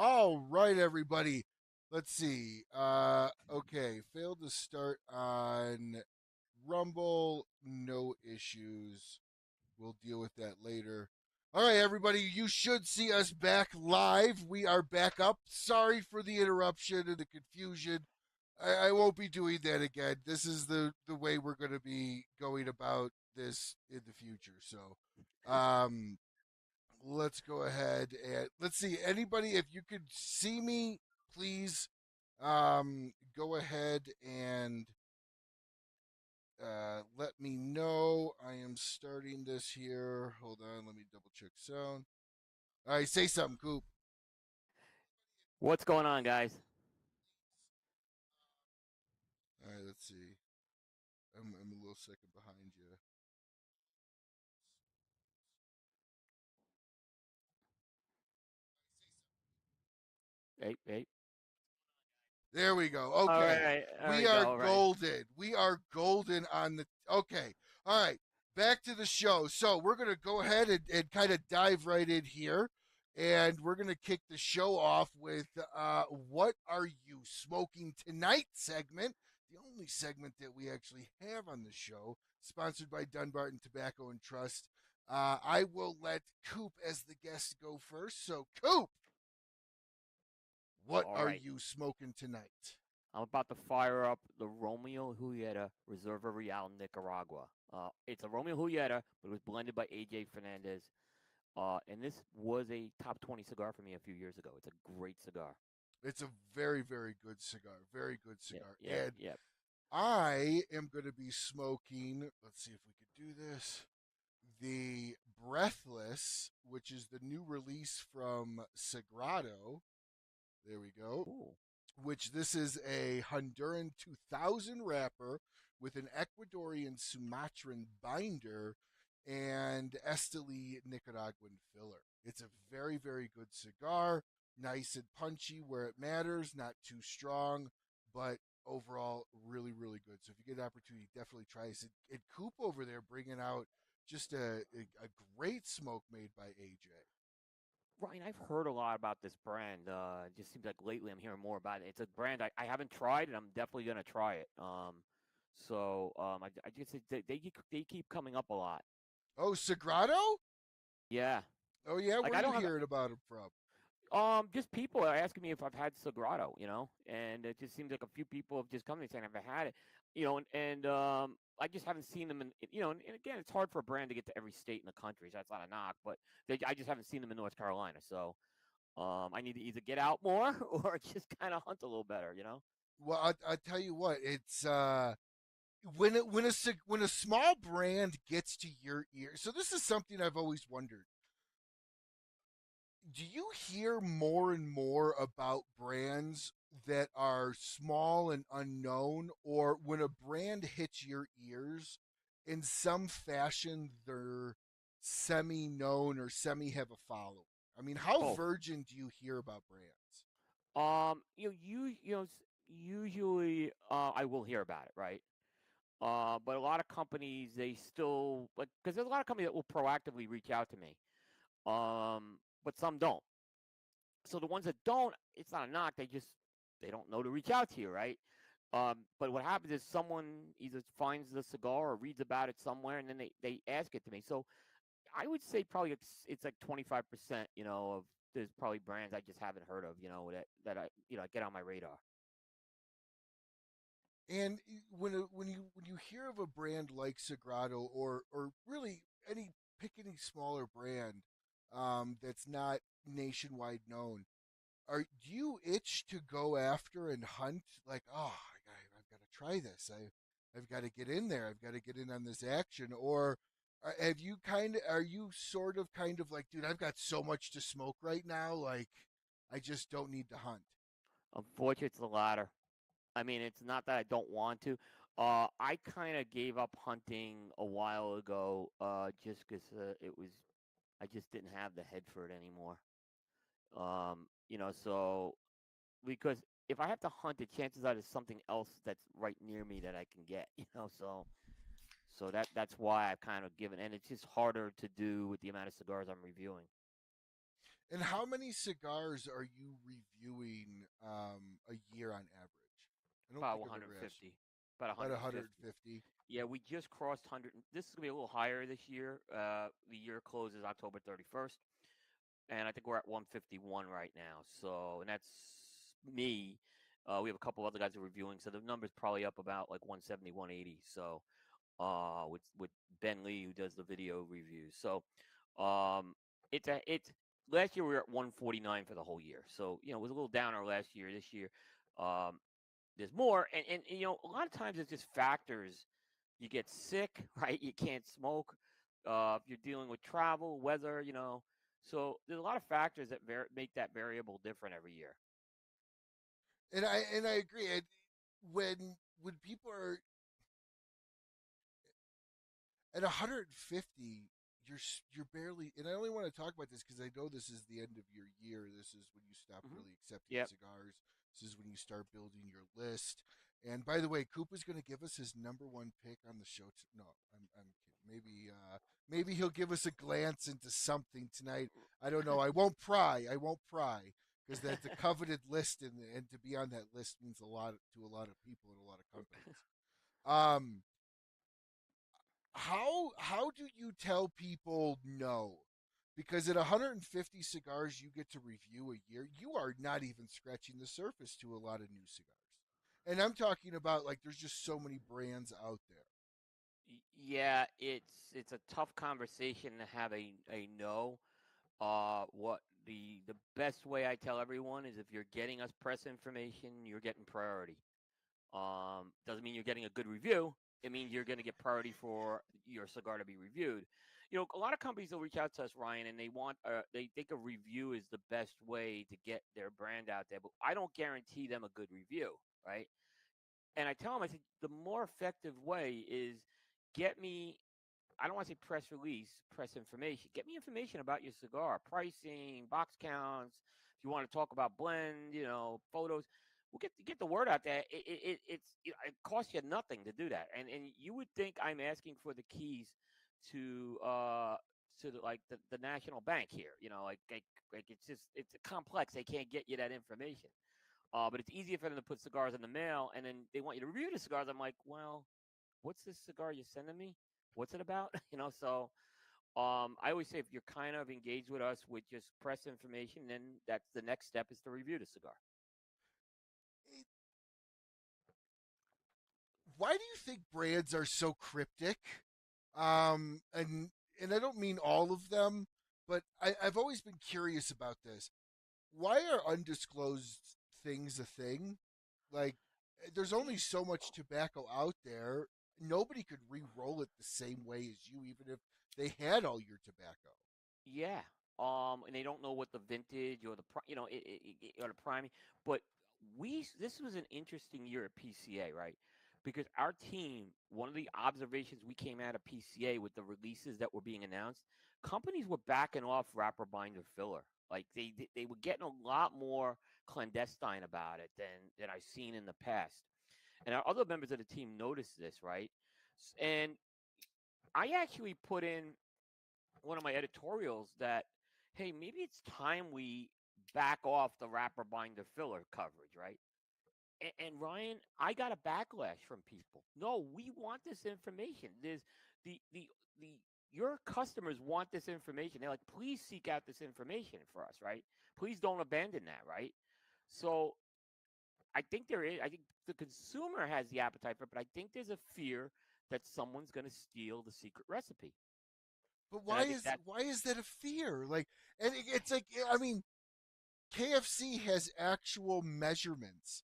All right, everybody. Let's see. Okay, failed to start on Rumble. No issues. We'll deal with that later. All right, everybody. You should see us back live. We are back up. Sorry for the interruption and the confusion. I won't be doing that again. This is the way we're going to be going about this in the future. So, um, let's go ahead and let's see. Anybody, if you could see me, please go ahead and let me know. I am starting this here. Hold on, let me double check sound. All right, say something, Coop. What's going on, guys? All right, let's see. I'm a little second behind you. Hey, hey. There we go. All Okay. right, there We we are go. All right. golden. We are golden on the. Okay. All right. Back to the show. So we're going to go ahead and kind of dive right in here. And we're going to kick the show off with What Are You Smoking Tonight segment. The only segment that we actually have on the show, sponsored by Dunbarton Tobacco and Trust. I will let Coop as the guest go first. So, Coop, what All are right. you smoking tonight? I'm about to fire up the Romeo Julieta Reserva Real Nicaragua. It's a Romeo Julieta, but it was blended by AJ Fernandez. And this was a top 20 cigar for me a few years ago. It's a great cigar. It's a very, very good cigar. Very good Yep, cigar. yep, And yep. I am going to be smoking, let's see if we could do this, the Breathless, which is the new release from Sagrado. There we go. Ooh. Which this is a Honduran 2000 wrapper with an Ecuadorian Sumatran binder and Esteli Nicaraguan filler. It's a very, very good cigar. Nice and punchy where it matters, not too strong, but overall really, really good. So if you get an opportunity, definitely try this. And Coop over there bringing out just a great smoke made by AJ. Ryan, I've heard a lot about this brand. It just seems like lately I'm hearing more about it. It's a brand I haven't tried, and I'm definitely going to try it. I just they keep coming up a lot. Oh, Sagrado? Yeah. Oh yeah, Like where I are you don't have hearing about him from? just people are asking me if I've had Sagrado, and it just seems like a few people have just come to me saying I've had it, I just haven't seen them and again, it's hard for a brand to get to every state in the country, so that's not a knock, but I just haven't seen them in North Carolina, so I need to either get out more or just kind of hunt a little better. Well, I tell you what, it's when a small brand gets to your ear. So this is something I've always wondered. Do you hear more and more about brands that are small and unknown, or when a brand hits your ears, in some fashion they're semi known or semi have a following? I mean, how Both. virgin do you hear about brands? Usually I will hear about it, right? But a lot of companies they still like because there's a lot of companies that will proactively reach out to me, but some don't. So the ones that don't, it's not a knock. They don't know to reach out to you, right? But what happens is someone either finds the cigar or reads about it somewhere, and then they ask it to me. So I would say probably it's like 25%. Of there's probably brands I just haven't heard of. That I get on my radar. And when you hear of a brand like Sagrado or really any smaller brand that's not nationwide known, do you itch to go after and hunt like I've got to try this I've got to get in there, I've got to get in on this action, or have you are you sort of kind of like, dude, I've got so much to smoke right now, like I just don't need to hunt? Unfortunately, it's the latter. I mean, it's not that I don't want to. I kind of gave up hunting a while ago, just because I just didn't have the head for it anymore. So because if I have to hunt, the chances are there's something else that's right near me that I can get. So that's why I've kind of given, and it's just harder to do with the amount of cigars I'm reviewing. And how many cigars are you reviewing a year on average? I don't About think I've ever asked you. 150. About About 150. 150. Yeah, we just crossed 100. This is gonna be a little higher this year. The year closes October 31st, and I think we're at 151 right now. So, and that's me. We have a couple other guys who are reviewing, so the number's probably up about like 170, 180. So, with Ben Lee who does the video reviews. So, um, it's last year we were at 149 for the whole year. So, it was a little downer last year. This year, um, there's more, and a lot of times it's just factors. You get sick, right? You can't smoke. If you're dealing with travel, weather, so there's a lot of factors that make that variable different every year. And I agree. And when people are at 150, you're barely. And I only want to talk about this because I know this is the end of your year. This is when you stop Hmm. really accepting Yep. cigars. This is when you start building your list. And by the way, Koopa's going to give us his number one pick on the show. No, I'm kidding. Maybe he'll give us a glance into something tonight. I don't know. I won't pry. I won't pry because that's a coveted list, and to be on that list means a lot to a lot of people and a lot of companies. Um, how do you tell people no? Because at 150 cigars you get to review a year, you are not even scratching the surface to a lot of new cigars. And I'm talking about like there's just so many brands out there. Yeah, it's a tough conversation to have a no. What the best way I tell everyone is if you're getting us press information, you're getting priority. Doesn't mean you're getting a good review. It means you're going to get priority for your cigar to be reviewed. A lot of companies will reach out to us, Ryan, and they think a review is the best way to get their brand out there. But I don't guarantee them a good review, right? And I tell them, I said, the more effective way is get me. I don't want to say press release, press information. Get me information about your cigar, pricing, box counts. If you want to talk about blend, photos, we'll get the word out there. It costs you nothing to do that, and you would think I'm asking for the keys to the national bank here. Like it's complex. They can't get you that information. But it's easier for them to put cigars in the mail, and then they want you to review the cigars. I'm like, well, what's this cigar you're sending me? What's it about? So I always say if you're kind of engaged with us with just press information, then that's the next step is to review the cigar. Why do you think brands are so cryptic? And I don't mean all of them, but I've always been curious about this. Why are undisclosed things a thing? Like, there's only so much tobacco out there. Nobody could re-roll it the same way as you, even if they had all your tobacco. Yeah. And they don't know what the vintage or or the priming. But this was an interesting year at PCA, right? Because our team, one of the observations we came out of PCA with the releases that were being announced, companies were backing off wrapper binder filler. Like they were getting a lot more clandestine about it than I've seen in the past. And our other members of the team noticed this, right? And I actually put in one of my editorials that, hey, maybe it's time we back off the wrapper binder filler coverage, right? And Ryan, I got a backlash from people. No, we want this information. There's the the the your customers want this information. They're like, please seek out this information for us, right? Please don't abandon that, right? So I think there is. I think the consumer has the appetite for it, but I think there's a fear that someone's going to steal the secret recipe, But and I think that, why is that a fear? Like, and it's like I mean, KFC has actual measurements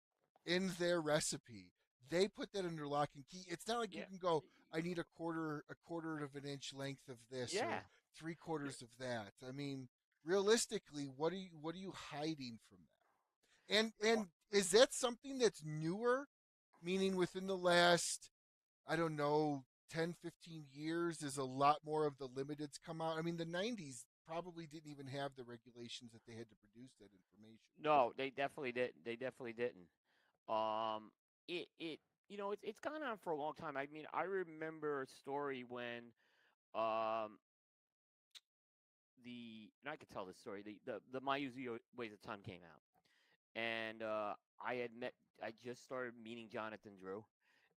in their recipe. They put that under lock and key. It's not like you yeah, can go, I need a quarter of an inch length of this yeah. or three quarters of that. I mean, realistically, what are you hiding from that? And is that something that's newer? Meaning within the last, I don't know, 10, 15 years, is a lot more of the limiteds come out. I mean, the 90s probably didn't even have the regulations that they had to produce that information. No, they definitely didn't. They definitely didn't. Um, it's gone on for a long time. I mean, I remember a story when um and I could tell this story. The My Uzi Weighs a Ton came out, and I just started meeting Jonathan Drew,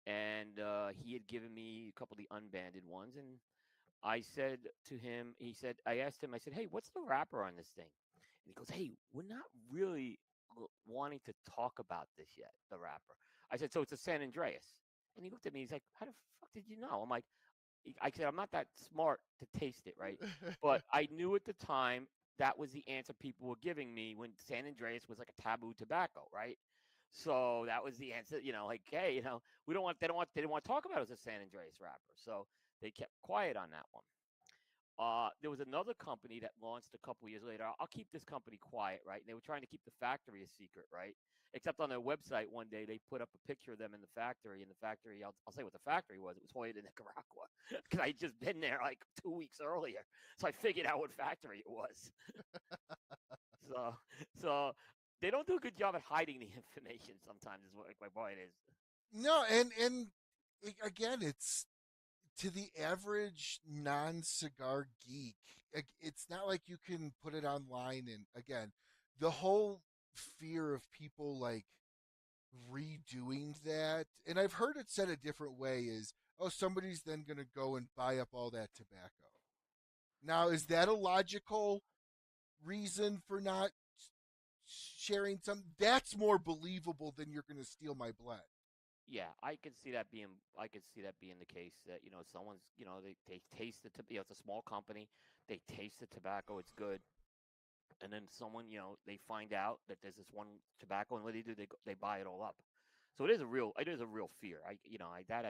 and he had given me a couple of the unbanded ones, and I said to him, I asked him, I said, hey, what's the wrapper on this thing? And he goes, hey, we're not really wanting to talk about this yet, the wrapper. I said, so it's a San Andreas. And he looked at me, he's like, how the fuck did you know? I'm like, I said, I'm not that smart to taste it, right? But I knew at the time that was the answer people were giving me when San Andreas was like a taboo tobacco, right? So that was the answer, like, hey, they didn't want to talk about it as a San Andreas wrapper. So they kept quiet on that one. There was another company that launched a couple years later. I'll keep this company quiet, right? And they were trying to keep the factory a secret, right? Except on their website one day they put up a picture of them in the factory. And the factory, I'll say what the factory was. It was Hoyt in Nicaragua, because I had just been there like 2 weeks earlier, so I figured out what factory it was. so, so they don't do a good job at hiding the information. Sometimes is what my point is. No, and again, it's to the average non-cigar geek. It's not like you can put it online. And again, the whole fear of people like redoing that, and I've heard it said a different way, is, oh, somebody's then going to go and buy up all that tobacco. Now, is that a logical reason for not sharing some? That's more believable than you're going to steal my blend. Yeah, I could see that being the case, that someone's, they taste it's a small company, they taste the tobacco, it's good, and then someone, they find out that there's this one tobacco, and what do? They buy it all up. So it is a real fear. I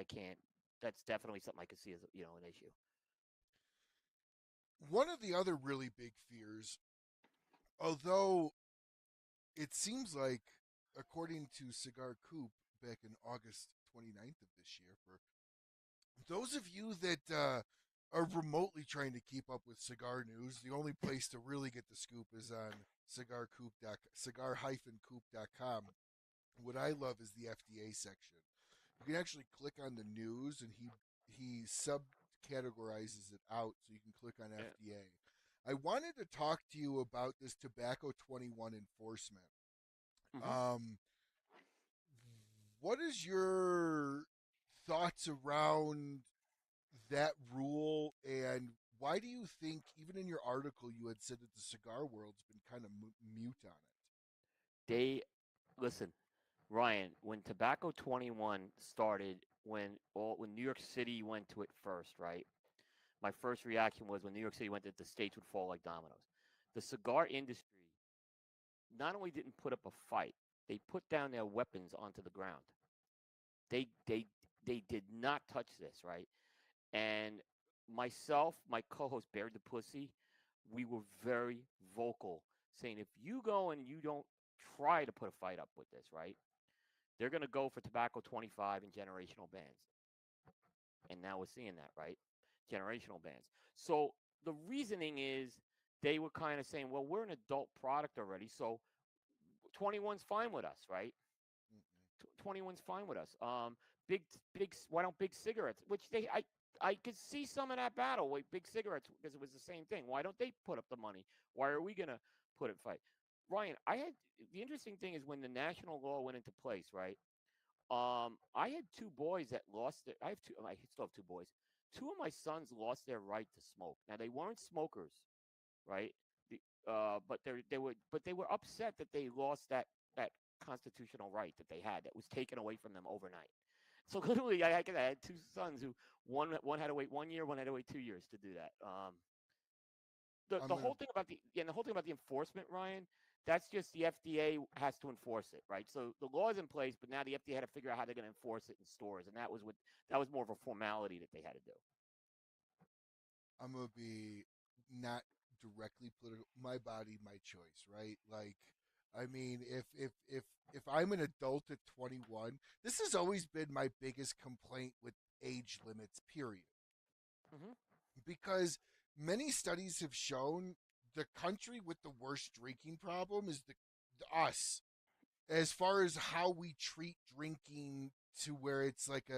can't. That's definitely something I could see as an issue. One of the other really big fears, although it seems like, according to Cigar Coop back in August 29th of this year, for those of you that are remotely trying to keep up with cigar news, the only place to really get the scoop is on cigar-coop.com. What I love is the FDA section. You can actually click on the news, and he subcategorizes it out, so you can click on Yeah. FDA. I wanted to talk to you about this Tobacco 21 enforcement. Hmm. Um, what is your thoughts around that rule, and why do you think, even in your article, you had said that the cigar world's been kind of mute on it? They Listen, Ryan. When Tobacco 21 started, when New York City went to it first, right? My first reaction was when New York City went, that the states would fall like dominoes. The cigar industry not only didn't put up a fight, they put down their weapons onto the ground. They they they did not touch this, right? And myself, my co-host Bear the Pussy, we were very vocal, saying if you go and you don't try to put a fight up with this, right? They're going to go for tobacco 25 and generational bans. And now we're seeing that, right? Generational bans. So the reasoning is they were kind of saying, well, we're an adult product already, so 21's fine with us, right? 21's fine with us. Big. Why don't big cigarettes? Which I could see some of that battle with big cigarettes, because it was the same thing. Why don't they put up the money? Why are we gonna put it fight? Ryan, the interesting thing is when the national law went into place, right? I had two boys that lost their. I have two. I still have two boys. Two of my sons lost their right to smoke. Now they weren't smokers, right? The, but they were upset that they lost that constitutional right that they had, that was taken away from them overnight. So literally, I had two sons who one had to wait 1 year, one had to wait 2 years to do that. The I'm the gonna whole thing about the whole thing about the enforcement, Ryan. That's just the FDA has to enforce it, right? So the law is in place, but now the FDA had to figure out how they're going to enforce it in stores, and that was more of a formality that they had to do. I'm gonna be not directly political. My body, my choice, right? Like, I mean, if I'm an adult at 21, this has always been my biggest complaint with age limits. Period. Hmm. Because many studies have shown the country with the worst drinking problem is the us, as far as how we treat drinking, to where it's like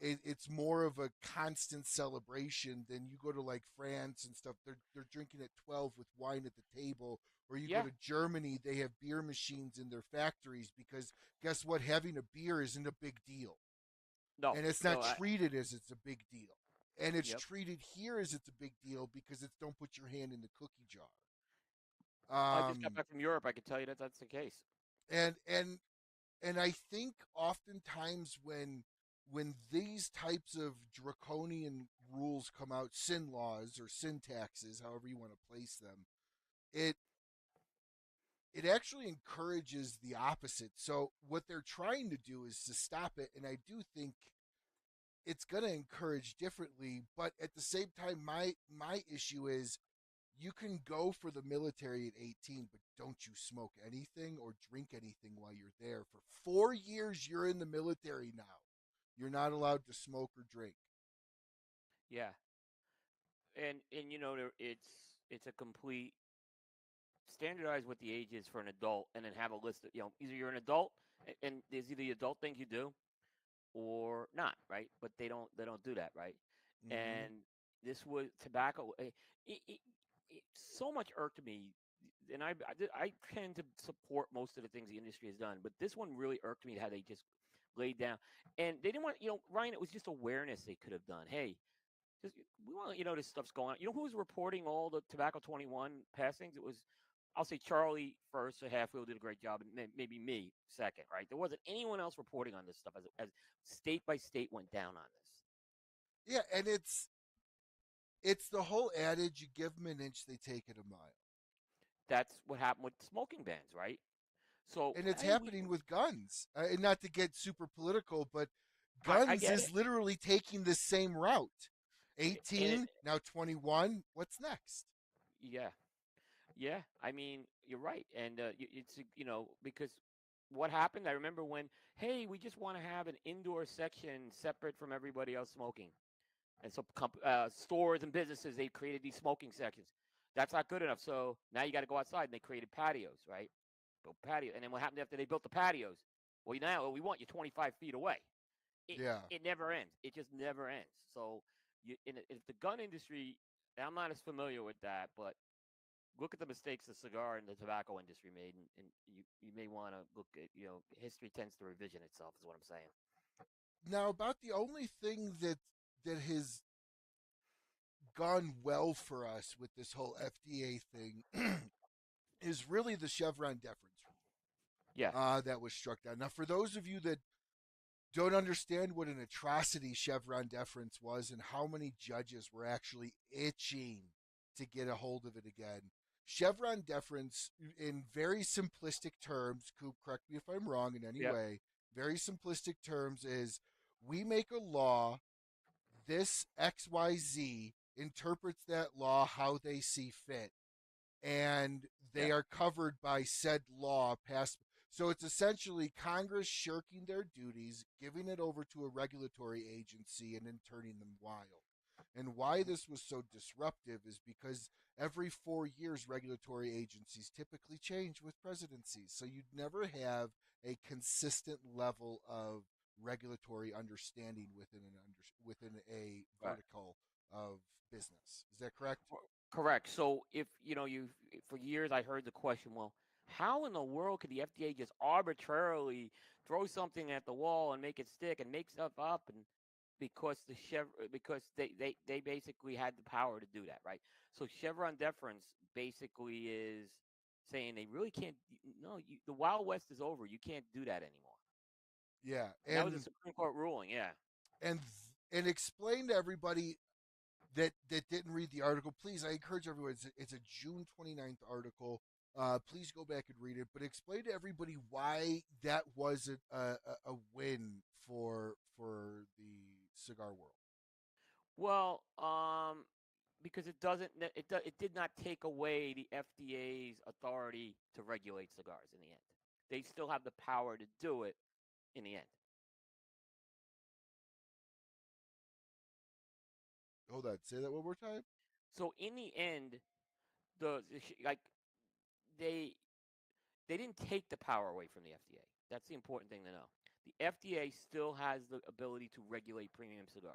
it's more of a constant celebration than you go to like France and stuff. They're drinking at 12 with wine at the table, or you go Yeah. to Germany, they have beer machines in their factories because guess what? Having a beer isn't a big deal, No. and it's No. not treated as it's a big deal, and it's Yep. treated here as it's a big deal because it's don't put your hand in the cookie jar. I just got Um, back from Europe. I can tell you that that's the case. and and and I think oftentimes when these types of draconian rules come out, sin laws or sin taxes, however you want to place them, it it actually encourages the opposite. So what they're trying to do is to stop it, and I do think it's going to encourage differently. But at the same time, my issue is you can go for the military at 18, but don't you smoke anything or drink anything while you're there. For 4 years, you're in the military now. You're not allowed to smoke or drink. Yeah. And it's a complete standardize what the age is for an adult, and then have a list of either you're an adult and there's either the adult things you do or not, right? But they don't do that, right? Mm-hmm. And this was tobacco. It so much irked me, and I tend to support most of the things the industry has done, but this one really irked me how they just laid down, and they didn't want Ryan. It was just awareness they could have done. Hey, just we want this stuff's going on. You know who was reporting all the Tobacco 21 passings? It was, I'll say Charlie first, so Halfwheel did a great job, and maybe me second, right? There wasn't anyone else reporting on this stuff as state by state went down on this. Yeah, and it's the whole adage: you give them an inch, they take it a mile. That's what happened with smoking bans, right? So And it's hey, we happening with guns. And not to get super political, but I guns get it, is literally taking the same route. and 18, now 21. What's next? yeah, yeah. I mean, you're right, and it's because what happened? I remember when, hey, we just want to have an indoor section separate from everybody else smoking. And so stores and businesses, they created these smoking sections. That's not good enough. So now you got to go outside, and they created patios, right? Built patio. And then what happened after they built the patios? Well, now we want you 25 feet away. It Yeah. it never ends. It just never ends. So if the gun industry, I'm not as familiar with that, but look at the mistakes the cigar and the tobacco industry made, and you may want to look at history tends to revision itself, is what I'm saying. Now, about the only thing that has gone well for us with this whole FDA thing is really the Chevron deference Yeah. that was struck down. Now, for those of you that don't understand what an atrocity Chevron deference was and how many judges were actually itching to get a hold of it again. Chevron deference, in very simplistic terms, Coop, correct me if I'm wrong in any Yep. way, very simplistic terms is we make a law, this XYZ interprets that law how they see fit, and Yeah. they are covered by said law passed. So it's essentially Congress shirking their duties, giving it over to a regulatory agency, and then turning them wild. And why Mhm. this was so disruptive is because every 4 years, regulatory agencies typically change with presidencies. So you'd never have a consistent level of regulatory understanding within a Right. vertical of business. Is that correct? Correct. So if you for years I heard the question, well, how in the world could the FDA just arbitrarily throw something at the wall and make it stick and make stuff up and because they basically had the power to do that, right? So Chevron deference basically is saying they really can't. No, the Wild West is over. You can't do that anymore. Yeah, And that was a Supreme Court ruling. Yeah. and and explain to everybody that didn't read the article. Please, I encourage everyone. It's a June 29th article. Please go back and read it. But explain to everybody why that wasn't a win for the cigar world. Well, because it did not take away the FDA's authority to regulate cigars in the end. They still have the power to do it in the end. Hold on, say that one more time. So in the end, like they they didn't take the power away from the FDA. That's the important thing to know. The FDA still has the ability to regulate premium cigars.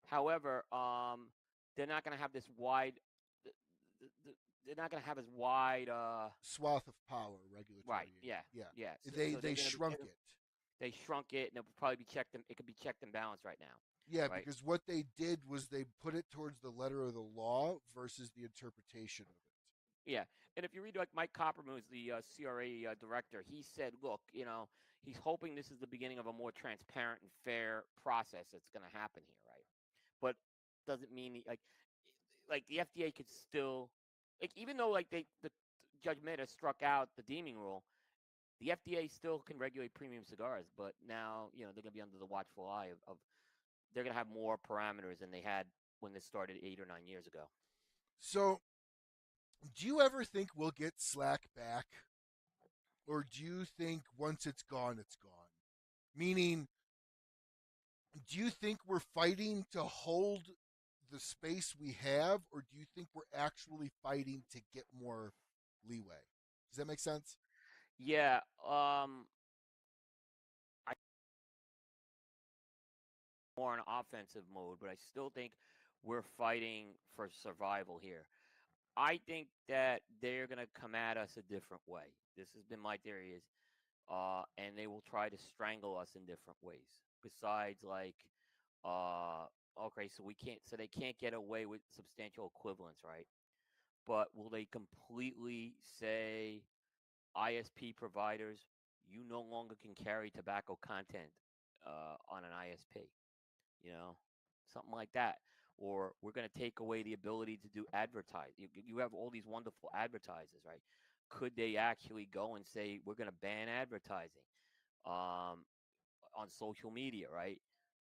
However, they're not going to have this wide. They're not going to have as wide. Swath of power, Right. regulatory. Yeah. Yeah, Yeah. they So they're they going to be. shrunk it. They shrunk it, and it will probably be checked. It could be checked and balanced right now. Yeah, Right. because what they did was they put it towards the letter of the law versus the interpretation of it. Yeah, and if you read like Mike Coppermoose, the CRA director, he said, "Look, he's hoping this is the beginning of a more transparent and fair process that's going to happen here, right? But doesn't mean like the FDA could still even though like the Judge Mehta struck out the deeming rule, the FDA still can regulate premium cigars, but now they're going to be under the watchful eye of they're going to have more parameters than they had when this started 8 or 9 years ago." So, do you ever think we'll get slack back, or do you think once it's gone, it's gone? Meaning, do you think we're fighting to hold the space we have, or do you think we're actually fighting to get more leeway? Does that make sense? Yeah, I more in offensive mode, but I still think we're fighting for survival here. I think that they're going to come at us a different way. This has been my theory and they will try to strangle us in different ways. Besides, okay, so they can't get away with substantial equivalence, right? But will they completely say ISP providers, you no longer can carry tobacco content on an ISP? You know, something like that. Or we're going to take away the ability to do advertise. You have all these wonderful advertisers, right? Could they actually go and say we're going to ban advertising on social media, right?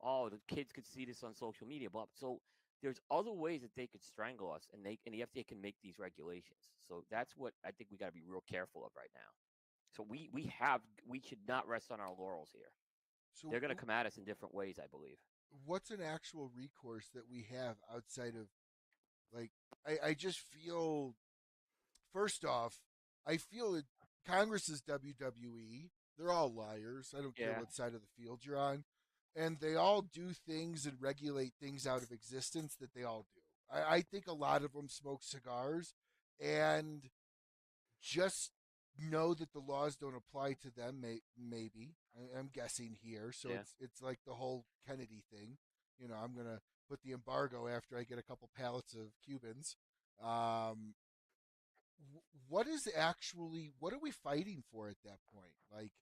Oh, the kids could see this on social media, but so there's other ways that they could strangle us, and the FDA can make these regulations. So that's what I think we got to be real careful of right now. So we should not rest on our laurels here. So, They're going to come at us in different ways, I believe. what's an actual recourse that we have outside of like? I just feel first off, I feel that Congress is WWE. They're all liars. I don't care Yeah, what side of the field you're on. And they all do things and regulate things out of existence that they all do. I think a lot of them smoke cigars and just know that the laws don't apply to them. Maybe I'm guessing here. So yeah. it's like the whole Kennedy thing. I'm gonna put the embargo after I get a couple pallets of Cubans. Um, what are we fighting for at that point? Like,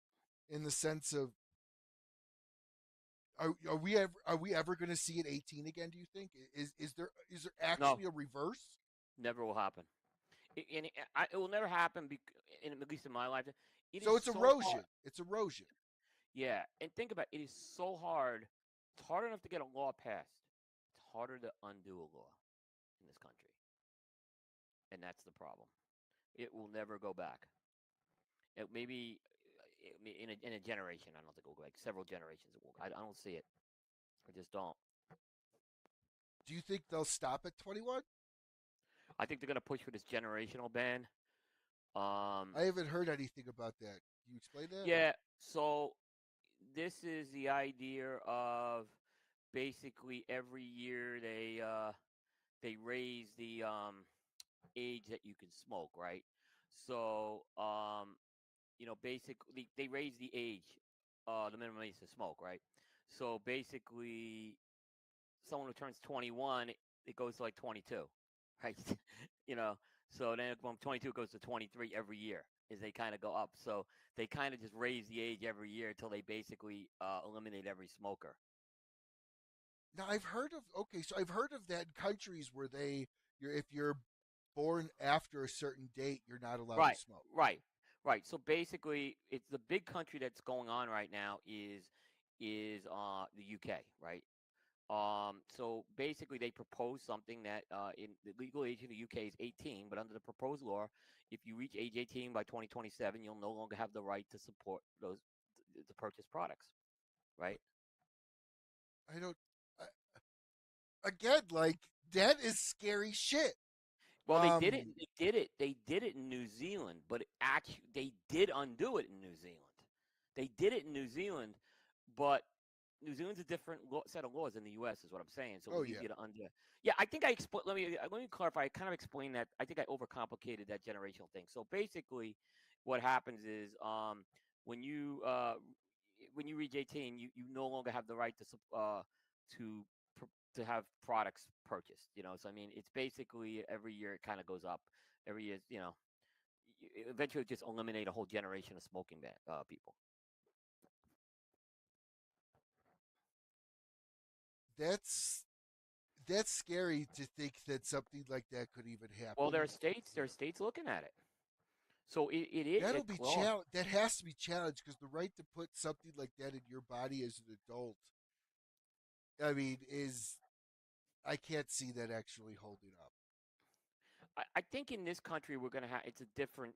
in the sense of are we ever going to see it 18 again? Do you think is there No, actually a reverse? never will happen. It will never happen, at least in my lifetime. It is So it's so erosion. hard. It's erosion. Yeah, and think about it. It is so hard. It's hard enough to get a law passed. It's harder to undo a law in this country, and that's the problem. It will never go back. Maybe in a generation. I don't think it will go back. Several generations. It will. I don't see it. I just don't. Do you think they'll stop at 21? I think they're gonna push for this generational ban. Um, I haven't heard anything about that. Can you explain that? yeah. So this is the idea of basically every year they raise the age that you can smoke, right? So basically they raise the age, the minimum age to smoke, right? So basically, someone who turns 21, it goes to like 22, right? you know, so then from 22 it goes to 23 every year as they kind of go up. So they kind of just raise the age every year until they basically eliminate every smoker. Now I've heard of so I've heard of that in countries where if you're born after a certain date, you're not allowed to Right, smoke. right, right. So basically, it's the big country that's going on right now is the UK, right? So basically, they proposed something that in the legal age in the UK is 18, but under the proposed law, if you reach age 18 by 2027, you'll no longer have the right to support those to purchase products, right? I don't. I, again, like that is scary shit. Well, they did it. Um, They did it. They did it in New Zealand, but actually, they did undo it in New Zealand. They did it in New Zealand, but New Zealand's a different set of laws than the U.S. is what I'm saying. So it Oh was yeah. easier to undo. Yeah, I think I explained. Let me clarify. I kind of explained that. I think I overcomplicated that generational thing. So basically, what happens is when you uh, when you reach 18, you no longer have the right to to have products purchased. So I mean, it's basically every year it kind of goes up. Every year, eventually just eliminate a whole generation of smoking people. That's that's scary to think that something like that could even Well, happen. there are states looking at it. So That'll it be law. that has to be challenged because the right to put something like that in your body as an adult, I mean, is I can't see that actually holding up. I think in this country we're gonna have it's a different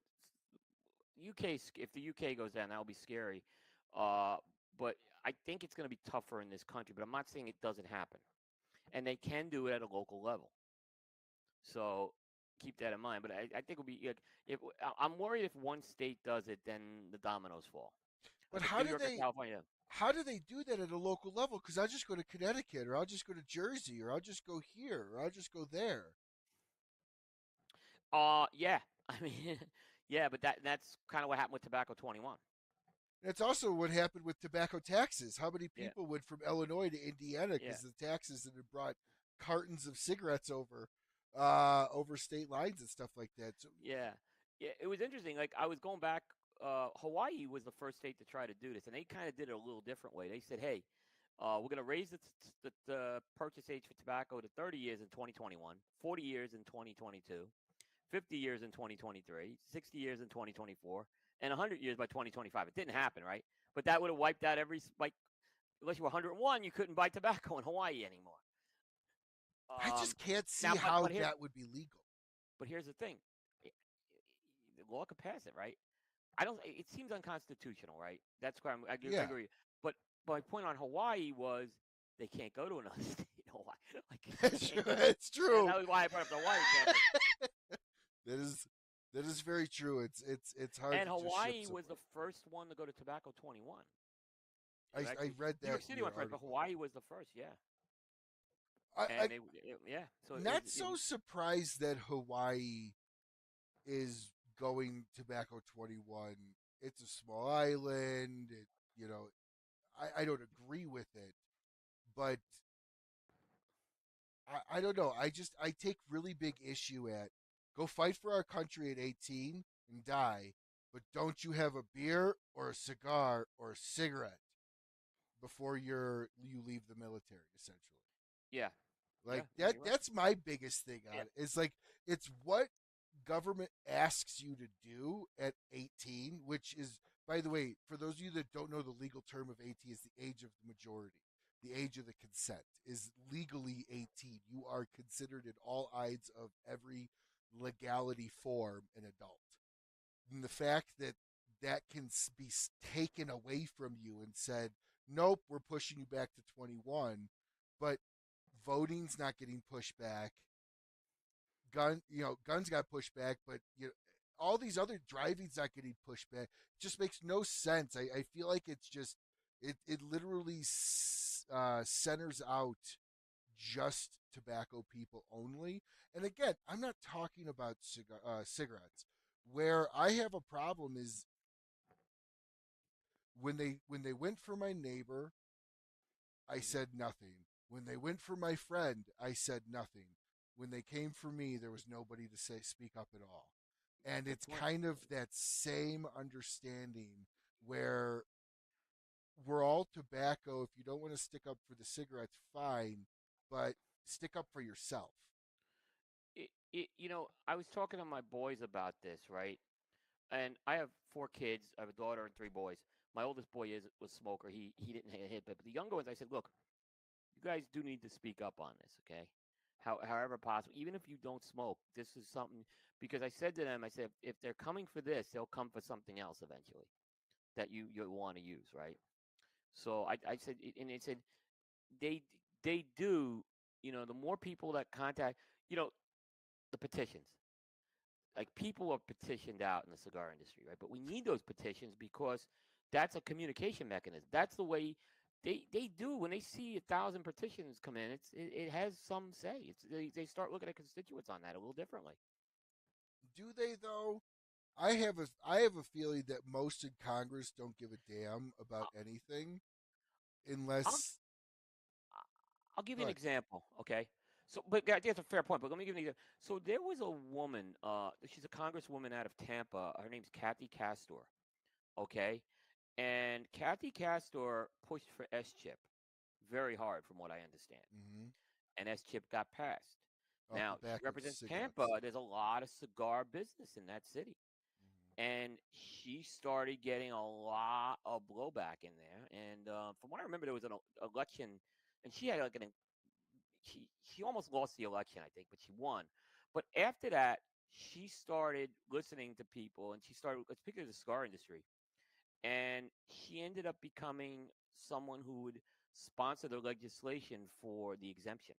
UK. If the UK goes down, that'll be scary. Uh, but I think it's gonna be tougher in this country. But I'm not saying it doesn't happen, and they can do it at a local level. So keep that in mind. But I think it'll be like if I'm worried if one state does it, then the dominoes fall. But Like if New York or California. how do they do that at a local level? Because I'll just go to Connecticut, or I'll just go to Jersey, or I'll just go here, or I'll just go there. Yeah. I mean, yeah, but that's kind of what happened with Tobacco 21. That's also what happened with tobacco taxes. How many Yeah, people went from Illinois to Indiana yeah, because the taxes that had brought cartons of cigarettes over state lines and stuff like that. So, yeah, yeah. It was interesting. Like I was going back. Hawaii was the first state to try to do this, and they kind of did it a little different way. They said, "Hey, we're going to raise the purchase age for tobacco to 30 years in 2021, 40 years in 2022, 50 years in 2023, 60 years in 2024, and 100 years by 2025." It didn't happen, right? But that would have wiped out like unless you were 101, you couldn't buy tobacco in Hawaii anymore. I just can't Now, see how but here, that would be legal. but here's the thing: the law could pass it, right? I don't. It seems unconstitutional, right? That's why I Yeah, agree. But my point on Hawaii was they can't go to another state. Hawaii, like they it's true. can't go. It's Yeah, true. that was why I brought up the Hawaii example. That is that is very true. It's hard And to just ship Hawaii was the somewhere. first one to go to Tobacco 21. I It I actually, read New York that in City your went first, but article. Hawaii was the first. Yeah, I and yeah. So not so surprised that Hawaii is going tobacco 21. It's a small island. You know, I don't agree with it, but I don't know. I take really big issue at go fight for our country at 18 and die, but don't you have a beer or a cigar or a cigarette before you leave the military essentially. yeah, yeah. Like No, you're right. that's my biggest thing on Yeah, it. It's like it's what government asks you to do at 18, which is, by the way, for those of you that don't know, the legal term of 18 is the age of the majority. The age of the consent is legally 18. You are considered in all eyes of every legality form an adult. And the fact that that can be taken away from you and said, nope, we're pushing you back to 21, but voting's not getting pushed back. Guns got pushed back, but all these other driving's not getting pushed back. It just makes no sense. I feel like it's just it literally centers out just tobacco people only. And again, I'm not talking about cigarettes. Where I have a problem is when they went for my neighbor, I hmm said nothing. When they went for my friend, I said nothing. When they came for me, there was nobody to speak up at all. And good it's point. kind of that same understanding where we're all tobacco. If you don't want to stick up for the cigarettes, fine, but stick up for yourself. I was talking to my boys about this, right? And I have 4 kids. I have a daughter and 3 boys. My oldest boy was a smoker. He didn't hit it, but the younger ones, I said, look, you guys do need to speak up on this, okay? However possible, even if you don't smoke, this is something because I said to them, I said, if they're coming for this, they'll come for something else eventually that you want to use, right? So I said, and it said they they do, the more people that contact, you know, the petitions. Like people are petitioned out in the cigar industry, right? But we need those petitions because That's a communication mechanism. That's the way they do when they see 1,000 petitions come in. It has some say. They start looking at constituents on that a little differently. Do they though? I have a feeling that most in Congress don't give a damn about I'll, anything I'll unless. I'll give you an Good. example, okay? So, but that's a fair point. But let me give you an example. So there was a woman. She's a congresswoman out of Tampa. Her name's Kathy Castor. Okay, and Kathy Castor pushed for S chip very hard, from what I understand. Hmm. And S chip got passed. Off the Now she back of represents Tampa. cigarettes. There's a lot of cigar business in that city, and she started getting a lot of blowback in there. And from what I remember, there was an election, and she had like an she almost lost the election, I think, but she won. But after that, she started listening to people, and she started, particularly the cigar industry, and she ended up becoming someone who would sponsor the legislation for the exemption.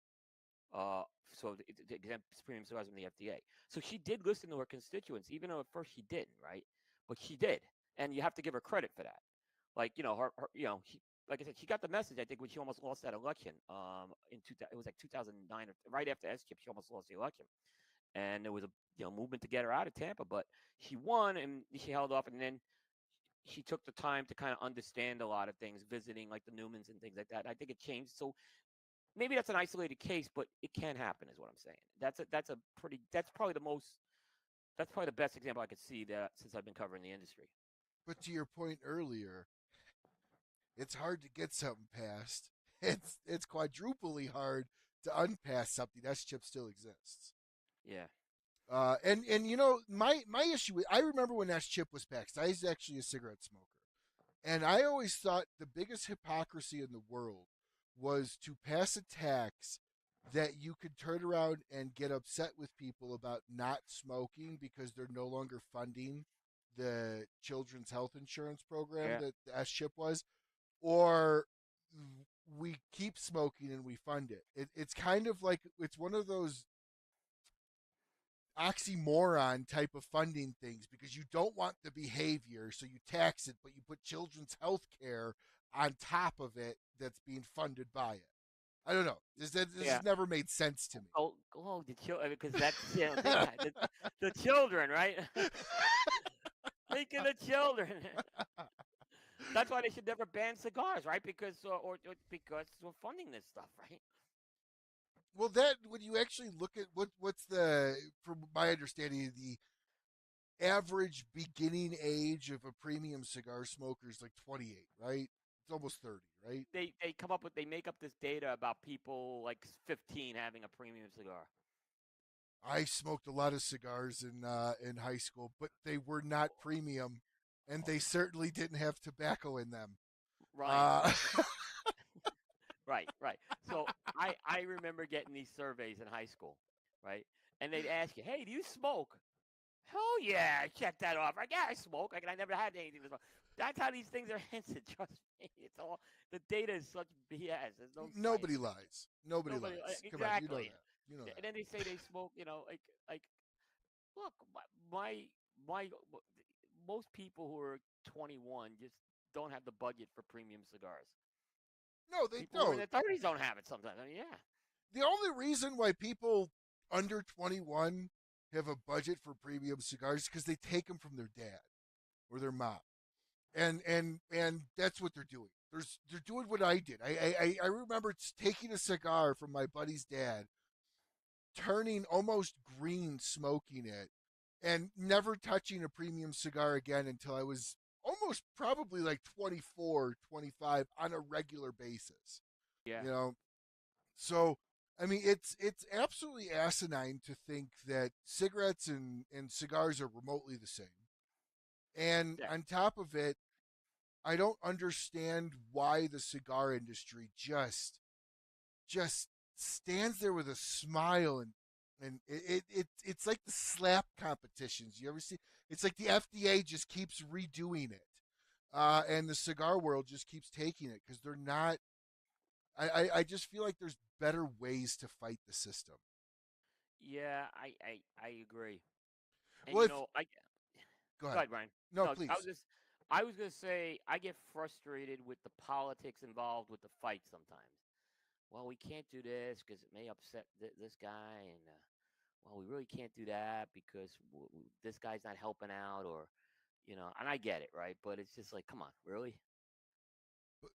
Uh, so to exempt premium cigars from the FDA. So she did listen to her constituents, even though at first she didn't, right? But she did, and you have to give her credit for that. Like she, like I said, she got the message. I think when she almost lost that election, it was like 2009, or right after S chip, she almost lost the election, and there was a movement to get her out of Tampa, but she won and she held off, and then she took the time to kind of understand a lot of things, visiting like the Newmans and things like that. I think it changed. So maybe that's an isolated case, but it can happen, is what I'm saying. That's probably the best example I could see that since I've been covering the industry. But to your point earlier, it's hard to get something passed. It's quadruply hard to unpass something. That chip still exists. Yeah, And you know my issue. I remember when that chip was passed. I was actually a cigarette smoker, and I always thought the biggest hypocrisy in the world was to pass a tax that you could turn around and get upset with people about not smoking because they're no longer funding the children's health insurance program yeah, that the S chip was, or we keep smoking and we fund it's kind of like it's one of those oxymoron type of funding things because you don't want the behavior, so you tax it, but you put children's health care on top of it that's being funded by it. I don't know. This yeah. has never made sense to me. The children, because that's think about it, the children, right? Think of the children. That's why they should never ban cigars, right? Because or because we're funding this stuff, right? Well, that when you actually look at what's the, from my understanding, the average beginning age of a premium cigar smoker is like 28, right? It's almost 30, right? They make up this data about people like 15 having a premium cigar. I smoked a lot of cigars in high school, but they were not premium, and Oh, they certainly didn't have tobacco in them. right, Uh, right. So I remember getting these surveys in high school, right? And they'd ask you, "Hey, do you smoke?" Hell yeah, check that off. Like, yeah, I smoke. Like, I never had anything to smoke. That's how these things are answered. Trust me. It's all the data is such BS. There's no Nobody science to it. lies. Nobody Nobody lies. Come on, you know exactly. that. You know And that. then they say they smoke. Like look, my my most people who are 21 just don't have the budget for premium cigars. No, they People who are in don't. their 30s don't have it sometimes. I mean, yeah, The only reason why people under 21 have a budget for premium cigars is because they take them from their dad or their mom, and that's what they're doing. They're doing what I did. I remember taking a cigar from my buddy's dad, turning almost green, smoking it, and never touching a premium cigar again until I was almost probably like 24, 25 on a regular basis. yeah, You know, so I mean, it's absolutely asinine to think that cigarettes and cigars are remotely the same. And yeah, on top of it, I don't understand why the cigar industry just stands there with a smile and it's like the slap competitions. You ever see? It's like the FDA just keeps redoing it, and the cigar world just keeps taking it because they're not. I just feel like there's better ways to fight the system. yeah. I agree. And Well, if I go go ahead. ahead, Brian. No, No, I was please. just I was gonna say I get frustrated with the politics involved with the fight sometimes. Well, we can't do this because it may upset this guy, and well, we really can't do that because this guy's not helping out, or and I get it, right? But it's just like, come on, really? But,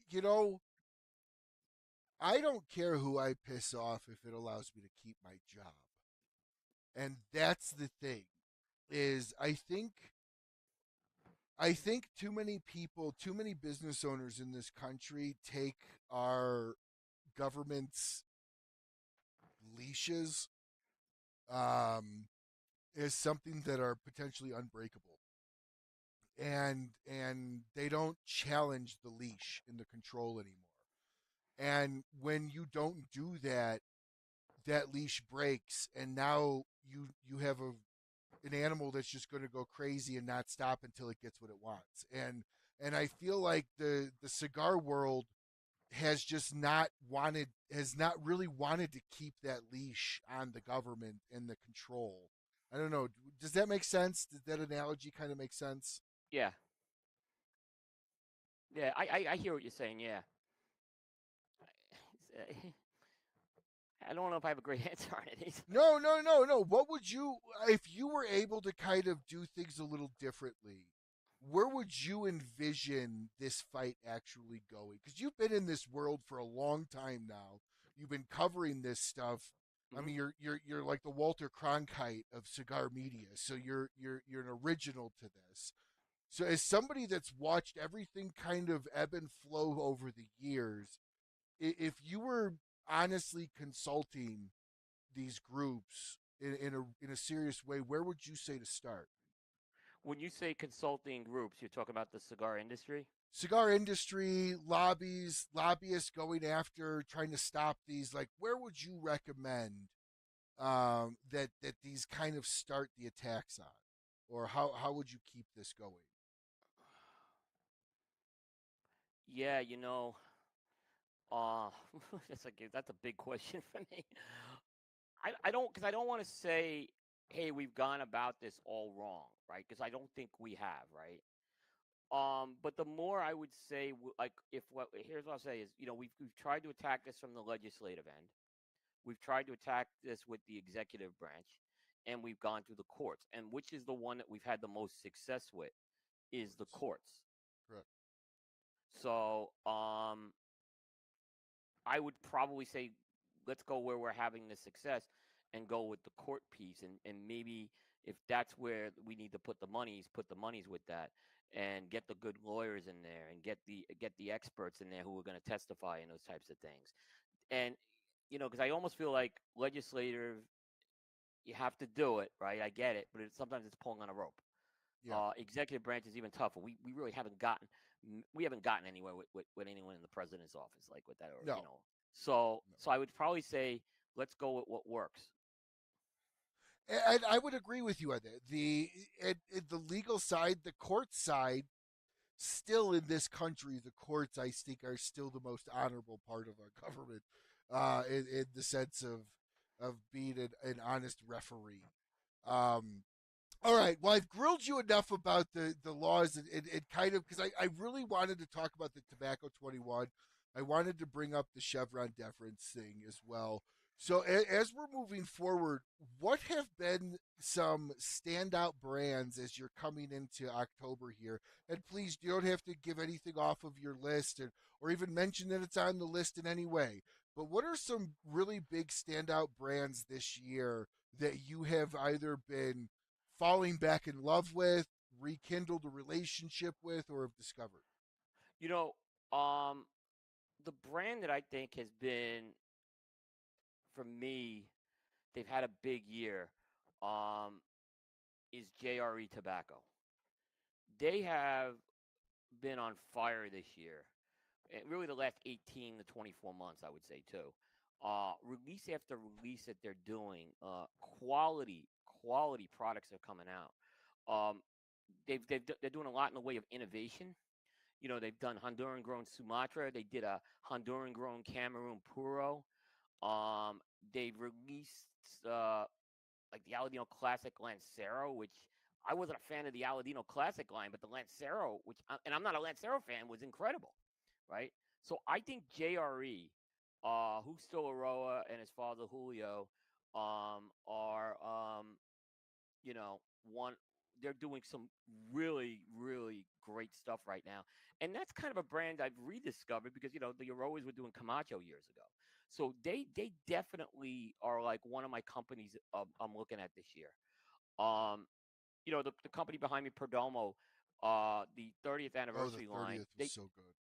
you know, I don't care who I piss off if it allows me to keep my job. And that's the thing is I think too many people, too many business owners in this country take our government's leashes um, as something that are potentially unbreakable, and they don't challenge the leash in the control anymore. And when you don't do that, that leash breaks, and now you have an animal that's just going to go crazy and not stop until it gets what it wants. And I feel like the cigar world has not really wanted to keep that leash on the government and the control. I don't know. Does that make sense? Does that analogy kind of make sense? Yeah, yeah. I hear what you're saying. Yeah. I don't know if I have a great answer on it. No, no, no, no. What would you, if you were able to kind of do things a little differently, where would you envision this fight actually going? Because you've been in this world for a long time now. You've been covering this stuff. I Hmm. mean, you're like the Walter Cronkite of cigar media. So you're an original to this. So as somebody that's watched everything kind of ebb and flow over the years, if you were honestly consulting these groups in a serious way, where would you say to start? When you say consulting groups, you're talking about the cigar industry. Cigar industry lobbies, lobbyists going after trying to stop these. Like, where would you recommend that these kind of start the attacks on, or how would you keep this going? Yeah, uh, that's a big question for me. I don't because I don't want to say, hey, we've gone about this all wrong, right? Because I don't think we have, right? But the more I would say, like, if what here's what I'll say is, we've tried to attack this from the legislative end. We've tried to attack this with the executive branch, and we've gone through the courts. And which is the one that we've had the most success with is the Courts. courts. Correct. So, I would probably say let's go where we're having the success and go with the court piece, and maybe if that's where we need to put the monies with that, and get the good lawyers in there, and get the experts in there who are going to testify in those types of things. And because I almost feel like legislative, you have to do it, right? I get it, but sometimes it's pulling on a rope. Yeah. Executive branch is even tougher. We really haven't gotten anywhere with anyone in the president's office like with that, or No. No. So I would probably say let's go with what works. And I would agree with you on that. The legal side, the court side, still in this country, the courts I think are still the most honorable part of our government, in the sense of being an honest referee. Um, all right. Well, I've grilled you enough about the laws and kind of because I really wanted to talk about the Tobacco 21. I wanted to bring up the Chevron deference thing as well. So as we're moving forward, what have been some standout brands as you're coming into October here? And please, you don't have to give anything off of your list or even mention that it's on the list in any way. But what are some really big standout brands this year that you have either been falling back in love with, rekindled a relationship with, or have discovered? You know, um, the brand that I think has been for me, they've had a big year, um, is JRE Tobacco. They have been on fire this year. And really the last 18 to 24 months, I would say too. Release after release that they're doing, quality products are coming out. Um, they're doing a lot in the way of innovation. They've done Honduran grown Sumatra. They did a Honduran grown Cameroon Puro. Um, they've released like the Aladino Classic Lancero, which I wasn't a fan of the Aladino Classic line, but the Lancero, and I'm not a Lancero fan, was incredible, right? So I think JRE, Justo Aroa and his father Julio, are you know, one they're doing some really, really great stuff right now. And that's kind of a brand I've rediscovered because, the Aroas were doing Camacho years ago. So they definitely are like one of my companies I'm looking at this year. Um, the company behind me, Perdomo, the 30th Oh, the anniversary line, 30th was so good.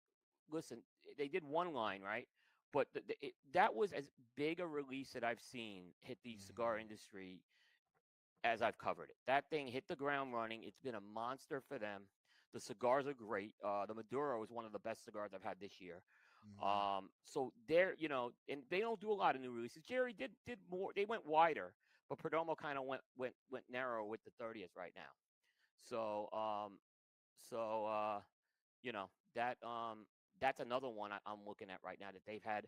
listen, they did one line, right? But that was as big a release that I've seen hit the cigar Hmm. industry as I've covered it. That thing hit the ground running. It's been a monster for them. The cigars are great. The Maduro is one of the best cigars I've had this year. Hmm. So they're, and they don't do a lot of new releases. Jerry did more. They went wider, but Perdomo kind of went narrow with the 30th right now. So so you know that that's another one I'm looking at right now that they've had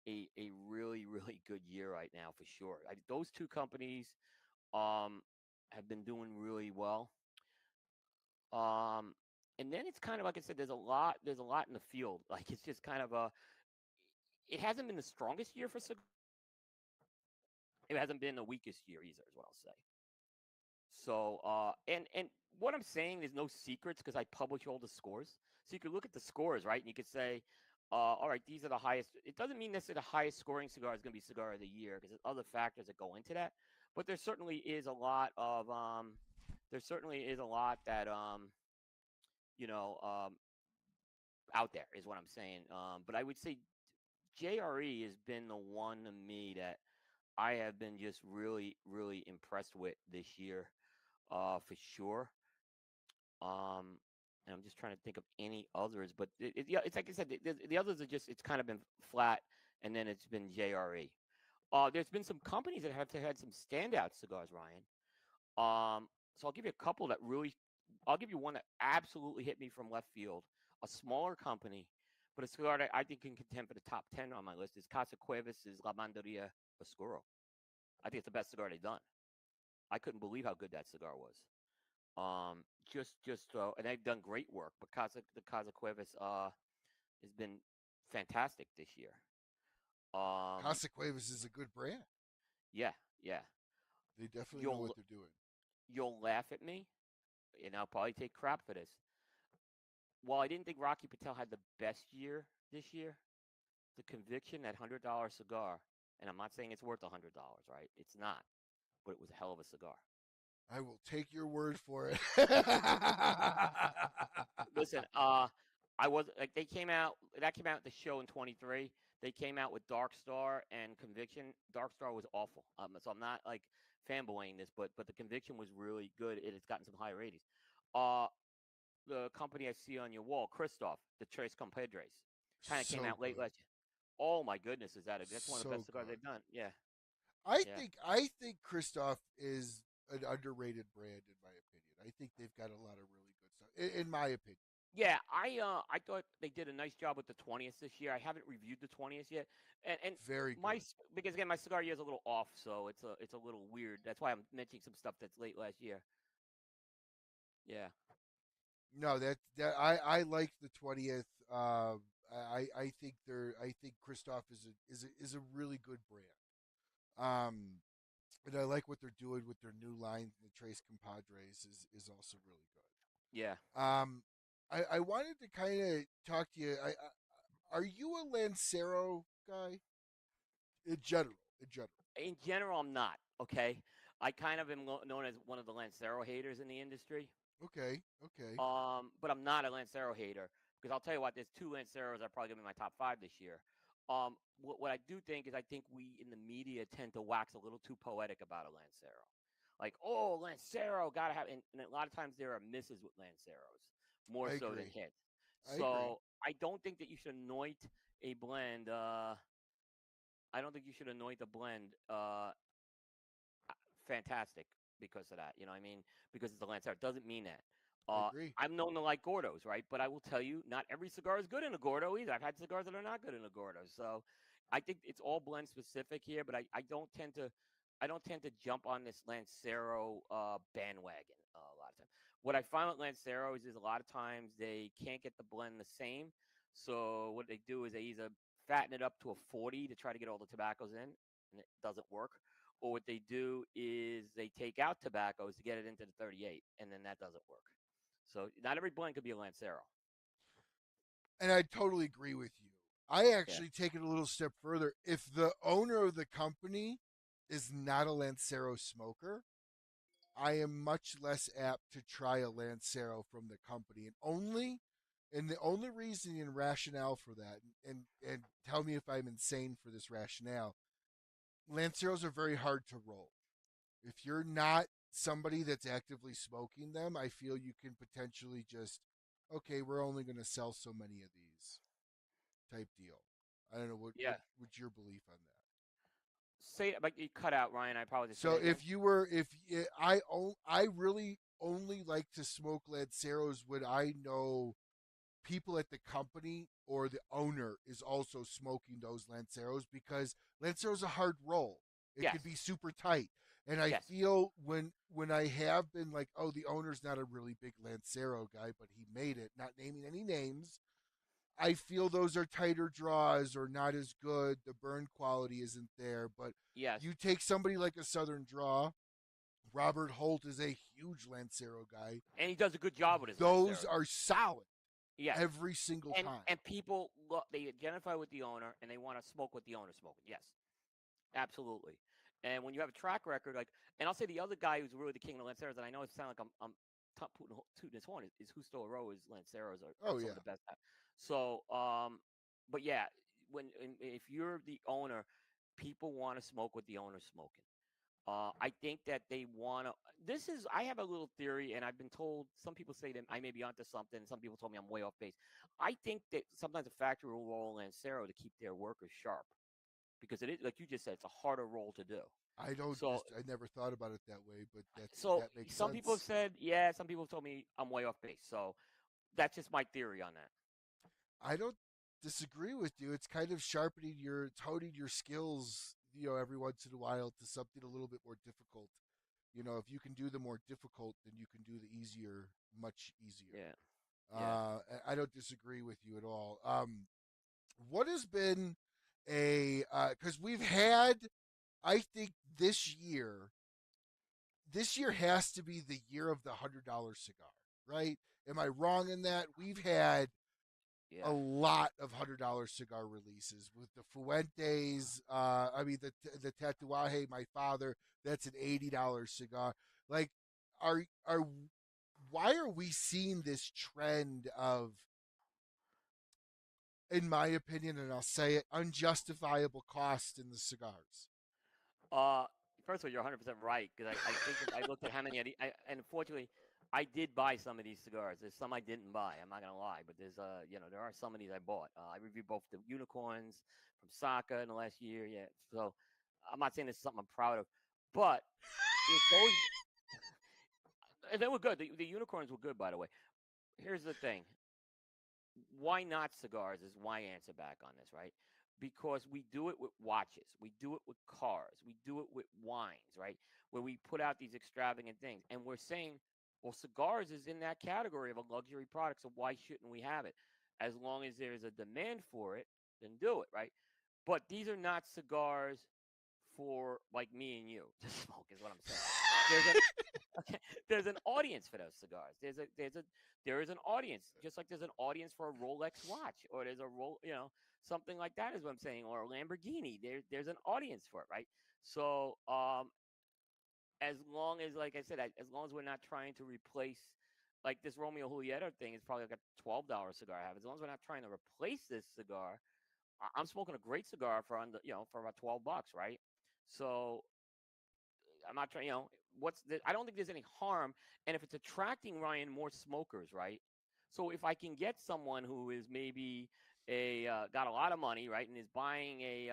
a really really good year right now for sure. Those two companies um, have been doing really well. Um, and then it's kind of like I said, there's a lot in the field. Like it's just kind of it hasn't been the strongest year for cigars. It hasn't been the weakest year either, is what I'll say. So, and what I'm saying, there's no secrets because I publish all the scores. So you could look at the scores, right? And you could say, all right, these are the highest. It doesn't mean necessarily the highest scoring cigar is going to be cigar of the year because there's other factors that go into that. But there certainly is a lot that you know, um, out there is what I'm saying. But I would say JRE has been the one to me that I have been just really, really impressed with this year, for sure. Um, and I'm just trying to think of any others, but yeah, it's like I said, the others are just it's kind of been flat, and then it's been JRE. There's been some companies that have had some standout cigars, Ryan. So I'll give you a couple that really, I'll give you one that absolutely hit me from left field. A smaller company, but a cigar that I think can contend for the top 10 on my list is Casa Cuevas' La Mandaria Oscuro. I think it's the best cigar they've done. I couldn't believe how good that cigar was. And they've done great work. But the Casa Cuevas has been fantastic this year. Um, Casa Cuevas is a good brand. yeah, yeah. They definitely know what You'll they're doing. you'll laugh at me, and I'll probably take crap for this. While I didn't think Rocky Patel had the best year this year, the Conviction, that $100 cigar, and I'm not saying it's worth $100, right? It's not, but it was a hell of a cigar. I will take your word for it. Listen, I was like they came out that came out at the show in 23. They came out with Dark Star and Conviction. Dark Star was awful. So I'm not like fanboying this, but the Conviction was really good. It's gotten some high ratings. Uh, the company I see on your wall, Kristoff, the Tres Compadres, kind of came So out late good. last year. Oh my goodness, that's one of the So best cigars good. they've done. Yeah, I yeah. think I think Kristoff is an underrated brand in my opinion. I think they've got a lot of really good stuff in my opinion. Yeah, I thought they did a nice job with the 20th this year. I haven't reviewed the 20th yet, and Very good. because again my cigar year is a little off, so it's a little weird. That's why I'm mentioning some stuff that's late last year. Yeah, No, I like the 20th. I think I think Kristoff is a really good brand. And I like what they're doing with their new line. The Trace Compadres is also really yeah. good. I wanted to kind of talk to you. Are you a Lancero guy in general? In general, In general, I'm not okay. I kind of am known as one of the Lancero haters in the industry. okay, okay, But I'm not a Lancero hater because I'll tell you what, there's two Lanceros that are probably gonna be my top five this year. What I do think is I think we in the media tend to wax a little too poetic about a Lancero. Like, oh, Lancero gotta have, and a lot of times there are misses with Lanceros more I so than agree. hits. I agree. So I don't think that you should anoint a blend. I don't think you should anoint a blend fantastic because of that. You know what I mean? Because it's a Lancero. It doesn't mean that. I agree. I'm known to like Gordos, right? But I will tell you, not every cigar is good in a Gordo either. I've had cigars that are not good in a Gordo. So I think it's all blend specific here, but I don't tend to jump on this Lancero bandwagon a lot of times. What I find with Lanceros is a lot of times they can't get the blend the same. So what they do is they either fatten it up to a 40 to try to get all the tobaccos in, and it doesn't work. Or what they do is they take out tobaccos to get it into the 38, and then that doesn't work. So not every blend could be a Lancero. And I totally agree with you. I Yeah. actually take it a little step further. If the owner of the company is not a Lancero smoker, I am much less apt to try a Lancero from the company. And the only reason and rationale for that, and tell me if I'm insane for this rationale, Lanceros are very hard to roll. If you're not somebody that's actively smoking them, I feel you can potentially just, okay, we're only going to sell so many of these type deal. I don't know Yeah. what's your belief on that. Say it, but you cut out, Ryan. I apologize. Say So that again. if you were, if I really only like to smoke Lanceros when I know people at the company or the owner is also smoking those Lanceros, because Lanceros a hard roll. It Yes. could be super tight. And I Yes. feel when I have been like, oh, the owner's not a really big Lancero guy, but he made it, not naming any names. I feel those are tighter draws or not as good. The burn quality isn't there. But Yes. you take somebody like a Southern Draw, Robert Holt is a huge Lancero guy. And he does a good job with his Those Lanceros. are solid Yes. every single time. And people they identify with the owner and they want to smoke what the owner's smoking. Yes. Absolutely. And when you have a track record, like, and I'll say the other guy who's really the king of the Lanceros, and I know it sounds like I'm tooting his horn, is Justo Aroa's Lanceros are Oh some yeah, of the best. So, but yeah, if you're the owner, people want to smoke what the owner's smoking. I think that they want to. This is. I have a little theory, and I've been told. Some people say that I may be onto something. Some people told me I'm way off base. I think that sometimes a factory will roll Lancero to keep their workers sharp because it is, like you just said, it's a harder role to do. So, I never thought about it that way, but so that makes some people have sense. said, yeah. Some people have told me I'm way off base. So that's just my theory on that. I don't disagree with you. It's kind of sharpening your toning your skills, every once in a while to something a little bit more difficult. If you can do the more difficult, then you can do the easier much easier. Yeah. Yeah. I don't disagree with you at all. What has been because we've had, I think this year has to be the year of the $100 cigar, right? Am I wrong in that? We've had a Yeah. lot of $100 cigar releases with the Fuentes. I mean the Tatuaje, my father. That's an $80 cigar. Like, are why are we seeing this trend of, in my opinion, and I'll say it, unjustifiable cost in the cigars? Uh, First of all, you're 100% right because I think I looked at how many and unfortunately, I did buy some of these cigars. There's some I didn't buy. I'm not gonna lie, but there's there are some of these I bought. I reviewed both the unicorns from Saka in the last year. Yeah, so I'm not saying this is something I'm proud of, but it goes. And they were good. The unicorns were good, by the way. Here's the thing: why not cigars is why answer back on this, right? Because we do it with watches, we do it with cars, we do it with wines, right? Where we put out these extravagant things, and we're saying, well, cigars is in that category of a luxury product, so why shouldn't we have it? As long as there's a demand for it, then do it, right? But these are not cigars for like me and you to smoke, is what I'm saying. There's a Okay, there's an audience for those cigars. There is an audience, just like there's an audience for a Rolex watch, or there's a something like that is what I'm saying, or a Lamborghini. There's an audience for it, right? So as long as, like I said, as long as we're not trying to replace, like this Romeo Julieta thing is probably like a $12 cigar I have. As long as we're not trying to replace this cigar, I'm smoking a great cigar for under for about $12, right? So I'm not trying, I don't think there's any harm. And if it's attracting, Ryan, more smokers, right? So if I can get someone who is maybe got a lot of money, right, and is buying a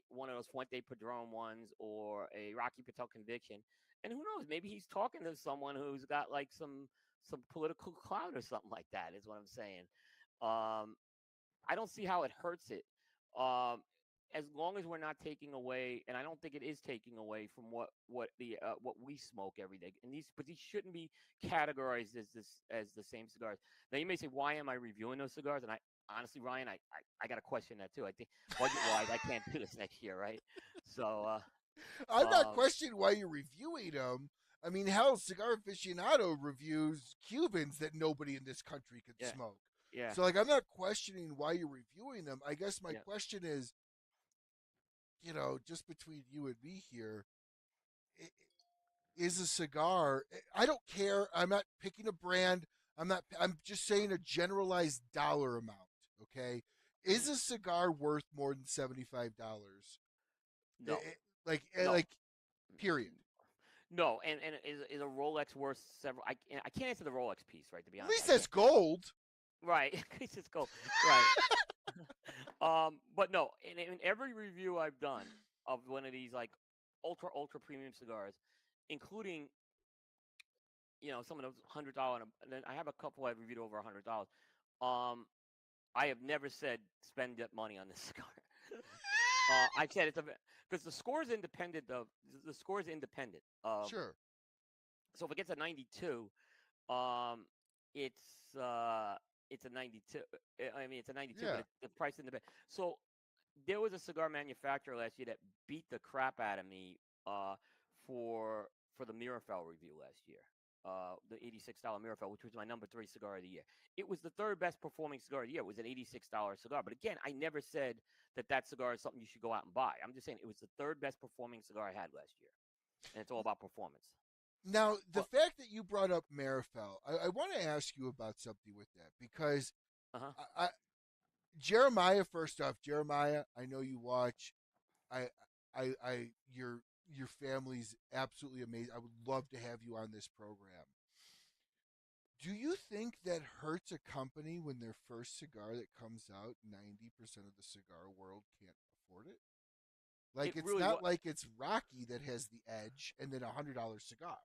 one of those Fuente Padron ones or a Rocky Patel Conviction, and who knows, maybe he's talking to someone who's got like some political clout or something like that, is what I'm saying. I don't see how it hurts it. Um, as long as we're not taking away, and I don't think it is taking away from what we smoke every day. And these shouldn't be categorized as the same cigars. Now you may say, why am I reviewing those cigars? And I honestly, Ryan, I got to question that too. I think budget wise, I can't do this next year, right? So, I'm not um, questioning why you're reviewing them. I mean, hell, Cigar Aficionado reviews Cubans that nobody in this country could yeah, smoke. yeah, So, like, I'm not questioning why you're reviewing them. I guess my yeah. question is, just between you and me here, is a cigar? I don't care. I'm not picking a brand. I'm not. I'm just saying a generalized dollar amount. Okay, Mhm. is a cigar worth more than $75? No, Like, no. like, period. No, and is a Rolex worth several? I can't answer the Rolex piece, right? To be At honest, least I that's can't. gold. Right, it's just go right. But no, in every review I've done of one of these like ultra premium cigars, including some of those $100, and then I have a couple I've reviewed over $100. Um, I have never said spend that money on this cigar. I said it's a because the score is independent of. Sure. So if it gets a 92, um, it's uh, it's a 92. I mean, it's a 92, but Yeah. the price in the so there was a cigar manufacturer last year that beat the crap out of me for the Mirafell review last year. The $86 Mirafell, which was my number 3 cigar of the year. It was the third best performing cigar of the year. It was an $86 cigar. But again, I never said that cigar is something you should go out and buy. I'm just saying it was the third best performing cigar I had last year. And it's all about performance. Now, the But, fact that you brought up Marifel, I want to ask you about something with that because uh-huh. I Jeremiah. First off, Jeremiah, I know you watch. I, your family's absolutely amazing. I would love to have you on this program. Do you think that hurts a company when their first cigar that comes out, 90% of the cigar world can't afford it? Like, It it's really not was. like it's Rocky that has the edge and then $100 cigar.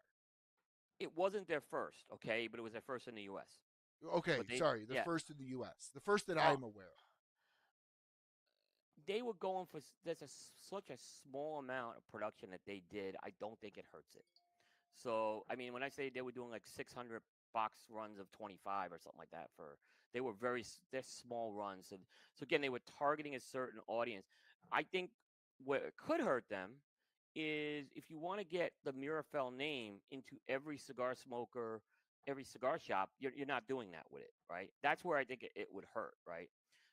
It wasn't their first, okay, but it was their first in the U.S. Okay, But sorry, the yeah, first in the U.S., the first that uh, I'm aware of. they were going for such a small amount of production that they did. I don't think it hurts it. So I mean, when I say they were doing like 600 box runs of 25 or something like that, they were they're small runs. So again, they were targeting a certain audience. I think what it could hurt them is if you want to get the Mirafell name into every cigar smoker, every cigar shop, you're not doing that with it, right? That's where I think it would hurt, right?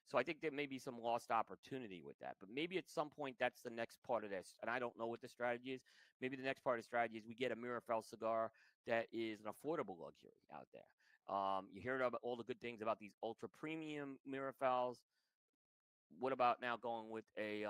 So I think there may be some lost opportunity with that. But maybe at some point that's the next part of this. And I don't know what the strategy is. Maybe the next part of the strategy is we get a Mirafell cigar that is an affordable luxury out there. You hear about all the good things about these ultra premium Mirafells. What about now going with an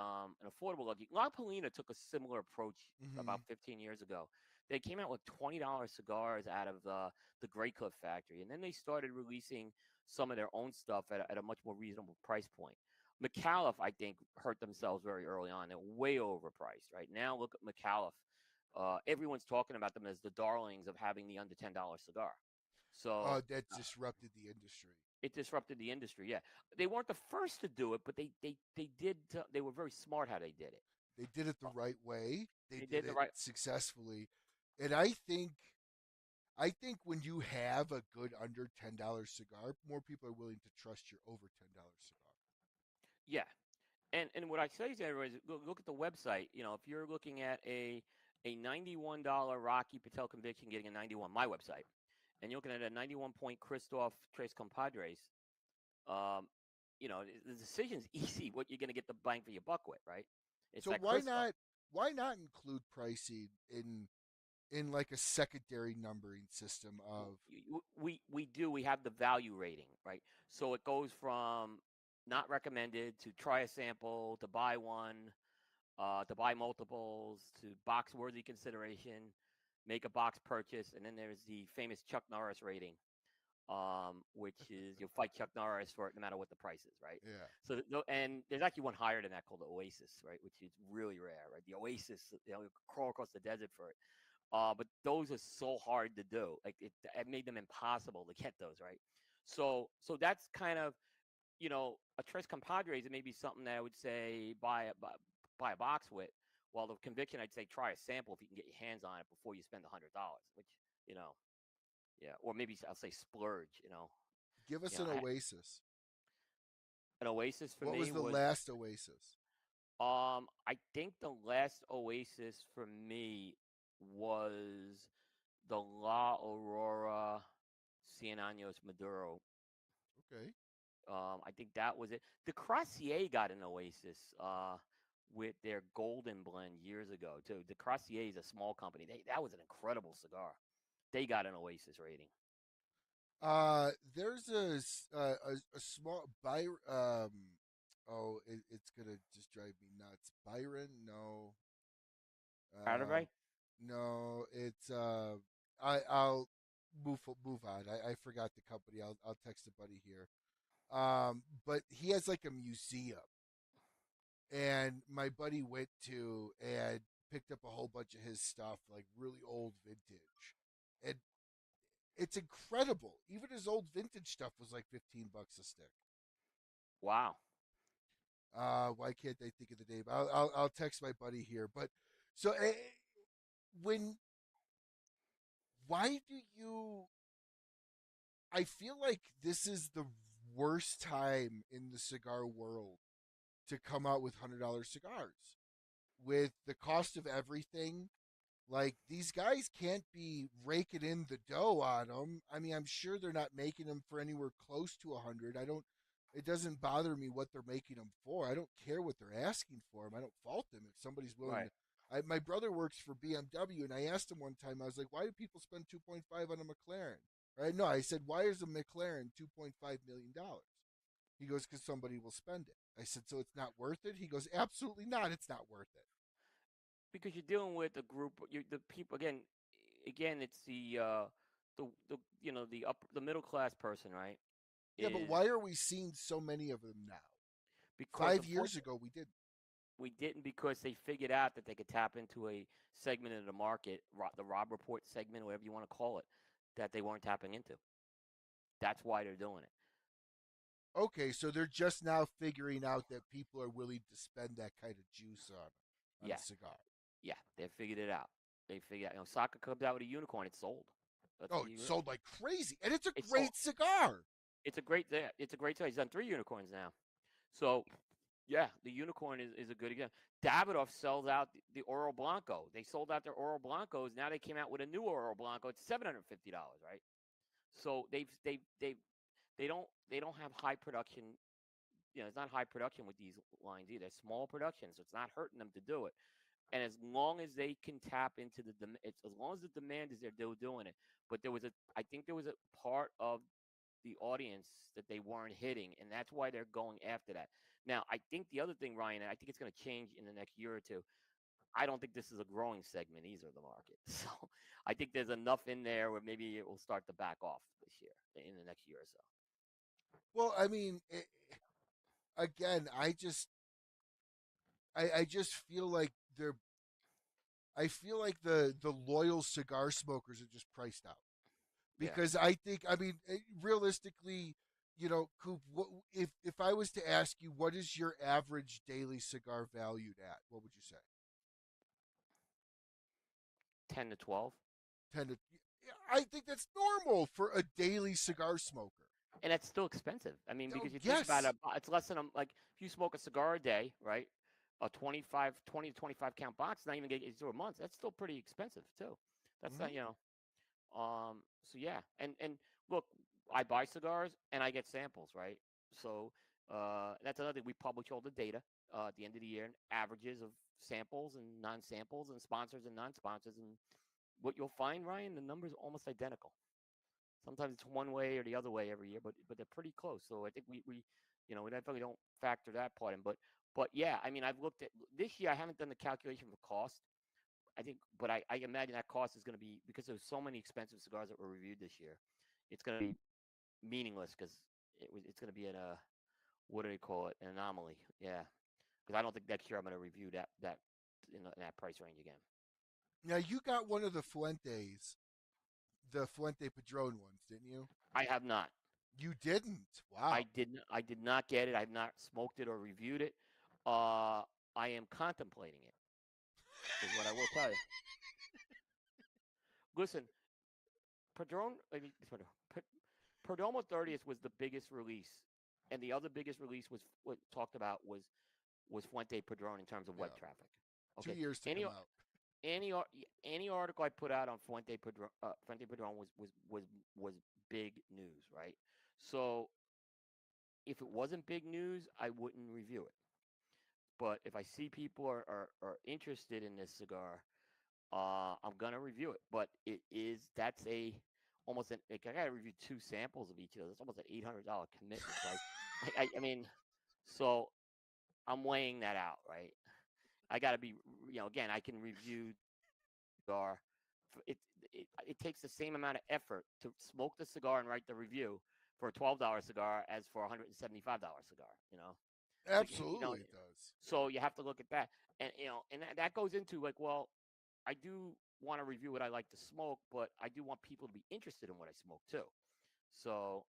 affordable luxury? La Polina took a similar approach Mm-hmm. about 15 years ago. They came out with $20 cigars out of the Grey Cliff factory, and then they started releasing some of their own stuff at a much more reasonable price point. Micallef, I think, hurt themselves very early on. They're way overpriced. Right now, look at Micallef. Everyone's talking about them as the darlings of having the under $10 cigar. So That disrupted the industry. it disrupted the industry. Yeah, they weren't the first to do it, but they did. They were very smart how they did it. They did it the Uh, right way. They They did did the it right. successfully, and I think when you have a good under $10 cigar, more people are willing to trust your over $10 cigar. Yeah, and what I say to everybody is look at the website. If you're looking at a $91 Rocky Patel conviction getting a 91, my website, and you're looking at a 91 point Kristoff Tres Compadres, um, the decision's easy. What you're going to get the bang for your buck with, right? It's So that why Kristoff. not why not include pricing in like a secondary numbering system of We do. We have the value rating, right? So it goes from not recommended to try a sample to buy one, to buy multiples to box worthy consideration, make a box purchase, and then there's the famous Chuck Norris rating, which is you'll fight Chuck Norris for it no matter what the price is, right? yeah. So and there's actually one higher than that called the Oasis, right? Which is really rare, right? The Oasis, you crawl across the desert for it. But those are so hard to do. Like it made them impossible to get those, right? So that's kind of a Tres Compadres, it may be something that I would say buy a box with. While the conviction, I'd say try a sample if you can get your hands on it before you spend $100, which, you know, yeah, or maybe I'll say splurge, Give us an Oasis. An Oasis for What was me the was, last Oasis? I think the last Oasis for me was the La Aurora Cien Años Maduro. Okay. I think that was it. The Crassier got an Oasis with their Golden Blend years ago too. The Crassier is a small company. That was an incredible cigar. They got an Oasis rating. There's a small it's gonna just drive me nuts. Byron, no. Uh, Artery? no, it's I'll move on. I forgot the company. I'll text a buddy here. But he has like a museum, and my buddy went to and picked up a whole bunch of his stuff, like really old vintage, and it's incredible. Even his old vintage stuff was like $15 a stick. Wow. Why can't I think of the name? I'll text my buddy here. But so when why do you? I feel like this is the worst time in the cigar world to come out with $100 cigars. With the cost of everything, like these guys can't be raking in the dough on them. I mean, I'm sure they're not making them for anywhere close to 100. I don't. It doesn't bother me what they're making them for. I don't care what they're asking for them. I don't fault them if somebody's willing Right. to. My brother works for BMW, and I asked him one time. I was like, "Why do people spend 2.5 on a McLaren?" Right? No, I said, "Why is a McLaren $2.5 million?" He goes, "Because somebody will spend it." I said, "So it's not worth it?" He goes, "Absolutely not. It's not worth it." Because you're dealing with a group, the people again. It's the middle class person, right? Yeah, but Is why are we seeing so many of them now? because 5 years ago, we didn't. we didn't because they figured out that they could tap into a segment of the market, the Rob Report segment, whatever you want to call it, that they weren't tapping into. That's why they're doing it. Okay, so they're just now figuring out that people are willing to spend that kind of juice on a Yeah, cigar. yeah, they figured it out. They figured out. Soccer comes out with a unicorn, it's sold. Let's Oh, be it real. sold like crazy, and it's a It's sold. great cigar. It's a great size. He's done 3 unicorns now. So yeah, the unicorn is a good example. Davidoff sells out the Oro Blanco. They sold out their Oro Blancos. Now they came out with a new Oro Blanco. It's $750, right? So they don't have high production. It's not high production with these lines either. It's small production, so it's not hurting them to do it. And as long as they can tap into as long as the demand is there, they're doing it. But I think there was a part of the audience that they weren't hitting, and that's why they're going after that. Now, I think the other thing, Ryan, and I think it's going to change in the next year or two. I don't think this is a growing segment either of the market. So I think there's enough in there where maybe it will start to back off this year, in the next year or so. Well, I mean, again, I just feel like they're. I feel like the loyal cigar smokers are just priced out Yeah. because I think I mean realistically, Coop. If I was to ask you what is your average daily cigar valued at, what would you say? 10 to 12. 10 to. I think that's normal for a daily cigar smoker. And that's still expensive. I mean, Oh because you think about yes. it, it's less than like if you smoke a cigar a day, right? A 20 to 25 count box, not even getting through a month. That's still pretty expensive too. That's Mm-hmm. not. So yeah, and look, I buy cigars and I get samples, right? So that's another thing. We publish all the data at the end of the year, and averages of samples and non-samples, and sponsors and non-sponsors, and what you'll find, Ryan, the numbers are almost identical. Sometimes it's one way or the other way every year, but they're pretty close. So I think we definitely don't factor that part in. But yeah, I mean, I've looked at this year. I haven't done the calculation for cost. I think, but I imagine that cost is going to be because there's so many expensive cigars that were reviewed this year. It's going to be meaningless because it's going to be what do they call it? An anomaly. Yeah, because I don't think next year I'm going to review that in that price range again. Now you got one of the Fuentes Padron ones, didn't you? I have not. You didn't. I Wow. didn't. I did not get it. I've not smoked it or reviewed it. Uh, I am contemplating it. Is what I will tell you. Listen, Padron. I mean, Perdomo 30th was the biggest release, and the other biggest release was what talked about was Fuente Padron in terms of web Yeah. traffic. 2 Okay, years to any come out. any any article I put out on Fuente Padron was big news, right? So if it wasn't big news, I wouldn't review it. But if I see people are interested in this cigar, I'm gonna review it. But that's a almost an like I gotta review two samples of each of those. It's almost an $800 commitment. So I mean, so I'm weighing that out, right? I gotta be, again, I can review the cigar. It takes the same amount of effort to smoke the cigar and write the review for a $12 cigar as for a $175 cigar. So Absolutely it does. so you have to look at that, and that goes into like, well, I do want to review what I like to smoke, but I do want people to be interested in what I smoke too. So,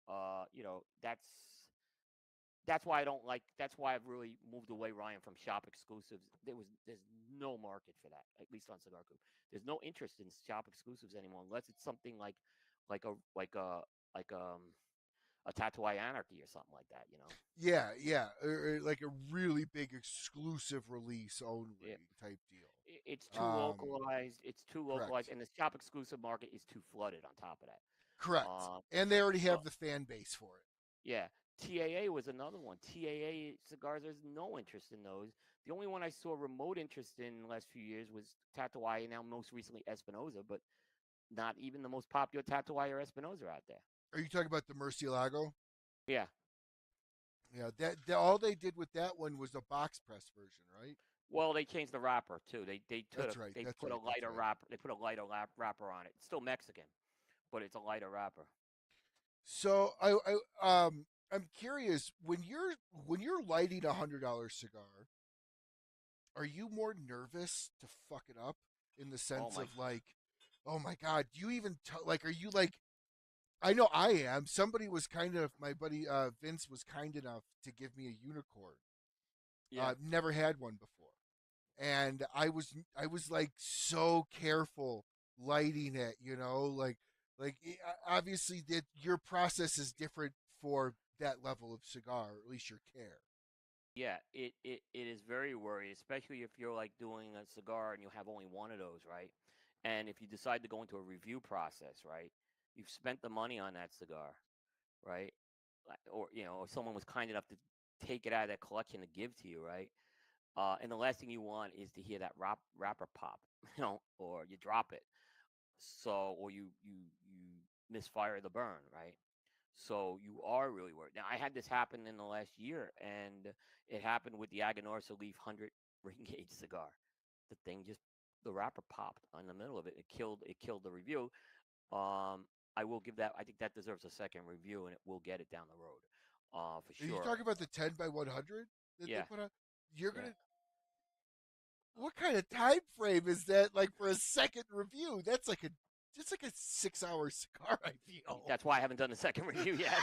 that's why I don't like. That's why I've really moved away, Ryan, from shop exclusives. There's no market for that, at least on Cigar Coop. There's no interest in shop exclusives anymore, unless it's something like a like a like a Tattoo Anarchy or something like that. Yeah, yeah. Like a really big exclusive release Yeah. only type deal. It's too Um, localized. It's too localized, correct. and the shop exclusive market is too flooded. On top of that, Correct. And they already so have the fan base for it. yeah, TAA was another one. TAA cigars, there's no interest in those. The only one I saw remote interest in the last few years was Tatuaje, and now most recently Espinosa, but not even the most popular Tatuaje or Espinosa out there. Are you talking about the Murcielago? Yeah. Yeah, that all they did with that one was a box press version, right? Well, they changed the wrapper too. That's right. They That's put a right. That's lighter right. wrapper. They put a lighter wrapper on it. It's still Mexican, but it's a lighter wrapper. So I'm curious when you're lighting $100 cigar, are you more nervous to fuck it up in the Oh sense my! of like, oh my god, do you even like? Are you like? I know I am. Somebody was kind of my buddy Vince was kind enough to give me a unicorn. Yeah. Never had one before, and I was like so careful lighting it, obviously that your process is different for that level of cigar, or at least your care. Yeah, it is very worried, especially if you're like doing a cigar and you have only one of those, right? And if you decide to go into a review process, right? You've spent the money on that cigar, right? Or or someone was kind enough to take it out of that collection to give to you, right? And the last thing you want is to hear that wrapper pop, or you drop it, or you misfire the burn, right? So you are really worried. Now I had this happen in the last year, and it happened with the Aganorsa Leaf 100 ring gauge cigar. The thing just the wrapper popped on the middle of it. It killed the review. I will give that. I think that deserves a second review, and it will get it down the road, for Are you sure. talking about the 10 by 100 that they Yeah, put on? You're yeah. gonna What kind of time frame is that? Like for a second review? That's like a 6 hour cigar. I feel. That's why I haven't done the second review yet.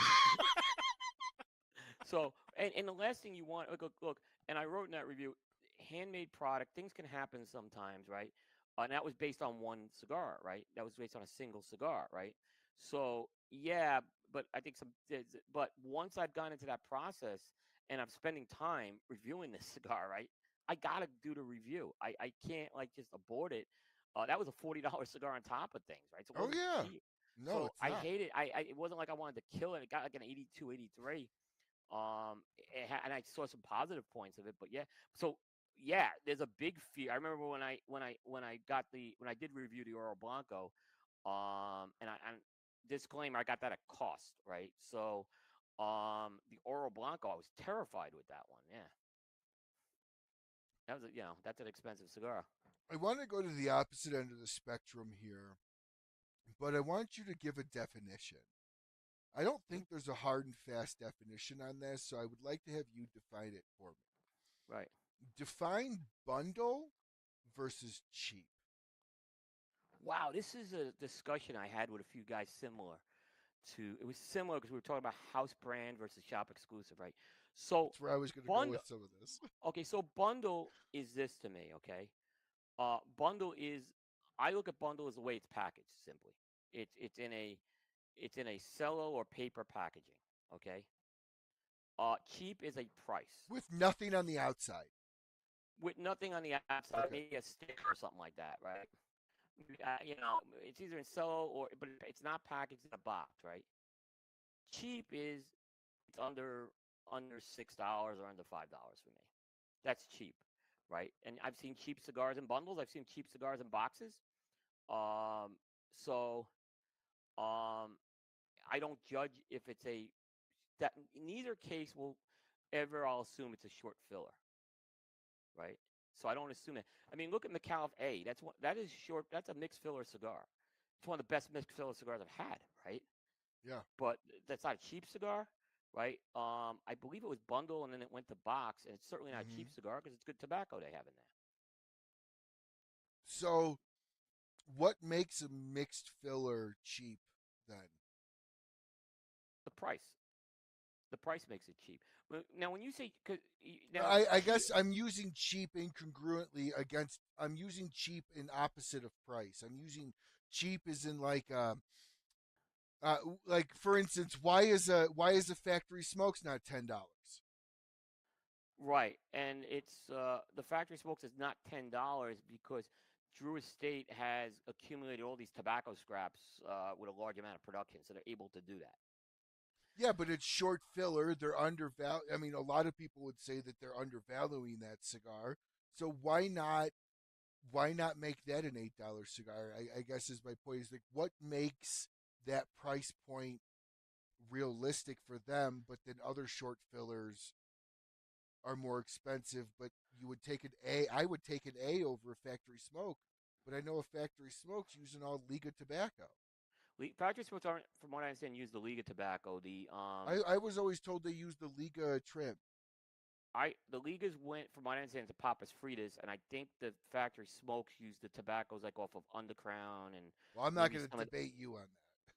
So, and the last thing you want, look, and I wrote in that review, handmade product, things can happen sometimes, right? And that was based on one cigar, right? That was based on a single cigar, right? So, yeah, but I think but once I've gone into that process and I'm spending time reviewing this cigar, right? I gotta do the review. I can't like just abort it. That was a $40 cigar on top of things, right? So it Oh wasn't yeah. cheap. No, So it's I not. hate it. It wasn't like I wanted to kill it. It got like an 82, 83. And I saw some positive points of it, but yeah. So yeah, there's a big fear. I remember when I did review the Oro Blanco, and disclaimer, I got that at cost, right? So, the Oro Blanco, I was terrified with that one. Yeah, that's an expensive cigar. I want to go to the opposite end of the spectrum here, but I want you to give a definition. I don't Hmm? think there's a hard and fast definition on this, so I would like to have you define it for me. Right. Define bundle versus cheap. Wow, this is a discussion I had with a few guys similar. to. It was similar because we were talking about house brand versus shop exclusive, right? So That's where I was going to go bundle. with some of this. Okay, so bundle is this to me. Okay, bundle is. I look at bundle as the way it's packaged. Simply, it's in a cello or paper packaging. Okay. Cheap is a price With nothing on the outside. with nothing on the outside, Okay. maybe a sticker or something like that, right? It's either in cello or, but it's not packaged in a box, right? Cheap is it's under $6 or under $5 for me. That's cheap, right? And I've seen cheap cigars in bundles. I've seen cheap cigars in boxes. Um, so I don't judge if it's a that in either case will ever. I'll assume it's a short filler, right? So I don't assume that. I mean, look at Micallef A. That is short. That's a mixed filler cigar. It's one of the best mixed filler cigars I've had, right? Yeah. But that's not a cheap cigar, right? I believe it was bundle and then it went to box, and it's certainly not a cheap Hmm. cigar because it's good tobacco they have in there. So, what makes a mixed filler cheap then? The price. The price makes it cheap. Now, when you say now I cheap, guess I'm using cheap incongruently against. I'm using cheap in opposite of price. I'm using cheap as in like for instance, why is a factory smokes not $10? right? And it's the factory smokes is not $10 because Drew Estate has accumulated all these tobacco scraps with a large amount of production, so they're able to do that. Yeah, but it's short filler. They're undervalued. I mean, a lot of people would say that they're undervaluing that cigar. So why not make that an $8 cigar? I guess is my point. Is like what makes that price point realistic for them, but then other short fillers are more expensive. But you would take an A. I would take an A over a factory smoke, but I know a factory smoke's using all Liga tobacco. Factory smokes aren't, from what I understand, use the Liga tobacco. I was always told they use the Liga trim. The Ligas went, from what I understand, to Papas Fritas, and I think the factory smokes use the tobaccos like off of Undercrown and Well, I'm not maybe going to some of debate you on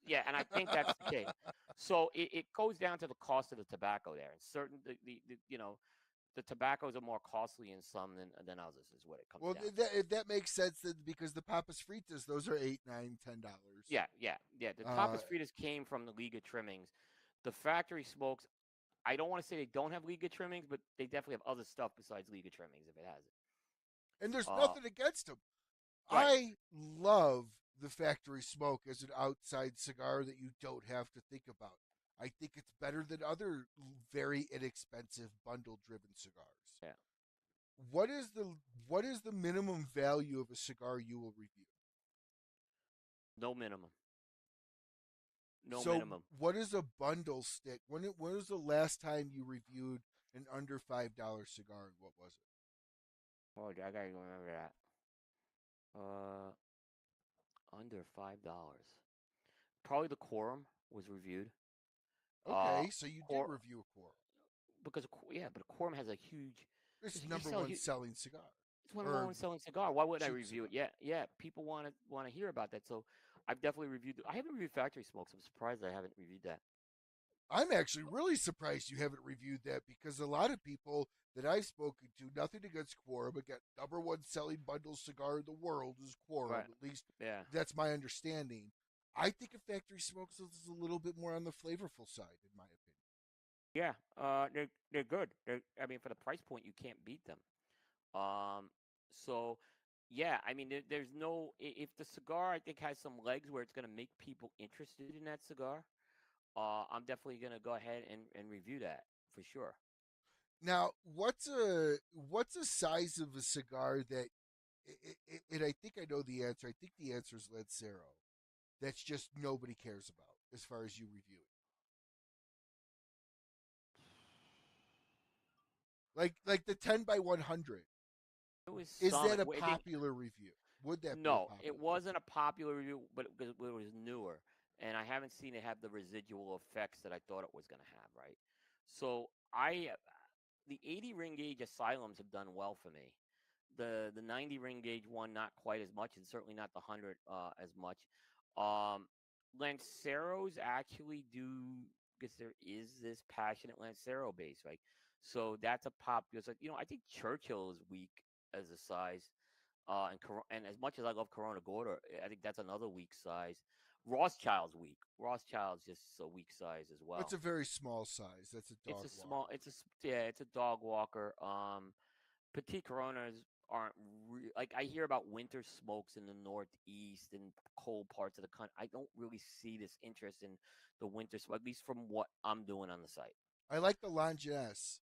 yeah, and I think that's the case. that. So it goes down to the cost of the tobacco there, and certain the tobaccos are more costly in some than others is what it comes Well, down to. that makes sense then because the Papas Fritas, those are 8, 9, $10. Yeah. The Uh, Papas Fritas came from the Liga trimmings. The factory smokes, I don't want to say they don't have Liga trimmings, but they definitely have other stuff besides Liga trimmings if it has it. and there's Uh, nothing against them. right. I love the factory smoke as an outside cigar that you don't have to think about. I think it's better than other very inexpensive bundle driven cigars. Yeah. What is the what is the minimum value of a cigar you will review? No minimum. No So minimum. what is a bundle stick? When was the last time you reviewed an under $5 cigar and what was it? Oh, I gotta remember that. Uh, Under $5. Probably the Quorum was reviewed. Uh, Okay, so you did Quor review a Quorum. because yeah, but a Quorum has a huge. It's You number sell. one selling cigar It's one of the or one selling cigar. Why wouldn't I cheap review cigar. it? Yeah. People want to hear about that. So I've definitely reviewed. I haven't reviewed factory smokes. I'm surprised I haven't reviewed that. I'm actually really surprised you haven't reviewed that because a lot of people that I've spoken to, nothing against Quorum, but got number one selling bundle cigar in the world is Quorum. Right. At least Yeah. that's my understanding. I think a factory smokes is a little bit more on the flavorful side, in my opinion. Yeah. They're good. I mean, for the price point, you can't beat them. So yeah, I mean, there's no if the cigar I think has some legs where it's gonna make people interested in that cigar. I'm definitely gonna go ahead and review that for sure. Now, what's a size of a cigar that, and I think I know the answer. I think the answer is Lancero. That's just nobody cares about as far as you review it. Like the 10 by 100. It was Is some. that a They popular review? Would that be a No, it popular wasn't a popular review, but it was newer, and I haven't seen it have the residual effects that I thought it was going to have. Right. So the 80 ring gauge Asylums have done well for me. The 90 ring gauge one not quite as much, and certainly not the 100 as much. Um, Lanceros actually do, because there is this passionate Lancero base, right? So that's a popular. So, I think Churchill is weak as a size. And as much as I love Corona Gorda, I think that's another weak size. Rothschild's weak. Rothschild's just a weak size as It's well. a very small size. That's a It's dog a walker. small. Yeah. It's a dog walker. Petit Coronas aren't like I hear about winter smokes in the Northeast and cold parts of the country. I don't really see this interest in the winter smoke, at least from what I'm doing on the site. I like the Longinus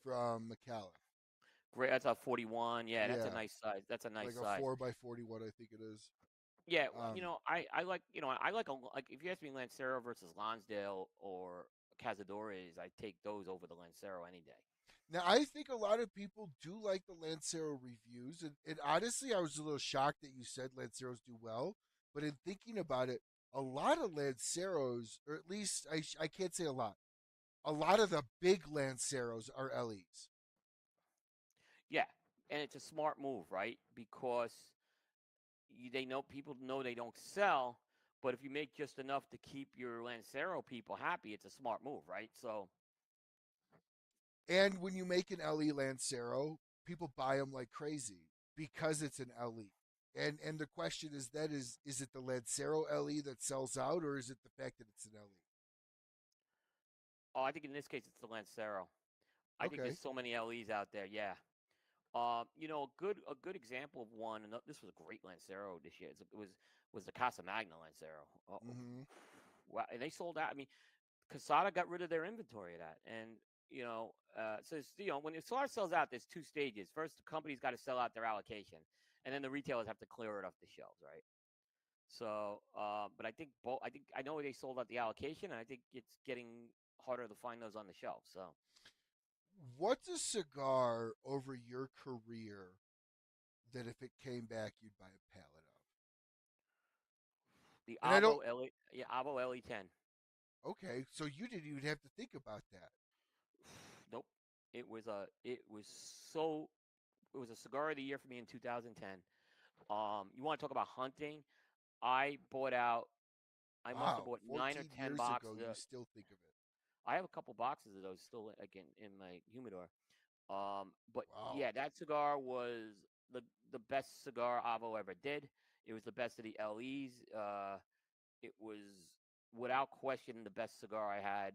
from Micallef. Great, that's a 41. Yeah, that's a Yeah, nice size. That's a nice like a size. 4x41, I think it is. Yeah, Um, I like like if you ask me Lancero versus Lonsdale or Cazadores, I take those over the Lancero any day. Now, I think a lot of people do like the Lancero reviews, and honestly, I was a little shocked that you said Lanceros do well. But in thinking about it, a lot of Lanceros, or at least I can't say a lot of the big Lanceros are LEs. Yeah, and it's a smart move, right? Because they know people know they don't sell, but if you make just enough to keep your Lancero people happy, it's a smart move, right? So And when you make an LE Lancero, people buy them like crazy because it's an LE. And the question is then is it the Lancero LE that sells out, or is it the fact that it's an LE? I think in this case it's the Lancero. I think there's Okay. so many LEs out there. Yeah. A good example of one, and this was a great Lancero this year. It was the Casa Magna Lancero. Oh, Mm-hmm. wow, and they sold out. I mean, Casada got rid of their inventory of that, and so when Casada sells out, there's two stages. First, the company's got to sell out their allocation, and then the retailers have to clear it off the shelves, right? So, but I think both. I know they sold out the allocation, and I think it's getting harder to find those on the shelves. So, What's a cigar over your career that if it came back you'd buy a pallet of? the And I don't. Avo LE, yeah, Avo LE10. Okay, so you didn't even have to think about that. Nope. So it was a cigar of the year for me in 2010. You want to talk about hunting? I bought out. I must have Wow, bought 9 or 14 10 years ago, boxes. you still think of it. I have a couple boxes of those still again in my humidor. But Wow. yeah, that cigar was the the best cigar Avo ever did. It was the best of the LEs. It was without question the best cigar I had.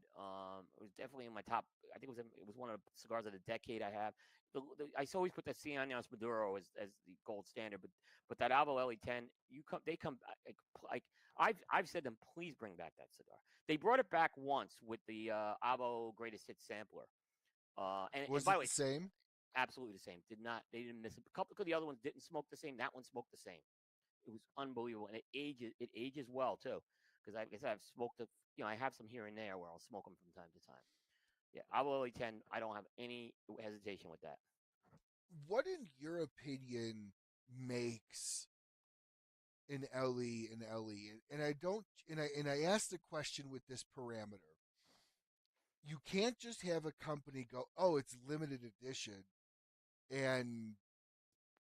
It was definitely in my top. I think it was one of the cigars of the decade I have. I always put the Cianos Maduro as the gold standard, but that Avo LE10, they come like I've said them, please bring back that cigar. They brought it back once with the Avo Greatest Hits sampler. And Was by it the the way, same? absolutely the same. They didn't miss it. A couple of the other ones didn't smoke the same. That one smoked the same. It was unbelievable, and it ages well too. Because like I said, I've smoked I have some here and there where I'll smoke them from time to time. Yeah, Avo 10. I don't have any hesitation with that. What, in your opinion, makes an LE an LE? And I don't. And I asked the question with this parameter. You can't just have a company go, "Oh, it's limited edition," and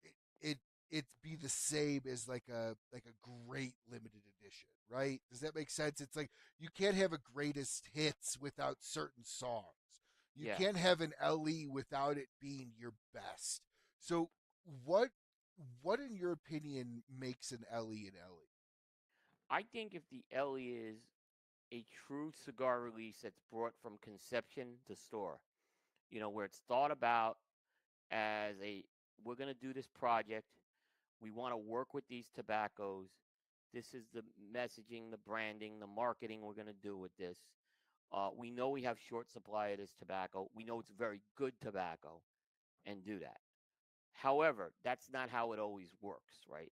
it, it it be the same as like a great limited edition, right? Does that make sense? It's like you can't have a greatest hits without certain songs. You Yeah, can't have an LE without it being your best. So what what in your opinion makes an LE an LE? I think if the Ellie is a true cigar release that's brought from conception to store, where it's thought about as we're going to do this project. We want to work with these tobaccos. This is the messaging, the branding, the marketing we're going to do with this. We know we have short supply of this tobacco. We know it's very good tobacco and do that. However, that's not how it always works, right?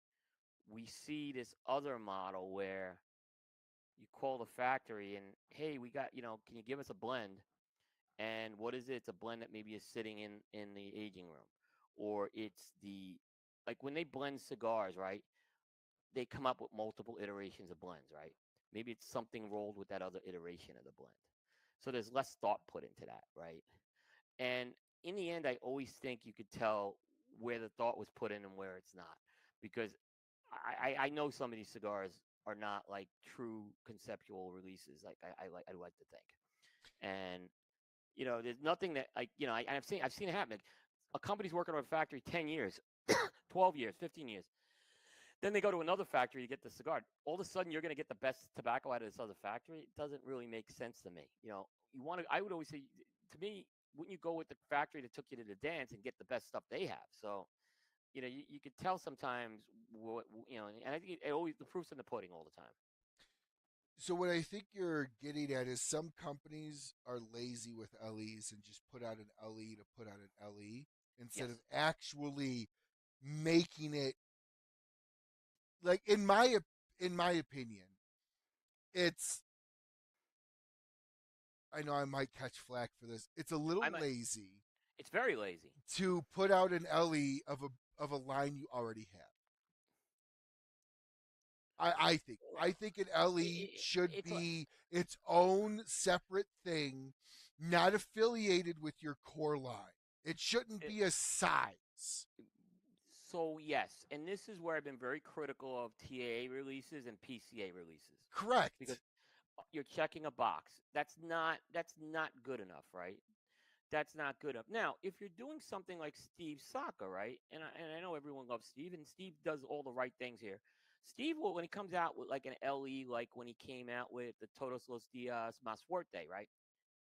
We see this other model where you call the factory and, hey, we got, can you give us a blend? And what is it? It's a blend that maybe is sitting in the aging room, or it's the like when they blend cigars, right? They come up with multiple iterations of blends, right? Maybe it's something rolled with that other iteration of the blend. So there's less thought put into that, right? And in the end, I always think you could tell where the thought was put in and where it's not, because I know some of these cigars. are not like true conceptual releases, like I like to think. And there's nothing that I've seen it happen. Like, a company's working on a factory 10 years, 12 years, 15 years. Then they go to another factory to get the cigar. All of a sudden, you're going to get the best tobacco out of this other factory. It doesn't really make sense to me. You want to. I would always say, to me, wouldn't you go with the factory that took you to the dance and get the best stuff they have? So, you could tell sometimes and I think it always the proof's in the pudding all the time. So what I think you're getting at is some companies are lazy with LEs and just put out an LE to put out an LE instead of Yes. actually making it like in my opinion, it's I know I might catch flack for this. It's a little I might. lazy It's very lazy. to put out an LE of a line you already have. I think an LE should It's like be its own separate thing, not affiliated with your core line. It shouldn't it, be a size. so yes, and this is where I've been very critical of TAA releases and PCA releases because Correct. you're checking a box. That's not good enough, right? That's not good enough. Now, if you're doing something like Steve Saka, right? And I know everyone loves Steve, and Steve does all the right things here. Steve will, when he comes out with like an LE, like when he came out with the Todos los Dias Más Fuerte, right?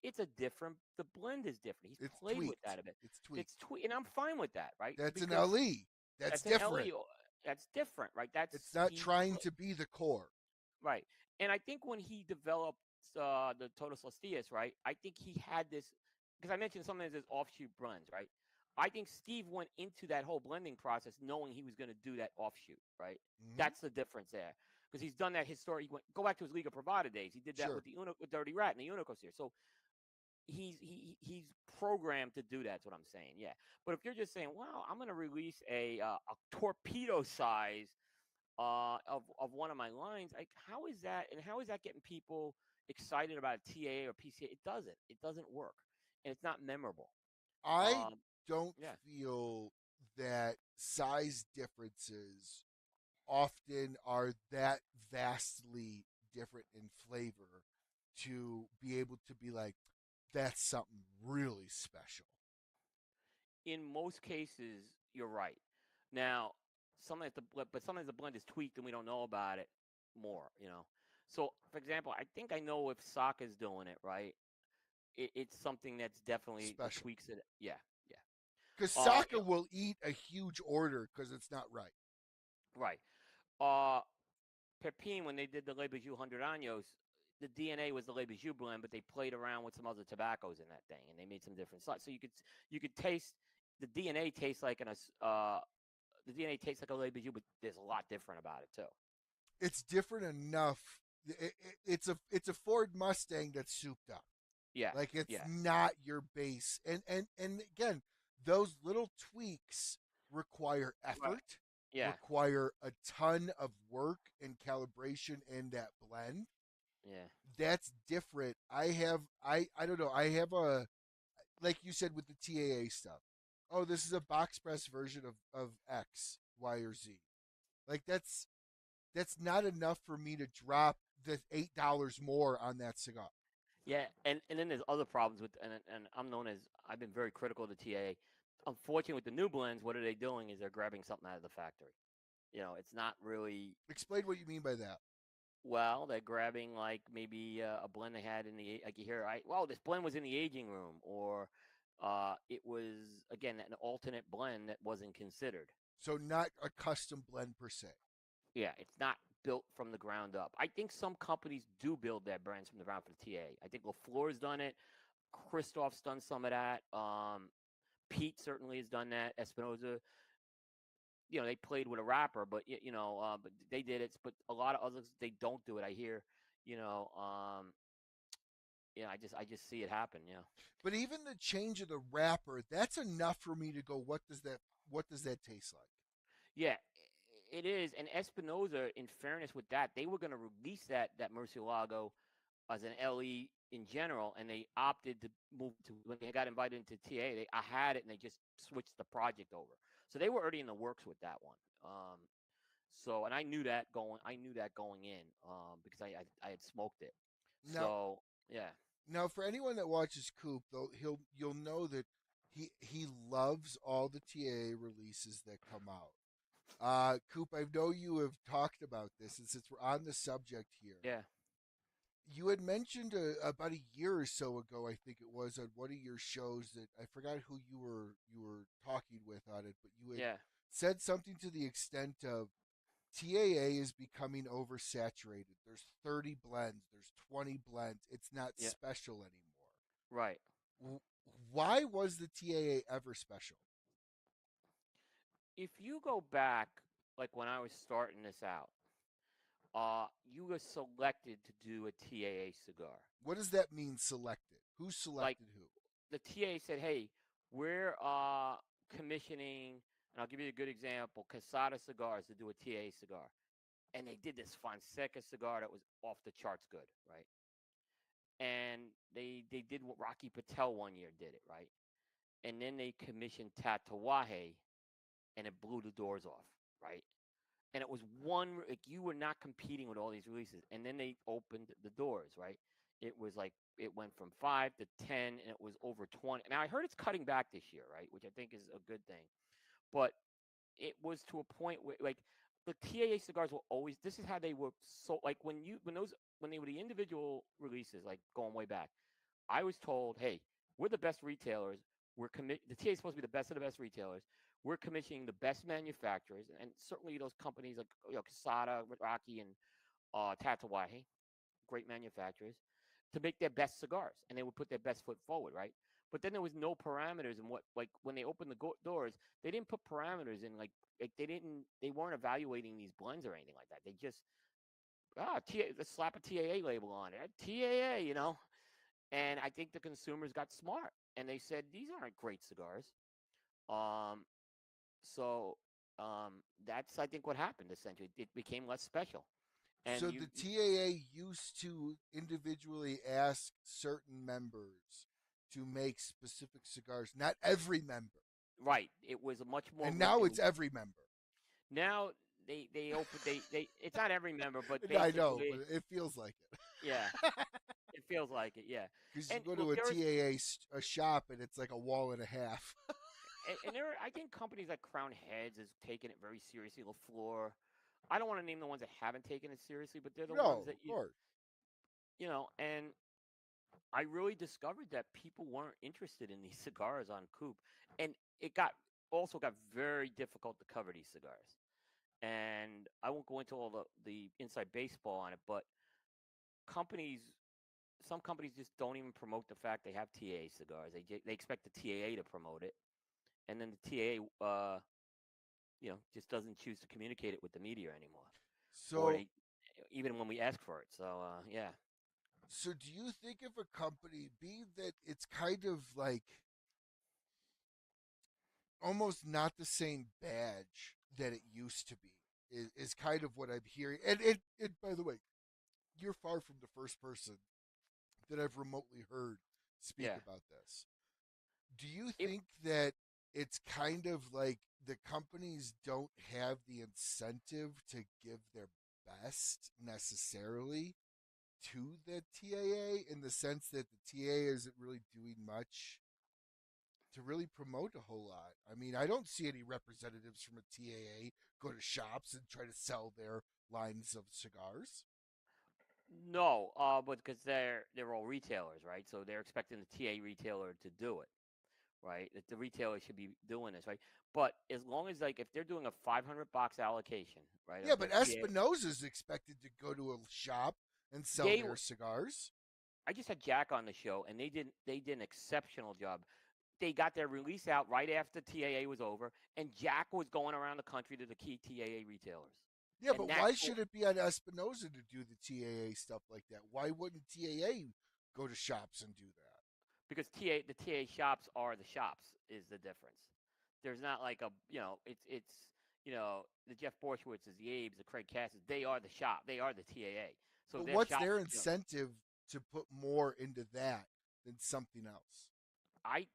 It's a different. The blend is different. He's It's played with tweaked. that a bit. It's tweaked. And I'm fine with that, right? That's an Because LE. That's that's an different. LE. That's different, right? That's It's not he trying to be the core. right. And I think when he developed the Todos los Dias, right? I think he had this because I mentioned something as offshoot blends, right? I think Steve went into that whole blending process knowing he was going to do that offshoot, right? Mm-hmm. That's the difference there because he's done that historic. Go back to his Liga Privada days. He did that Sure. with with Dirty Rat and the Unicos here. So he's programmed to do that. That's what I'm saying. Yeah. But if you're just saying, "Wow, I'm going to release a torpedo size of one of my lines," like how is that? And how is that getting people excited about TA or PCA? It doesn't. It doesn't work, and it's not memorable. I Um, don't yeah. feel that size differences often are that vastly different in flavor to be able to be like, that's something really special. In most cases, you're right. Now, sometimes the blend is tweaked and we don't know about it more. So, for example, I think I know if Saka's doing it right. It's something that's definitely the Special. tweaks it. Yeah, yeah. Because Uh, Saka will eat a huge order because it's not right. right. Uh, Pepin, when they did the Le Bijou 100 Años, the DNA was the Le Bijou blend, but they played around with some other tobaccos in that thing, and they made some different stuff. So you could taste the DNA tastes like the DNA tastes like a Le Bijou, but there's a lot different about it too. It's different enough. It's a Ford Mustang that's souped up. Yeah, Like it's yeah, not your base. And again, those little tweaks require right, effort, yeah, require a ton of work and calibration in that blend. yeah, That's different. I don't know. I have a like you said with the TAA stuff. Oh, this is a box press version of X, Y, or Z. Like that's not enough for me to drop the $8 more on that cigar. yeah. And then there's other problems with and I've been very critical of the TA. Unfortunately, with the new blends, what are they doing? Is they're grabbing something out of the factory. It's not really Explain what you mean by that. well. They're grabbing like maybe a blend they had in the like you hear, well, this blend was in the aging room, or it was again an alternate blend that wasn't considered. So not a custom blend per se. Yeah, it's not built from the ground up. I think some companies do build their brands from the ground up for the TA. I think LaFleur's done it. Kristoff's done some of that. Pete certainly has done that. Espinosa, they played with a rapper, but they did it. But a lot of others they don't do it. I hear, you know, I just see it happen. Yeah, But even the change of the wrapper, that's enough for me to go, what does that taste like? yeah, it is. And Espinosa, in fairness with that, they were going to release that Murcielago as an LE in general, and they opted to move to when they got invited into TA. I had it, and they just switched the project over. So they were already in the works with that one. So, and I knew that going in, because I had smoked it. Now, So yeah, now for anyone that watches Coop, though, you'll know that he loves all the TAA releases that come out. Coop, I know you have talked about this, and since we're on the subject here, yeah, you had mentioned about a year or so ago, I think it was, on one of your shows that I forgot who you were talking with on it, but you had yeah, said something to the extent of TAA is becoming oversaturated. There's 30 blends, there's 20 blends. It's not yeah, special anymore. right. Why was the TAA ever special? If you go back, like when I was starting this out, you were selected to do a TAA cigar. What does that mean, selected? Who Like selected who? the TA said, "Hey, we're commissioning," and I'll give you a good example: Casada Cigars to do a TA cigar, and they did this Fonseca cigar that was off the charts good, right? And they did what Rocky Patel one year did it, right? And then they commissioned Tatawahe, and it blew the doors off, right? And it was one, like, you were not competing with all these releases, and then they opened the doors, right? It was like it went from 5 to 10, and it was over 20. Now I heard it's cutting back this year, right, which I think is a good thing. But it was to a point where, like, the TAA cigars will always. This is how they were. So like when they were the individual releases, like going way back, I was told, hey, we're the best retailers. The TA is supposed to be the best of the best retailers. We're commissioning the best manufacturers, and certainly those companies like, Casada, Rocky, and Tatawahe, great manufacturers, to make their best cigars, and they would put their best foot forward, right? But then there was no parameters in what, like, when they opened the doors, they didn't put parameters in, like they weren't evaluating these blends or anything like that. They just, let's slap a TAA label on it, TAA, and I think the consumers got smart and they said these aren't great cigars. Um, so that's, I think, what happened. Essentially, it became less special, and So the TAA used to individually ask certain members to make specific cigars, not every member. right. It was a much more. And now it's every member. Now they open they. It's not every member, but I know, but basically, it feels like yeah, it. it feels like it. Yeah, Because you and go look, to a there is TAA shop and it's like a wall and a half. and there are, I think, companies like Crown Heads has taken it very seriously. LaFleur. I don't want to name the ones that haven't taken it seriously, but they're the ones No, that of course. and I really discovered that people weren't interested in these cigars on Coop, and it got very difficult to cover these cigars. And I won't go into all the inside baseball on it, but companies, some companies just don't even promote the fact they have TAA cigars. They expect the TAA to promote it, and then the TAA, just doesn't choose to communicate it with the media anymore, or So, they even when we ask for it. So yeah, so do you think if a company, being that it's kind of like almost not the same badge that it used to be, is kind of what I'm hearing. And by the way, you're far from the first person that I've remotely heard speak yeah. about this. Do you It think that it's kind of like the companies don't have the incentive to give their best necessarily to the TAA, in the sense that the TAA isn't really doing much to really promote a whole lot? I mean, I don't see any representatives from a TAA go to shops and try to sell their lines of cigars. No, but because they're all retailers, right? So they're expecting the TA retailer to do it, right? That the retailer should be doing this, right? But as long as, like, if they're doing a 500 box allocation, right, Yeah, of but their TA, Espinosa's expected to go to a shop and sell they their cigars. I just had Jack on the show, and they did an exceptional job. They got their release out right after TAA was over, and Jack was going around the country to the key TAA retailers, Yeah, and but that's why should it be on Espinosa to do the TAA stuff like that? Why wouldn't TAA go to shops and do that? because the TA shops are the shops is the difference. There's not like a, it's the Jeff Borschwitzes, the Abe's, the Craig Casses. They are the shop. They are the TAA. So But their what's shop, their incentive to put more into that than something else?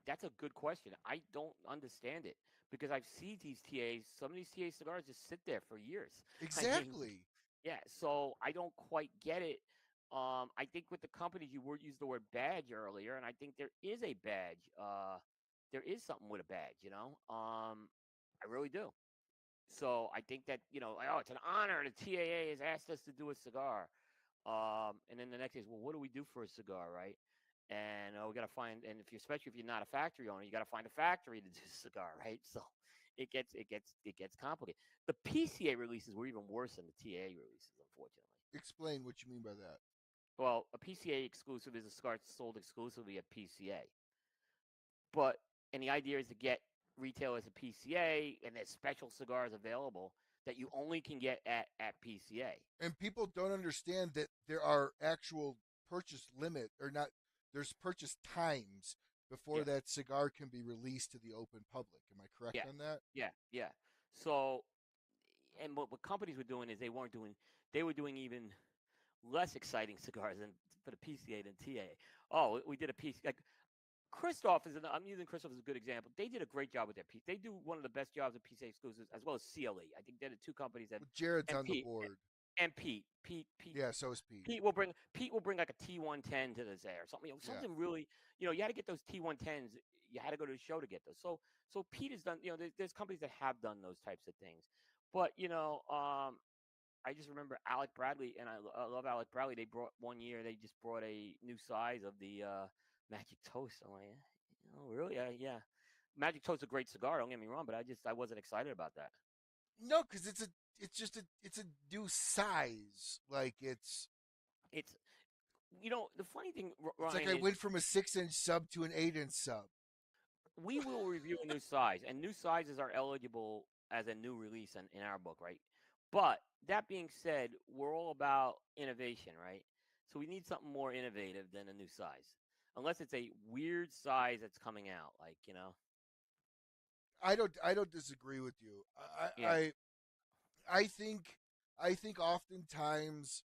that's a good question. I don't understand it because I've seen these TAs. Some of these TA cigars just sit there for years. I mean, Exactly. yeah. So I don't quite get it. I think with the companies you were used the word badge earlier, and I think there is a badge. There is something with a badge. I really do. So I think that like, oh, it's an honor. The TAA has asked us to do a cigar. And then the next day is, well, what do we do for a cigar, right? And we got to find, and if you, especially if you're not a factory owner, you got to find a factory to do a cigar, right? So it gets complicated. The PCA releases were even worse than the TA releases, unfortunately. Explain what you mean by that. Well, a PCA exclusive is a cigar sold exclusively at PCA, but and the idea is to get retailers a PCA, and there's special cigars available that you only can get at PCA. And people don't understand that there are actual purchase limit or not. There's purchase times before Yeah, that cigar can be released to the open public. Am I correct yeah, on that? yeah. So, and what companies were doing is they were doing even less exciting cigars than for the PCA than TA. Oh, we did a piece like Kristoff I'm using Kristoff as a good example. They did a great job with their piece. They do one of the best jobs of PCA exclusives as well as CLE. I think they're the two companies that Well, Jared's and on the board. Yeah, so is Pete. Pete will bring like a T110 to this air, something Yeah. something really, you had to get those T110s. You had to go to the show to get those. So Pete has done, there's companies that have done those types of things. But I just remember Alec Bradley, and I love Alec Bradley. They just brought a new size of the Magic Toast. I'm like, oh really? Yeah. Magic Toast is a great cigar. Don't get me wrong, but I wasn't excited about that. No, because it's a new size. Like It's the funny thing, it's like Ryan, I is went from a 6-inch sub to an 8-inch sub. we will review a new size, and new sizes are eligible as a new release in our book, right? But that being said, we're all about innovation, right? So we need something more innovative than a new size, unless it's a weird size that's coming out, I don't disagree with you. yeah, I think I think oftentimes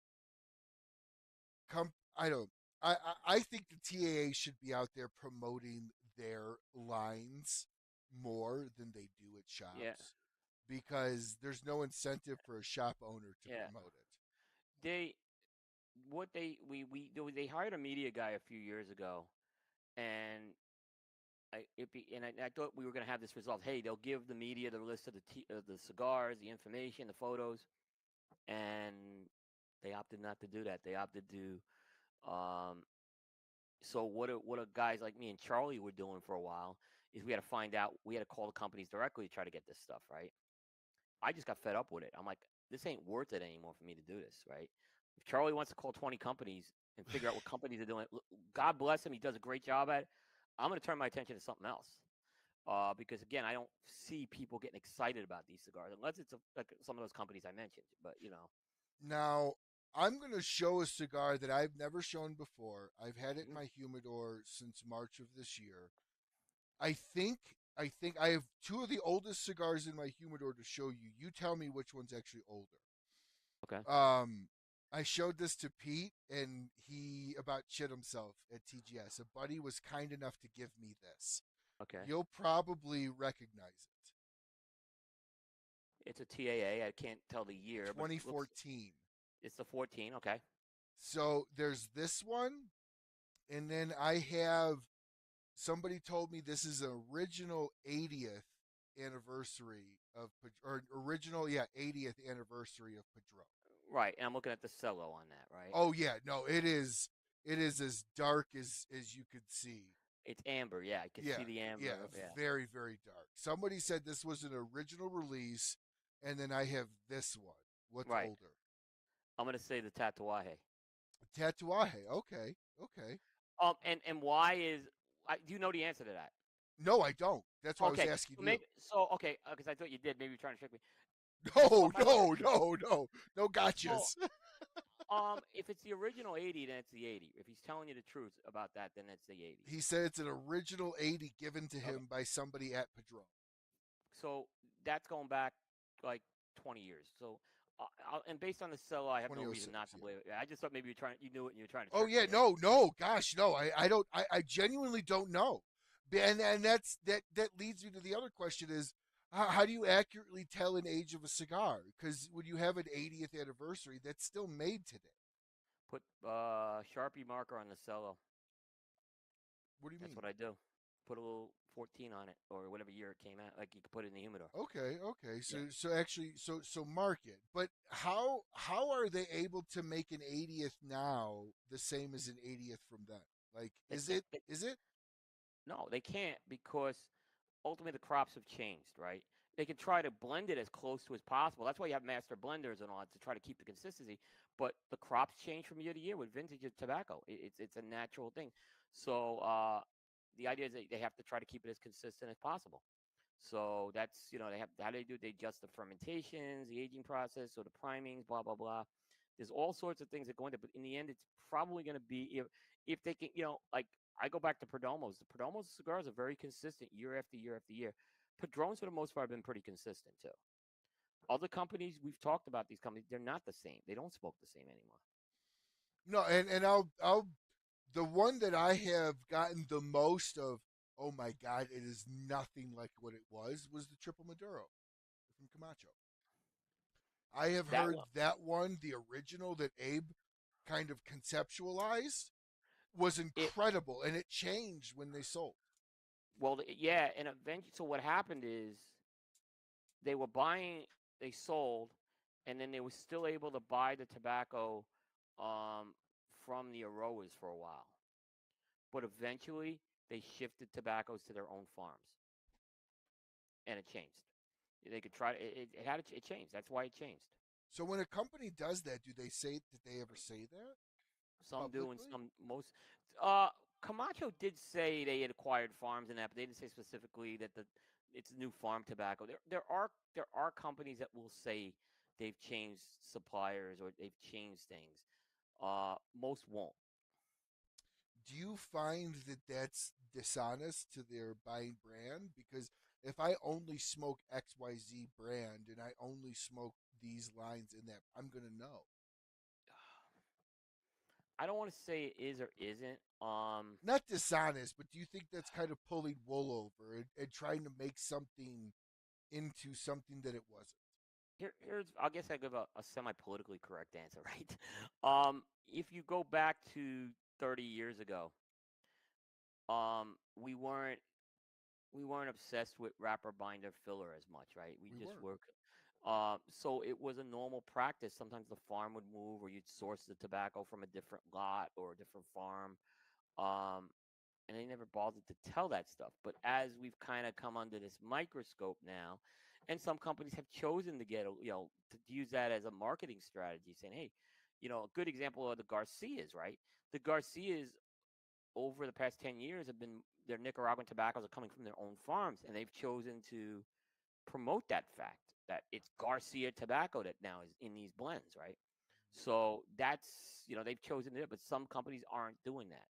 I don't I think the TAA should be out there promoting their lines more than they do at yeah, shops because there's no incentive for a shop owner to yeah. promote it. They what they hired a media guy a few years ago, and I thought we were going to have this resolved. Hey, they'll give the media the list of the cigars, the information, the photos, and they opted not to do that. They opted to. So what a guys like me and Charlie were doing for a while is we had to find out. We had to call the companies directly to try to get this stuff right. I just got fed up with it. I'm like, this ain't worth it anymore for me to do this, right? If Charlie wants to call 20 companies and figure out what companies are doing, God bless him. He does a great job at it. I'm going to turn my attention to something else. Because again, I don't see people getting excited about these cigars unless it's like some of those companies I mentioned. But Now, I'm going to show a cigar that I've never shown before. I've had it in mhm. my humidor since March of this year. I think I think I have two of the oldest cigars in my humidor to show you. You tell me which one's actually older. Okay, I showed this to Pete and he about shit himself at TGS. A buddy was kind enough to give me this. okay, You'll probably recognize it. it's a TAA. I can't tell the year, but it looks 2014. it's the 14. Okay, So there's this one, and then I have somebody told me this is an original 80th anniversary of or original 80th anniversary of Padron. right. And I'm looking at the cello on that, right? Oh yeah, no, it is as dark as you could see. It's amber. Yeah, I can Yeah, see the yeah, amber. Yeah. very very dark. Somebody said this was an original release, and then I have this one. What's Right. older? I'm gonna say the Tatuaje. Tatuaje. Okay, okay. And why is do you know the answer to that? No, I don't. That's why I was Okay, asking so you. maybe so okay, because I thought you did. Maybe you're trying to trick me. So No, if I were no, no, no, no so gotchas. if it's the original 80, then it's the 80. If he's telling you the truth about that, then it's the 80. He said it's an original 80 given to Okay. him by somebody at Padron. So that's going back like 20 years. So and based on the cello, I have no reason 2006, not to yeah. believe it. I just thought maybe you knew it and you were trying to Oh trick yeah, me. no, no, gosh, no. I don't I genuinely don't know. And that leads me to the other question is How do you accurately tell an age of a cigar? Because when you have an 80th anniversary, that's still made today. Put Sharpie marker on the cello. What do you That's mean? what I do. Put a little 14 on it or whatever year it came out. Like you could put it in the humidor. Okay, okay. Yeah. So actually, so mark it. But how are they able to make an 80th now the same as an 80th from then? Like, They is can't. it? Is it? No, they can't because ultimately the crops have changed, right? They can try to blend it as close to as possible. That's why you have master blenders and all that to try to keep the consistency. But the crops change from year to year with vintage of tobacco. It's a natural thing. So the idea is that they have to try to keep it as consistent as possible. So that's they have how they do they adjust the fermentations, the aging process, so the primings, blah blah blah. There's all sorts of things that go into, but in the end, it's probably going to be if they can, like I go back to Perdomos. The Perdomos cigars are very consistent year after year after year. Padrones, for the most part, have been pretty consistent too. Other companies, we've talked about these companies, they're not the same. They don't smoke the same anymore. No, and I'll the one that I have gotten the most of. Oh my God, it is nothing like what it was the triple Maduro from Camacho. I have That heard one, that one, the original that Abe kind of conceptualized, was it incredible, and it changed when they sold. well, yeah, and eventually, so what happened is they were buying, they sold, and then they were still able to buy the tobacco um, from the Auroras for a while. But eventually, they shifted tobaccos to their own farms, and it changed. They could try it changed. That's why it changed. So when a company does that, do they say did they ever say that Some do, and publicly? some most. Uh, Camacho did say they had acquired farms and that, but they didn't say specifically that it's new farm tobacco. There are companies that will say they've changed suppliers or they've changed things. Most won't. Do you find that that's dishonest to their buying brand? Because if I only smoke XYZ brand and I only smoke these lines in that, I'm going to know. I don't want to say it is or isn't. Not dishonest, but do you think that's kind of pulling wool over and trying to make something into something that it wasn't? Here's I guess I give a semi politically correct answer, right? If you go back to 30 years ago, we weren't obsessed with wrapper binder filler as much, right? We We just weren't. were. So it was a normal practice. Sometimes the farm would move, or you'd source the tobacco from a different lot or a different farm. Um, and they never bothered to tell that stuff. But as we've kind of come under this microscope now, and some companies have chosen to to use that as a marketing strategy, saying, hey, a good example are the Garcias, right? The Garcias over the past 10 years have been their Nicaraguan tobaccos are coming from their own farms, and they've chosen to promote that fact that it's Garcia tobacco that now is in these blends, right? So that's they've chosen it, but some companies aren't doing that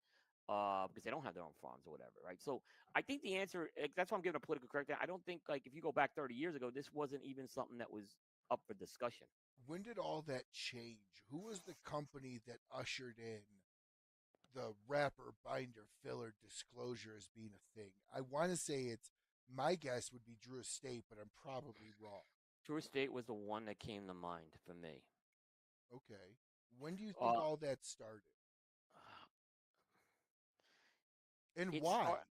because they don't have their own farms or whatever, right? So I think the answer that's why I'm giving a political correct. I don't think like if you go back 30 years ago, this wasn't even something that was up for discussion. When did all that change? Who was the company that ushered in the wrapper binder filler disclosure as being a thing? I want to say it's my guess would be Drew Estate, but I'm probably wrong. Drew Estate was the one that came to mind for me. Okay. When do you think Uh, all that started? And it why? start.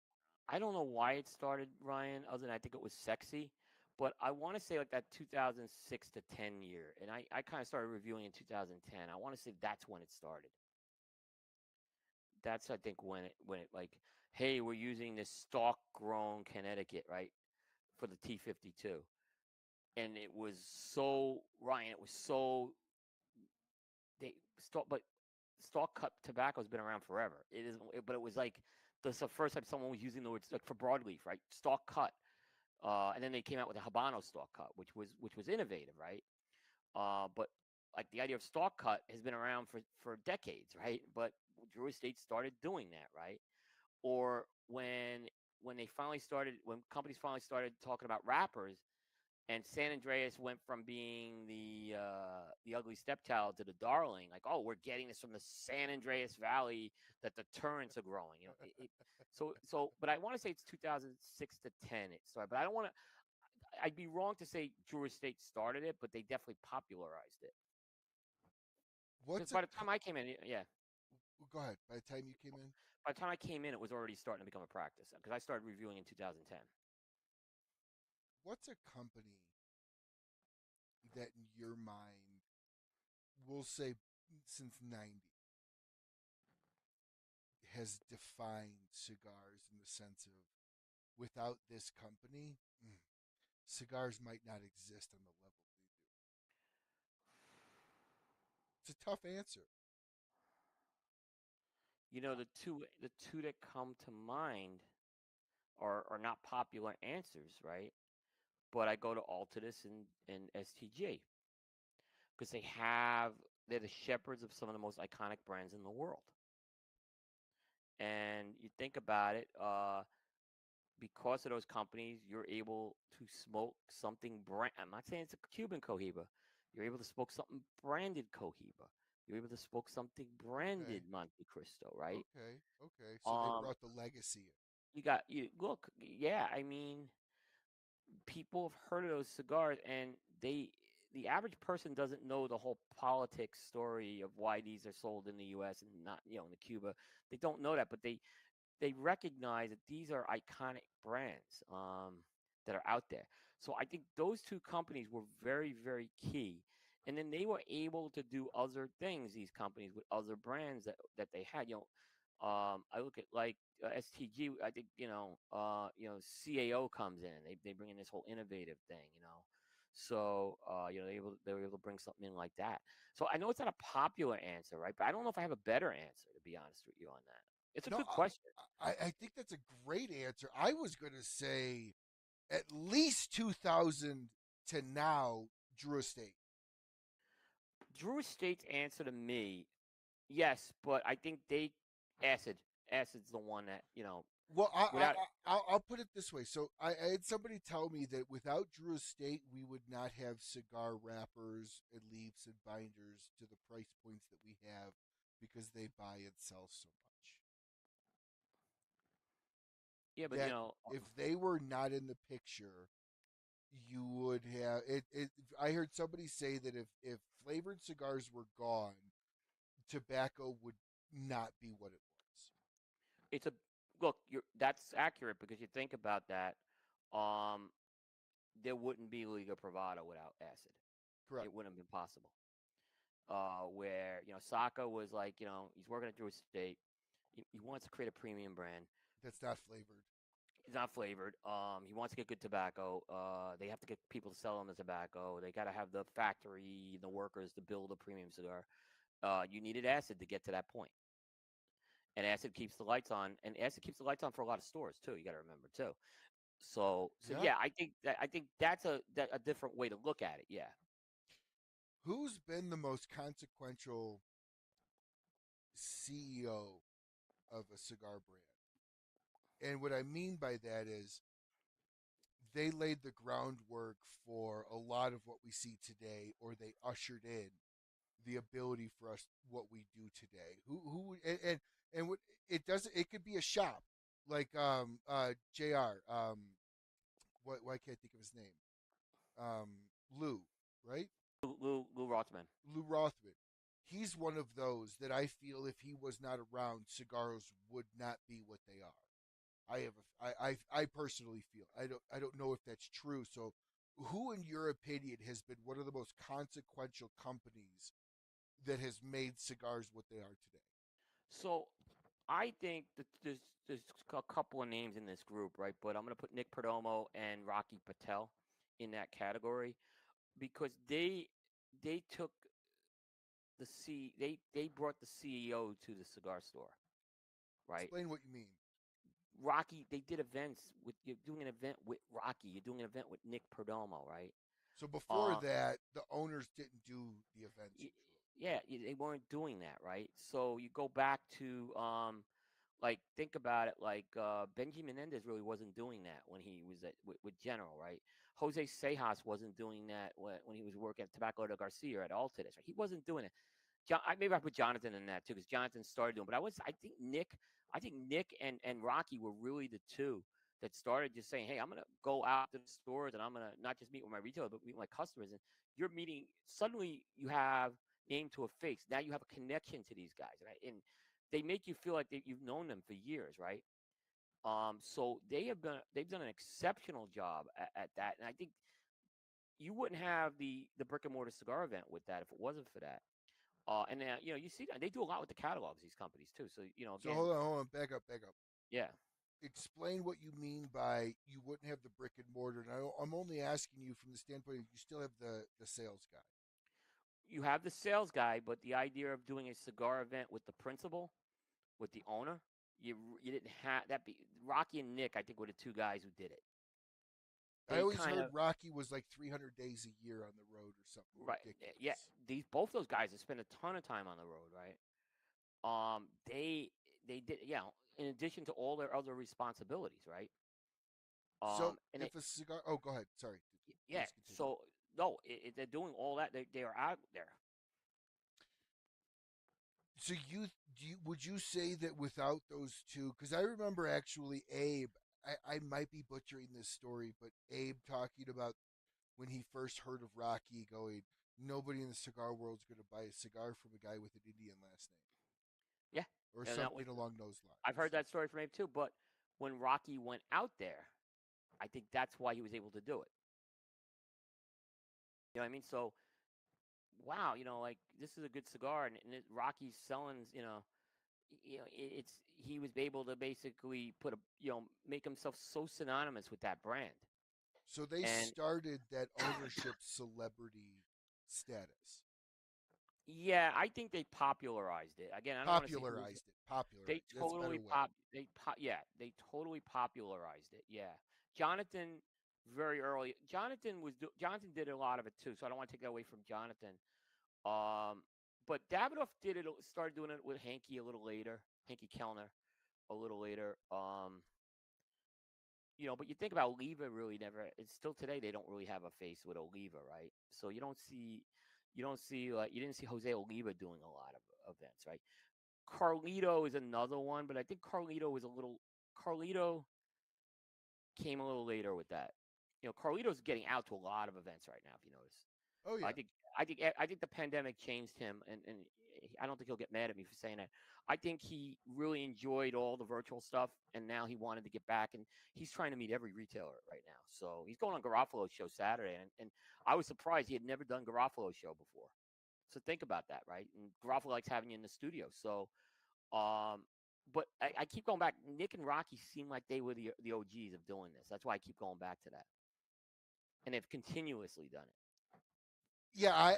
I don't know why it started, Ryan. Other than I think it was sexy, but I want to say like that 2006 to 10 year, and I kind of started reviewing in 2010. I want to say that's when it started. That's I think when it like, hey, we're using this stalk grown Connecticut, right, for the T52, and it was so Ryan. It was so they stalk, but stalk cut tobacco has been around forever. It is, but it was like this is the first time someone was using the words like for broadleaf, right? Stalk cut. And then they came out with a Habano stalk cut, which was innovative, right? But like the idea of stalk cut has been around for decades, right? But Drew Estate started doing that, right? Or when they finally started, when companies finally started talking about wrappers, and San Andreas went from being the ugly stepchild to the darling. Like, oh, we're getting this from the San Andreas Valley that the torrents are growing. But I want to say it's 2006 to 10 it started. But I don't want to. I'd be wrong to say Drew Estate started it, but they definitely popularized it. Because What's a by the time I came in, yeah, go ahead. By the time you came in, by the time I came in, it was already starting to become a practice. Because I started reviewing in 2010. what's a company that in your mind, we'll say since 90, has defined cigars in the sense of without this company, cigars might not exist on the level they do? It's a tough answer. You know, the two that come to mind are not popular answers, right? But I go to Altadis and STG because they're the shepherds of some of the most iconic brands in the world. And you think about it, because of those companies, you're able to smoke something brand. I'm not saying it's a Cuban Cohiba. You're able to smoke something branded Cohiba. You're able to smoke something Okay. branded Monte Cristo, right? Okay. Okay. So they Um, brought the legacy in. you look, yeah. I mean, people have heard of those cigars, and the average person doesn't know the whole politics story of why these are sold in the U.S. and not, in the Cuba. They don't know that, but they recognize that these are iconic brands that are out there. So I think those two companies were very, very key. And then they were able to do other things, these companies, with other brands that they had. I look at like STG. I think CAO comes in. They bring in this whole innovative thing. So they were able to bring something in like that. So I know it's not a popular answer, right? But I don't know if I have a better answer, to be honest with you, on that. It's a No, good question. I think that's a great answer. I was going to say at least 2000 to now, Drew Estate. Drew Estate's answer to me, yes, but I think acid. Acid's the one that Well, without. I'll put it this way. So I had somebody tell me that without Drew Estate, we would not have cigar wrappers and leaves and binders to the price points that we have because they buy and sell so much. Yeah, but That if they were not in the picture, you would have it. I heard somebody say that if flavored cigars were gone, tobacco would not be what it was. it's a look. That's accurate because you think about that. Um, there wouldn't be Liga Privada without acid. Correct. It wouldn't have been possible. Where Saka was like, he's working at Drew Estate. He wants to create a premium brand. That's not flavored. It's not flavored. He wants to get good tobacco. They have to get people to sell him the tobacco. They got to have the factory, the workers to build a premium cigar. You needed acid to get to that point, and acid keeps the lights on, and acid keeps the lights on for a lot of stores too. You got to remember too. So Yeah. yeah, I think that's a different way to look at it. Yeah, Who's been the most consequential CEO of a cigar brand? And what I mean by that is they laid the groundwork for a lot of what we see today, or they ushered in the ability for us what we do today. And what it does, it could be a shop like Jr. Why can't I think of his name? Um, Lou, right? Lou Rothman. Lou Rothman. He's one of those that I feel if he was not around, cigars would not be what they are. I personally feel I don't know if that's true. So, who in your opinion has been one of the most consequential companies that has made cigars what they are today? So I think that there's a couple of names in this group, right? But I'm gonna put Nick Perdomo and Rocky Patel in that category because they took they brought the CEO to the cigar store, right? Explain what you mean. Rocky, they did events with you're doing an event with Rocky, you're doing an event with Nick Perdomo, right? So before Um, that, the owners didn't do the events y- usually. yeah, they weren't doing that, right? So you go back to like think about it, like Benji Menendez really wasn't doing that when he was with General, right? Jose Sejas wasn't doing that when he was working at Tobacco de Garcia at Altadis, right? He wasn't doing it. Maybe I put Jonathan in that too because Jonathan started doing. But I think Nick and Rocky were really the two that started just saying, "Hey, I'm gonna go out to the stores and I'm gonna not just meet with my retailer, but meet with my customers." And you're meeting. Suddenly, you have name to a face. Now you have a connection to these guys, right? And they make you feel like you've known them for years, right? So they've done an exceptional job at that, and I think you wouldn't have the brick and mortar cigar event with that if it wasn't for that. And you see that they do a lot with the catalogs, these companies too. So So again, hold on, back up, back up. yeah, Explain what you mean by you wouldn't have the brick and mortar. And I'm only asking you from the standpoint of you still have the sales guy. you have the sales guy, but the idea of doing a cigar event with the principal, with the owner, you didn't have that. Be Rocky and Nick, I think, were the two guys who did it. I They always kind heard of Rocky was like 300 days a year on the road or something right, yeah. ridiculous. These both those guys have spent a ton of time on the road, right? They did, yeah. In addition to all their other responsibilities, right? So And if a cigar, oh, go ahead. Sorry, yeah. please continue. So no, they're doing all that. They are out there. So would you say that without those two? Because I remember actually Abe. I might be butchering this story, but Abe talking about when he first heard of Rocky, going, "Nobody in the cigar world is going to buy a cigar from a guy with an Indian last name," Yeah, or and that was something along those I've lines. heard that story from Abe too. But when Rocky went out there, I think that's why he was able to do it. You know what I mean? So wow, like this is a good cigar, and Rocky's selling. It's he was able to basically put a make himself so synonymous with that brand. So they And started that ownership celebrity status, yeah, I think they popularized it. Again, I don't want to say who's popularized it, popularized. That's a better way. they totally popularized it. Yeah. Jonathan very early. Jonathan did a lot of it too, so I don't want to take that away from Jonathan. But Davidoff started doing it with Hanky a little later, Hanky Kellner a little later. But you think about Oliva really never. It's still today they don't really have a face with Oliva, right? So you don't see like you didn't see Jose Oliva doing a lot of events, right? Carlito is another one, but I think Carlito came a little later with that. Carlito's getting out to a lot of events right now. If you notice, Oh I yeah. think I think the pandemic changed him, and I don't think he'll get mad at me for saying that. I think he really enjoyed all the virtual stuff, and now he wanted to get back, and he's trying to meet every retailer right now. So he's going on Garofalo's show Saturday, and I was surprised he had never done Garofalo's show before. So think about that, right? And Garofalo likes having you in the studio. So, um, but I keep going back. Nick and Rocky seem like they were the OGs of doing this. That's why I keep going back to that, and they've continuously done it. Yeah,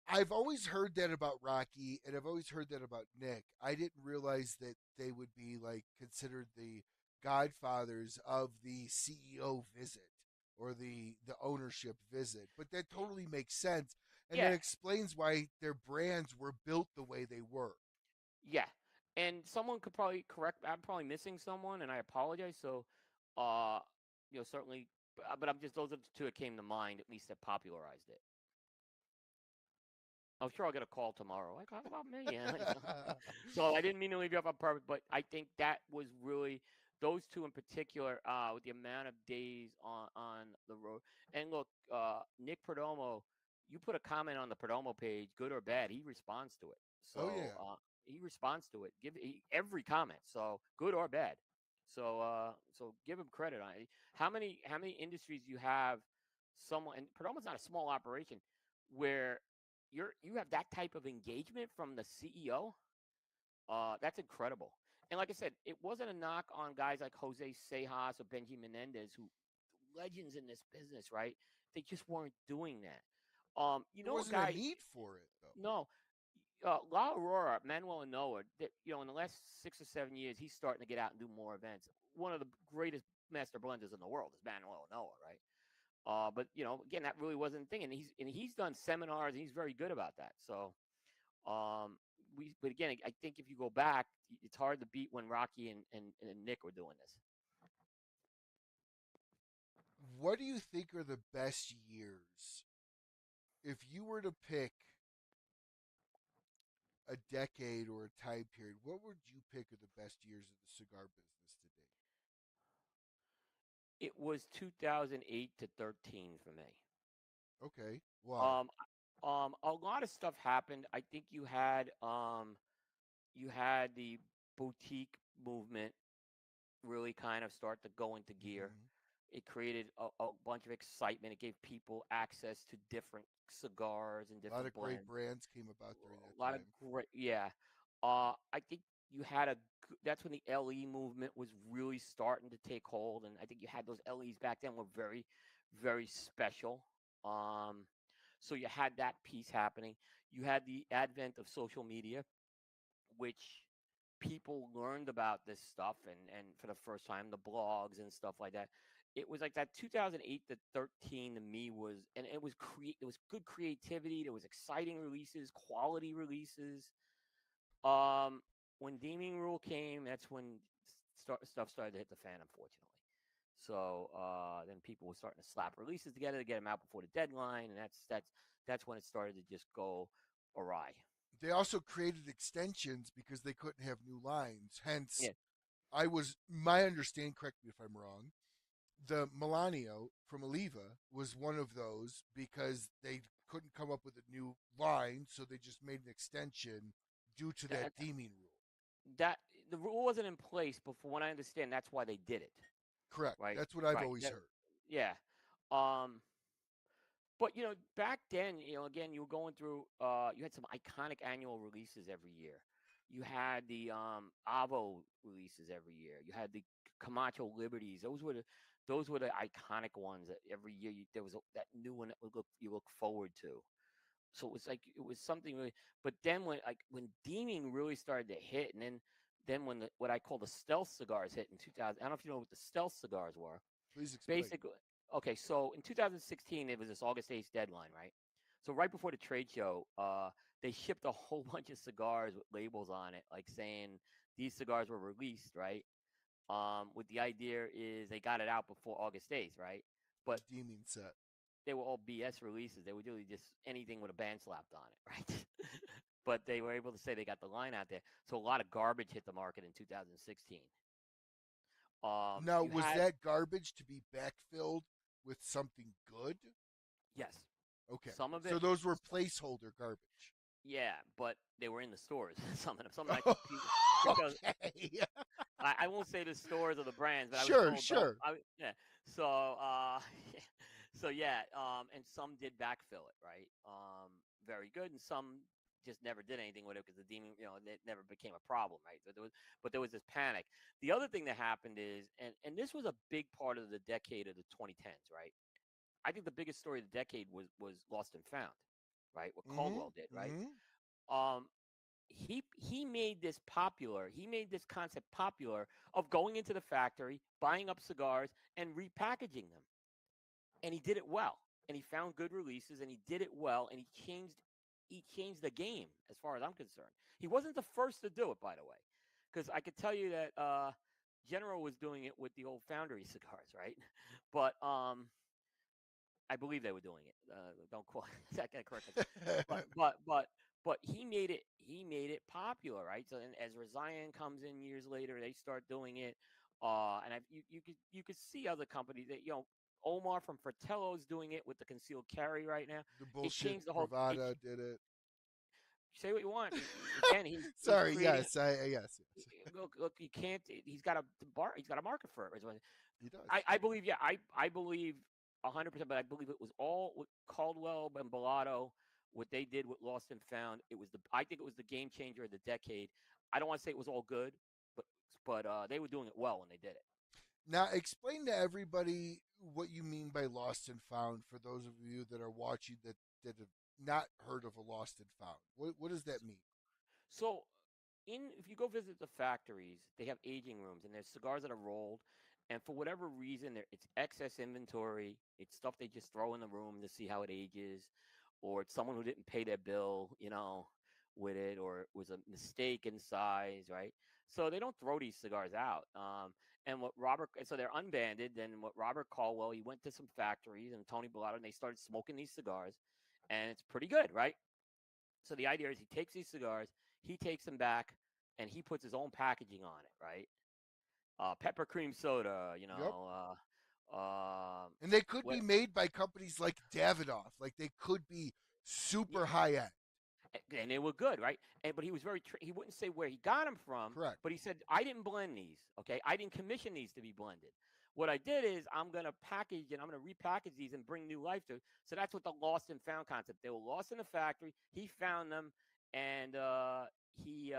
I've always heard that about Rocky, and I've always heard that about Nick. I didn't realize that they would be like considered the godfathers of the CEO visit or the ownership visit. But that totally makes sense, and that Yeah, explains why their brands were built the way they were. yeah. And someone could probably correct. I'm probably missing someone, and I apologize. So, uh, certainly, but I'm just those are the two that came to mind. At least that popularized it. I'm sure I'll get a call tomorrow. Like, how about me? So I didn't mean to leave you off on purpose, but I think that was really those two in particular, with the amount of days on the road. And look, Nick Perdomo, you put a comment on the Perdomo page, good or bad, he responds to it. Oh So yeah. he responds to it. Every comment, so good or bad. So give him credit on it. How many industries you have someone, and Perdomo's not a small operation where you have that type of engagement from the CEO. That's incredible. And like I said, it wasn't a knock on guys like Jose Sejas or Benji Menendez, who legends in this business, right? They just weren't doing that. There A wasn't a guy, need for it though. no, La Aurora, Manuel Noah, in the last 6 or 7 years, he's starting to get out and do more events. One of the greatest master blenders in the world is Manuel Noah, right? But again, that really wasn't a thing, and he's done seminars, and he's very good about that. So, but again, I think if you go back, it's hard to beat when Rocky and Nick were doing this. What do you think are the best years? If you were to pick a decade or a time period, what would you pick are the best years of the cigar business today? It was 2008 to 13 for me. Okay. Why? Um, a lot of stuff happened. I think you had the boutique movement really kind of start to go into gear. Hmm. It created a bunch of excitement. It gave people access to different cigars and A lot different of great blends. brands came about during that A lot of time. great, yeah. I think you had that's when the LE movement was really starting to take hold, and I think you had those LEs back then were very, very special. Um, so you had that piece happening. You had the advent of social media, which people learned about this stuff and for the first time the blogs and stuff like that. It was like that 2008 to 13 to me was, and it was good creativity, there was exciting releases, quality releases. um when deeming rule came, that's when stuff started to hit the fan, unfortunately. So then people were starting to slap releases together to get them out before the deadline, and that's when it started to just go awry. They also created extensions because they couldn't have new lines. Hence, Yeah. my understanding, correct me if I'm wrong, the Milano from Oliva was one of those because they couldn't come up with a new line, so they just made an extension due to that that deeming rule. that the rule wasn't in place, but from what I understand, that's why they did it. Correct. Right, That's what I've right. always heard. Yeah. Um, but back then, again, you were going through. You had some iconic annual releases every year. You had the Avo releases every year. You had the Camacho Liberties. Those were the iconic ones that every year there was that new one that you look forward to. So it was like it was something really. But then when deeming really started to hit, and then when what I call the stealth cigars hit in 2000. I don't know if you know what the stealth cigars were. Please explain. Basically, okay, so in 2016 it was this August 8th deadline, right? So right before the trade show, they shipped a whole bunch of cigars with labels on it, like saying these cigars were released, right? With the idea is they got it out before August 8th, right? The But deeming set. they were all BS releases. They were really just anything with a band slapped on it, right? But they were able to say they got the line out there. So a lot of garbage hit the market in 2016. Now, You was had that garbage to be backfilled with something good? yes, Okay. some of So it. those were placeholder garbage. Yeah, but they were in the stores. Some of that because Okay. I won't say the stores or the brands, but I was Sure, told don't. sure. Yeah. So so yeah, and some did backfill it, right? Very good, and some just never did anything with it because the demon, it never became a problem, right? But there was this panic. The other thing that happened is, and this was a big part of the decade of the 2010s, right? I think the biggest story of the decade was Lost and Found, right? What Mm-hmm. Caldwell did, right? Mm-hmm. Um, he made this popular. He made this concept popular of going into the factory, buying up cigars, and repackaging them. And he did it well. And he found good releases, and he did it well. And he changed the game as far as I'm concerned. He wasn't the first to do it, by the way, because I could tell you that General was doing it with the old Foundry cigars, right? But I believe they were doing it. Don't quote that guy correct me. But he made it popular, right? So and as Resian comes in years later, they start doing it. And you could see other companies that Omar from Fratello's doing it with the concealed carry right now. The It bullshit changed the whole. Pravada did it. Say what you want. Again, he's Sorry, creating. yes, yes. Look, you can't. He's got a bar. He's got a market for it. He does. I believe, yeah, I believe 100%, but I believe it was all with Caldwell and Bellato, what they did with Lost and Found. I think it was the game changer of the decade. I don't want to say it was all good, but they were doing it well when they did it. Now, explain to everybody what you mean by lost and found for those of you that are watching that have not heard of a lost and found. What does that mean? So, if you go visit the factories, they have aging rooms, and there's cigars that are rolled, and for whatever reason, it's excess inventory. It's stuff they just throw in the room to see how it ages, or it's someone who didn't pay their bill, with it, or it was a mistake in size, right? So they don't throw these cigars out. So they're unbanded. Then what Robert Caldwell, he went to some factories and Tony Bellotto, and they started smoking these cigars, and it's pretty good, right? So the idea is he takes these cigars, he takes them back, and he puts his own packaging on it, right? Pepper cream soda, Yep. And they could What be made by companies like Davidoff. Like they could be super high end. and they were good, right? And but he was very he wouldn't say where he got them from, Correct. but he said I didn't blend these. Okay, I didn't commission these to be blended. What I did is I'm gonna package and I'm gonna repackage these and bring new life to. So that's what the lost and found concept. They were lost in the factory. He found them and he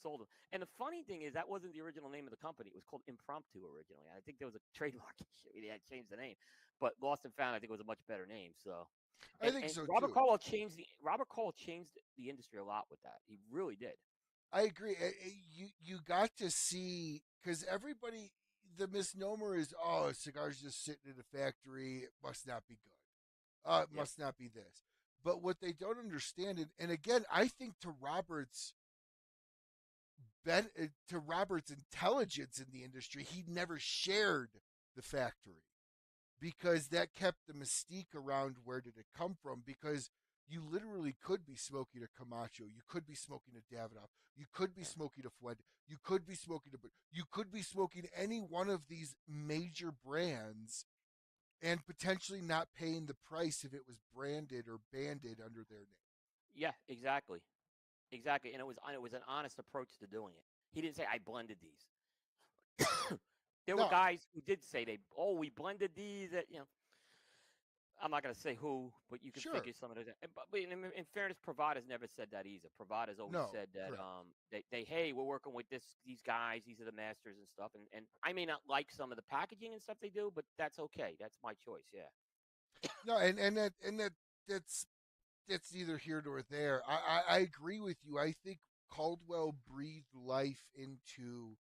sold them. And the funny thing is that wasn't the original name of the company. It was called Impromptu originally. I think there was a trademark issue. They had changed the name, but Lost and Found I think was a much better name. So I think and so Robert too. Caldwell changed the industry a lot with that. He really did. I agree. You got to see because everybody the misnomer is oh cigars just sitting in a factory it must not be good. It Yep. must not be this. But what they don't understand, and again, I think to Robert's intelligence in the industry, he never shared the factory because that kept the mystique around where did it come from because you literally could be smoking a Camacho, you could be smoking a Davidoff, you could be Yeah. smoking a Fuente, you could be smoking you could be smoking any one of these major brands and potentially not paying the price if it was branded or banded under their name. Yeah. Exactly. Exactly. And it was an honest approach to doing it. He didn't say I blended these. There were No, guys who did say we blended these. I'm not going to say who, but you can sure, figure some of those. But in fairness, Pravada's never said that either. Pravada's always no, said that correct. hey, we're working with these guys. These are the masters and stuff. And I may not like some of the packaging and stuff they do, but that's okay. That's my choice. Yeah. No, that's neither here nor there. I agree with you. I think Caldwell breathed life into,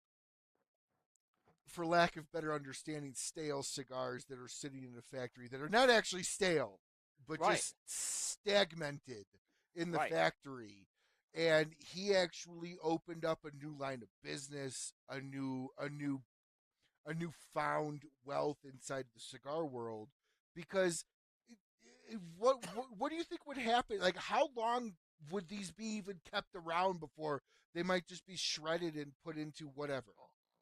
for lack of better understanding, stale cigars that are sitting in a factory that are not actually stale, but Right. just stagmented in the Right. factory. And he actually opened up a new line of business, a newfound wealth inside the cigar world because what do you think would happen? Like, how long would these be even kept around before they might just be shredded and put into whatever?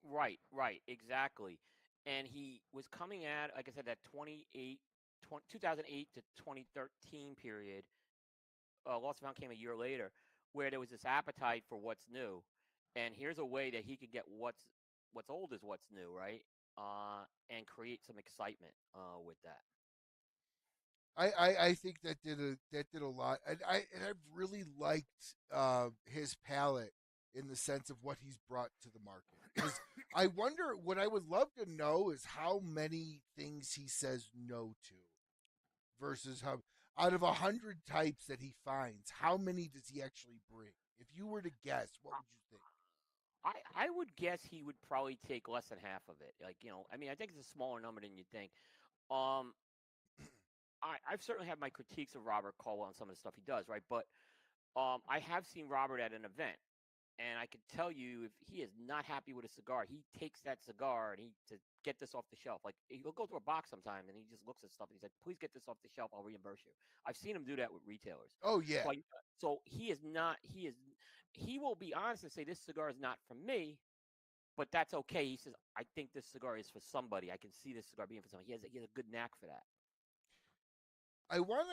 Right. Right. Exactly. And he was coming at, like I said, that 2008 to 2013 period. Lost and Found came a year later, where there was this appetite for what's new, and here's a way that he could get what's old is what's new, right? And create some excitement with that. I think that did a lot, and I've really liked his palette in the sense of what he's brought to the market. Because I wonder, what I would love to know is how many things he says no to versus how out of 100 types that he finds, how many does he actually bring? If you were to guess, what would you think? I would guess he would probably take less than half of it. Like I mean, I think it's a smaller number than you think. Um, I've certainly had my critiques of Robert Caldwell and some of the stuff he does, right? But I have seen Robert at an event, and I can tell you if he is not happy with a cigar, he takes that cigar and he to get this off the shelf. Like he'll go through a box sometime and he just looks at stuff and he's like, "Please get this off the shelf. I'll reimburse you." I've seen him do that with retailers. Oh yeah, So he is not. He will be honest and say this cigar is not for me, but that's okay. He says, "I think this cigar is for somebody. I can see this cigar being for somebody." He has a good knack for that. I want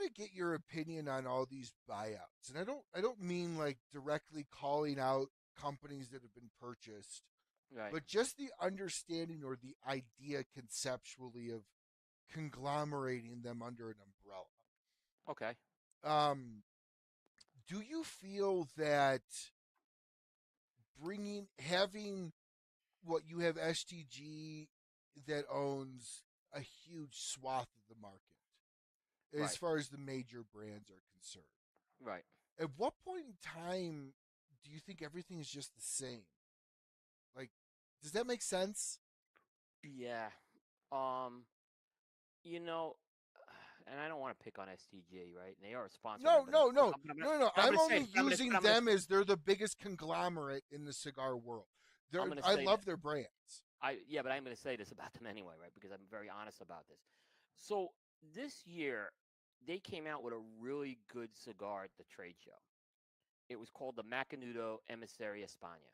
to get your opinion on all these buyouts, and I don't mean like directly calling out companies that have been purchased, Right. but just the understanding or the idea conceptually of conglomerating them under an umbrella. Okay. Um, do you feel that having what you have STG that owns a huge swath of the market as Right. far as the major brands are concerned? Right. At what point in time do you think everything is just the same? Like, does that make sense? Yeah. Um. You know, and I don't want to pick on STG, right? And they are a sponsor of mine, No, but no, no, I'm no, no. but I'm I'm going to say only this. But using I'm going to them as they're the biggest conglomerate in the cigar world. I'm going to I say that love their brands. yeah, but I'm going to say this about them anyway, right? Because I'm very honest about this. So this year they came out with a really good cigar at the trade show. It was called the Macanudo Emissary España.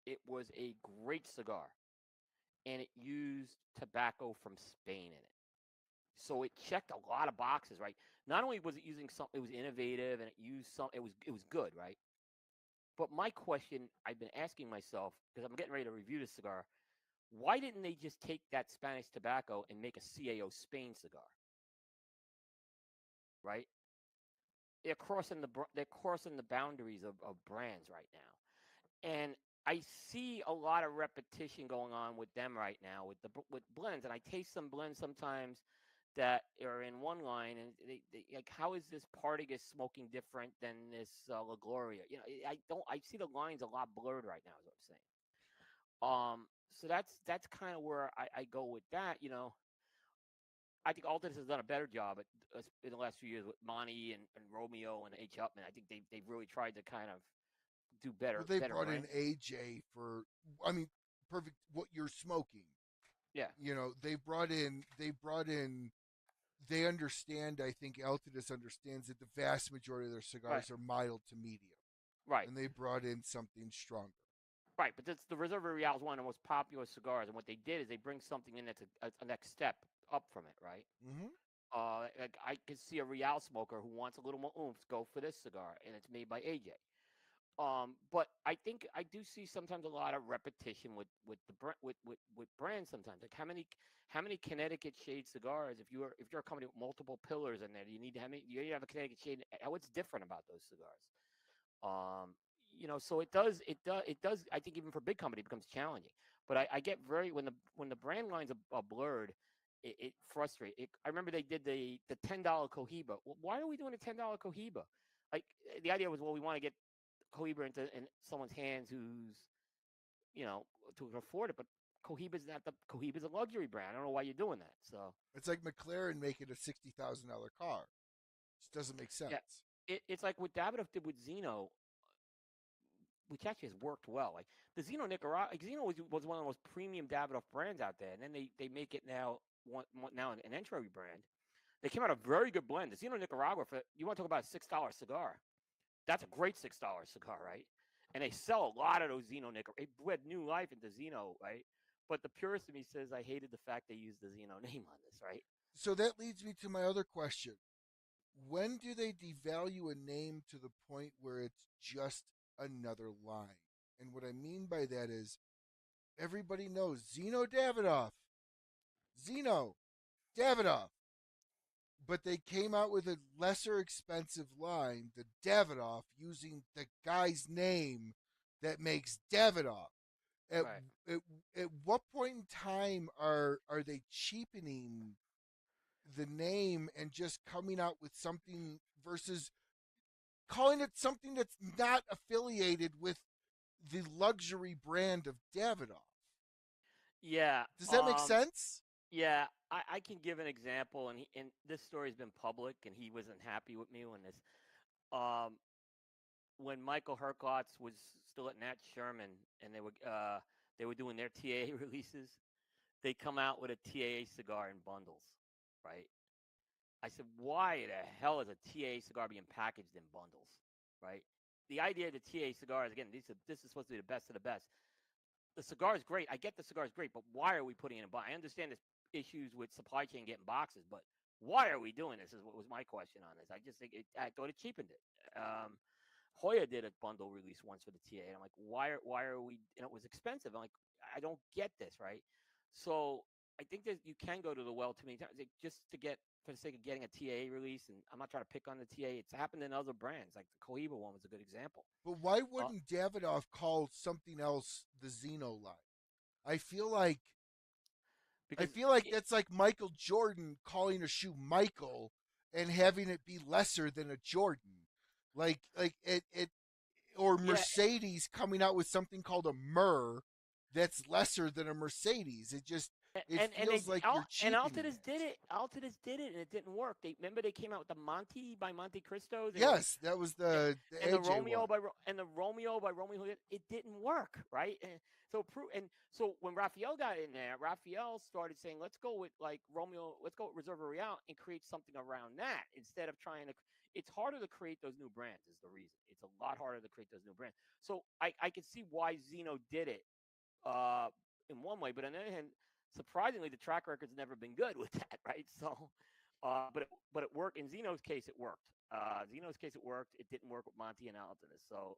It was a great cigar. and it used tobacco from Spain in it. So it checked a lot of boxes, right? Not only was it using something, it was innovative and it used some, it was good, right? But my question I've been asking myself, because I'm getting ready to review this cigar, why didn't they just take that Spanish tobacco and make a CAO Spain cigar, right? They're crossing the boundaries of brands right now, and I see a lot of repetition going on with them right now with blends, and I taste some blends sometimes that are in one line, and they like, how is this Partagas smoking different than this La Gloria? I see the lines a lot blurred right now, is what I'm saying. So that's kind of where I go with that. I think Altus has done a better job in the last few years with Monty and Romeo and H. Upman. I think they've really tried to kind of do Well, better they better brought in branding. AJ for, I mean, perfect. What you're smoking, Yeah, they brought in. They understand. I think Altadis understands that the vast majority of their right, cigars are mild to medium, right, and they brought in something stronger. right. But that's the Reserva Real is one of the most popular cigars, and what they did is they bring something in that's a next step up from it, right? Mm-hmm. Like I could see a Real smoker who wants a little more oomph go for this cigar, and it's made by AJ. But I think I do see sometimes a lot of repetition with brands sometimes. Like how many Connecticut shade cigars? If you're a company with multiple pillars in there, you need to have a Connecticut shade. What's different about those cigars? Um, so it does. I think even for big company it becomes challenging. But I get very when the brand lines are blurred, it frustrates. I remember they did the $10 Cohiba. Well, why are we doing a $10 Cohiba? Like the idea was, well, we want to get Cohiba in someone's hands who's you know who can afford it, but Cohiba's a luxury brand. I don't know why you're doing that. So It's like McLaren making a $60,000 car. Just doesn't make yeah, sense. it's like what Davidoff did with Zeno, which actually has worked well. Like the Zeno Nicaragua, like Zeno was one of the most premium Davidoff brands out there, and then they make it now now an entry brand. They came out a very good blend. The Zeno Nicaragua, for you want to talk about a $6 cigar? That's a great $6 cigar, right? And they sell a lot of those Zeno Nicaragua. It bred new life into Zeno, right? But the purist of me says I hated the fact they used the Zeno name on this, right? So that leads me to my other question. When do they devalue a name to the point where it's just another line? And what I mean by that is everybody knows Zeno Davidoff, Zeno Davidoff, but they came out with a lesser expensive line, the Davidoff, using the guy's name that makes Davidoff. At, Right. at, at what point in time are they cheapening the name and just coming out with something versus calling it something that's not affiliated with the luxury brand of Davidoff? Yeah. Does that make sense? Yeah. I can give an example, and this story's been public, and he wasn't happy with me um when Michael Herklotz was still at Nat Sherman, and they were doing their TAA releases. They come out with a TAA cigar in bundles, right? I said, why the hell is a TAA cigar being packaged in bundles, right? The idea of the TAA cigars, again, this is supposed to be the best of the best. The cigar is great. I get the cigar is great, but why are we putting it in box? I understand there's issues with supply chain getting boxes, but why are we doing this? Is what was my question on this. I just think I thought it cheapened it. Hoya did a bundle release once for the TA, and I'm like, why are we? And it was expensive. I'm like, I don't get this, right? So I think that you can go to the well too many times, like, just to get for the sake of getting a TA release. And I'm not trying to pick on the TA. It's happened in other brands, like the Cohiba one was a good example. But why Uh, wouldn't Davidoff call something else the Zeno line? I feel like I because feel like that's like Michael Jordan calling a shoe Michael and having it be lesser than a Jordan. Like it or yeah, Mercedes coming out with something called a Mur that's lesser than a Mercedes. It and feels like you're and cheapening Altidus did it. it. Altidus did it, and it didn't work. They remember they came out with the Monte by Monte Cristos. They were like, Yes, that was a- the and the AJ Romeo one. by Romeo Juliet, it didn't work, right? And so when Raphael got in there, Raphael started saying, "Let's go with like Romeo, let's go with Reserva Real and create something around that instead of trying to." It's harder to create those new brands, is the reason. It's a lot harder to create those new brands. So I can see why Zeno did it uh, in one way, but on the other hand, surprisingly, the track record's never been good with that, right? So, but it worked. In Zeno's case, it worked. Zeno's case, it worked. It didn't work with Monty and Altadis. So,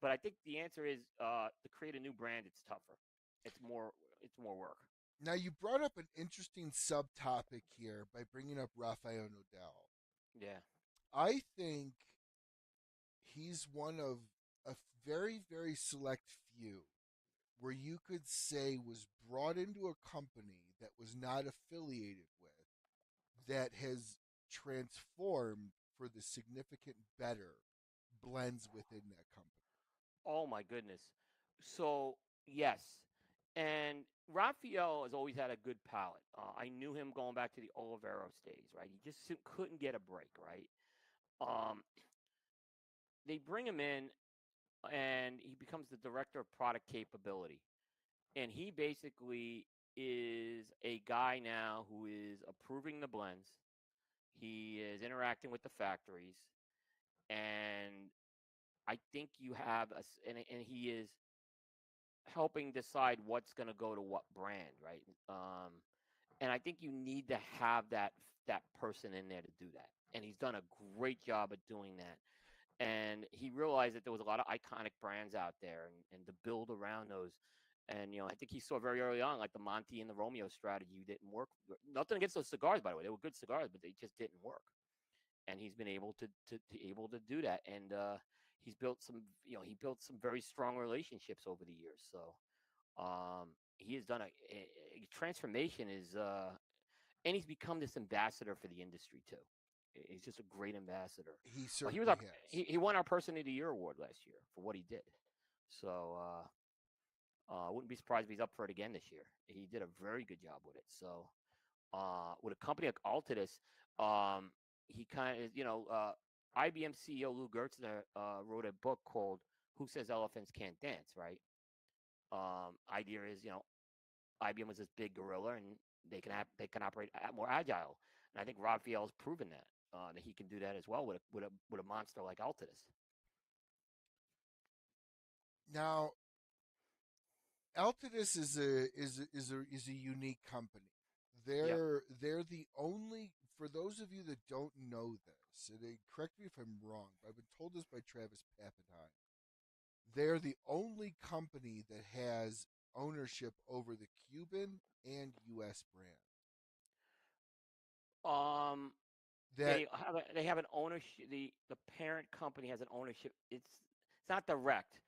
but I think the answer is to create a new brand. It's tougher. It's more. It's more work. Now you brought up an interesting subtopic here by bringing up Rafael Nadal. Yeah. I think he's one of a very, very select few where you could say was brought into a company that was not affiliated with that has transformed for the significant better blends within that company. Oh my goodness. So yes, and Raphael has always had a good palate. I knew him going back to the Oliveros days, right? He just couldn't get a break, right? Um, they bring him in, and he becomes the director of product capability, and he basically is a guy now who is approving the blends. He is interacting with the factories, and I think you have and he is helping decide what's going to go to what brand, right? And I think you need to have that person in there to do that. And he's done a great job at doing that. And he realized that there was a lot of iconic brands out there, and to build around those. And I think he saw very early on, like the Monty and the Romeo strategy didn't work. Nothing against those cigars, by the way; they were good cigars, but they just didn't work. And he's been able to do that. And he's built he built some very strong relationships over the years. So he has done a transformation and he's become this ambassador for the industry too. He's just a great ambassador. He He certainly was our has. he won our Person of the Year award last year for what he did. So I wouldn't be surprised if he's up for it again this year. He did a very good job with it. So with a company like Altadis, he kind of IBM CEO Lou Gertzner wrote a book called "Who Says Elephants Can't Dance?" Right? Idea is IBM was this big gorilla, and they can operate more agile. And I think Raphael's proven that he can do that as well with a monster like Altadis. Now, Altadis is a unique company. Yep. They're the only, for those of you that don't know this, and correct me if I'm wrong, but I've been told this by Travis Pappenheim. They're the only company that has ownership over the Cuban and U.S. brand. Um, That they have an ownership. The parent company has an ownership. It's not direct,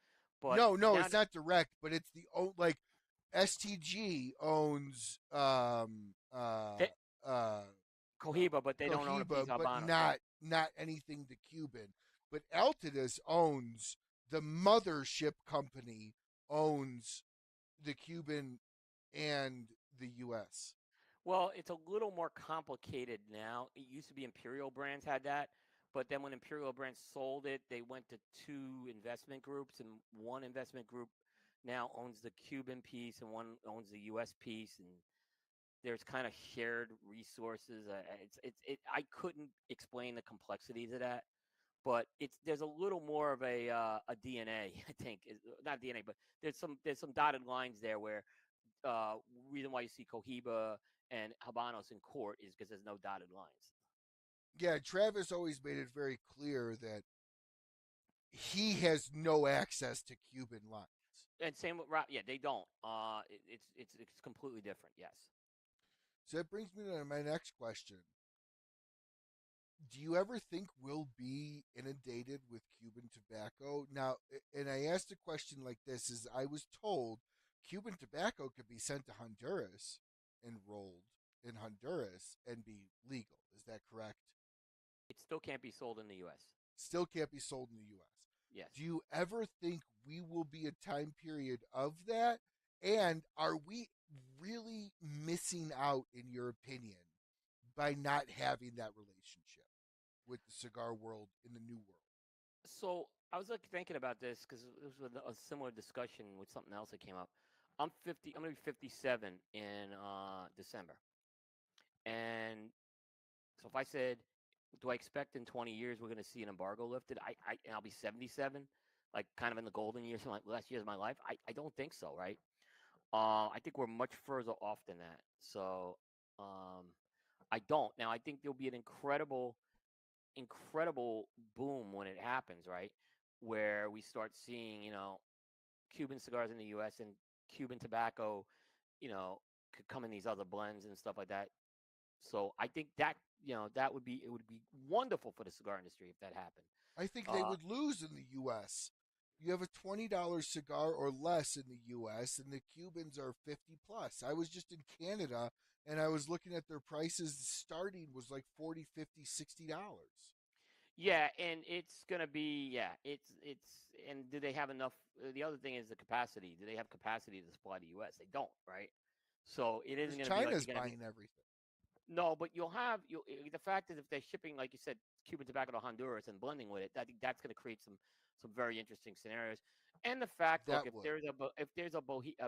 but no, now it's not direct, but it's like STG owns they, Cohiba, but they don't own a Cohiba, piece of but Habanos. Yeah. not anything to Cuban. But Altadis owns the mothership company owns the Cuban and the U.S. Well, it's a little more complicated now. It used to be Imperial Brands had that, but then when Imperial Brands sold it, they went to two investment groups, and one investment group now owns the Cuban piece, and one owns the U.S. piece, and there's kind of shared resources. I couldn't explain the complexities of that, but there's a little more of a DNA, I think, not DNA, but there's some dotted lines there where reason why you see Cohiba and Habanos in court is because there's no dotted lines. Yeah, Travis always made it very clear that he has no access to Cuban lines. And same with yeah, they don't. It's completely different. Yes. So that brings me to my next question. Do you ever think we'll be inundated with Cuban tobacco? Now, and I asked a question like this is I was told Cuban tobacco could be sent to Honduras and rolled in Honduras and be legal. Is that correct? It still can't be sold in the U.S. Still can't be sold in the U.S. Yes. Do you ever think we will be a time period of that? And are we really missing out, in your opinion, by not having that relationship with the cigar world in the new world? So I was like thinking about this because this was a similar discussion with something else that came up. I'm 50. I'm gonna be 57 in December, and so if I said, do I expect in 20 years we're going to see an embargo lifted? And I'll be 77, like kind of in the golden years, like last years of my life. I don't think so, right? I think we're much further off than that. So um, I don't. Now I think there'll be an incredible boom when it happens, right? Where we start seeing, Cuban cigars in the U.S. and Cuban tobacco, could come in these other blends and stuff like that. So I think that it would be wonderful for the cigar industry if that happened. I think they Uh, would lose in the U.S. You have a $20 cigar or less in the U.S., and the Cubans are 50 plus. I was just in Canada and I was looking at their prices. Starting was like 40, 50, $60. yeah, and it's gonna be and do they have enough? The other thing is the capacity. Do they have capacity to supply the U.S.? They don't, right? So it Because isn't gonna be like China's you're gonna be buying everything. no, but the fact is if they're shipping like you said Cuban tobacco to Honduras and blending with it, I think that's going to create some very interesting scenarios. And the fact, look, That if would. there's a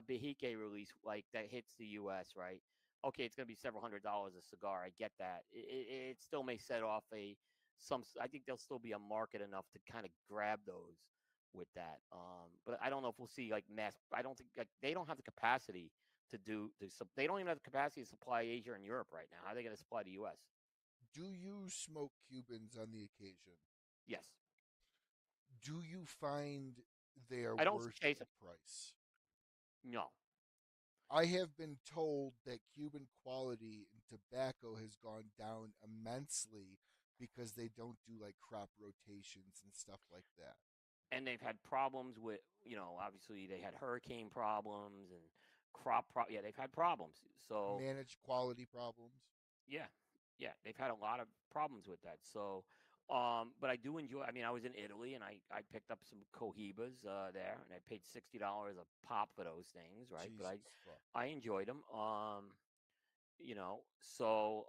Bahique release like that hits the U.S., right? Okay, it's going to be several $100s a cigar. I get that. It still may set off I think there'll still be a market enough to kind of grab those with that. But I don't know if we'll see like mass. I don't think like they don't have the capacity they don't even have the capacity to supply Asia and Europe right now. How are they going to supply the U.S.? Do you smoke Cubans on the occasion? Yes, Do you find they are I don't worth chase the them. price? No, I have been told that Cuban quality in tobacco has gone down immensely because they don't do like crop rotations and stuff like that. and they've had problems with obviously they had hurricane problems and yeah, they've had problems. So Manage quality problems. yeah, yeah, they've had a lot of problems with that. So but I do enjoy. I mean, I was in Italy and I picked up some cohibas there, and I paid $60 a pop for those things, right? But I Jesus fuck. I enjoyed them. So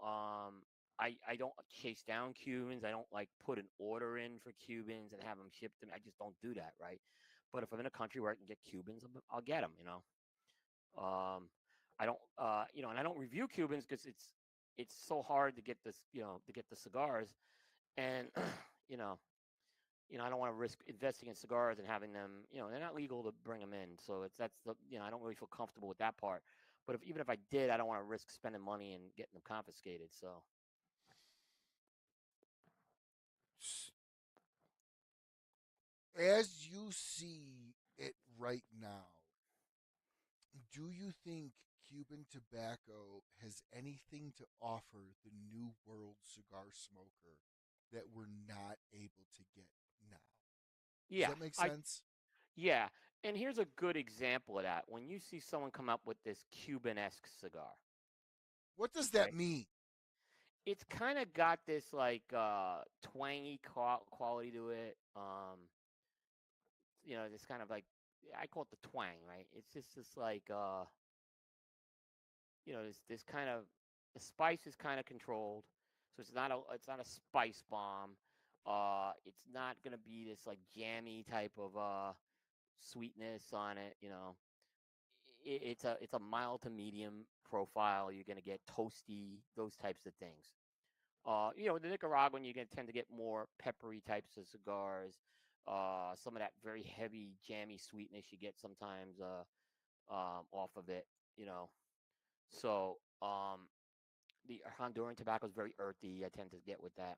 I don't chase down Cubans. I don't like put an order in for Cubans and have them shipped to me. I just don't do that, right? But if I'm in a country where I can get Cubans, I'll get them. Um, I don't, and I don't review Cubans because it's so hard to get to get the cigars, and you know, I don't want to risk investing in cigars and having them, they're not legal to bring them in. So that's I don't really feel comfortable with that part. But even if I did, I don't want to risk spending money and getting them confiscated. So As you see it right now, do you think Cuban tobacco has anything to offer the new world cigar smoker that we're not able to get now? Does yeah, that make I sense? yeah, and here's a good example of that. When you see someone come up with this Cuban-esque cigar, What does that right? mean? It's kind of got this like twangy quality to it. This kind of like I call it the twang, right? It's just this like this kind of the spice is kind of controlled, so it's not a spice bomb. It's not gonna be this like jammy type of sweetness on it. It's a mild to medium profile. You're gonna get toasty, those types of things. The Nicaraguan, you're gonna tend to get more peppery types of cigars. Some of that very heavy, jammy sweetness you get sometimes off of it. You know, so the Honduran tobacco is very earthy. I tend to get with that.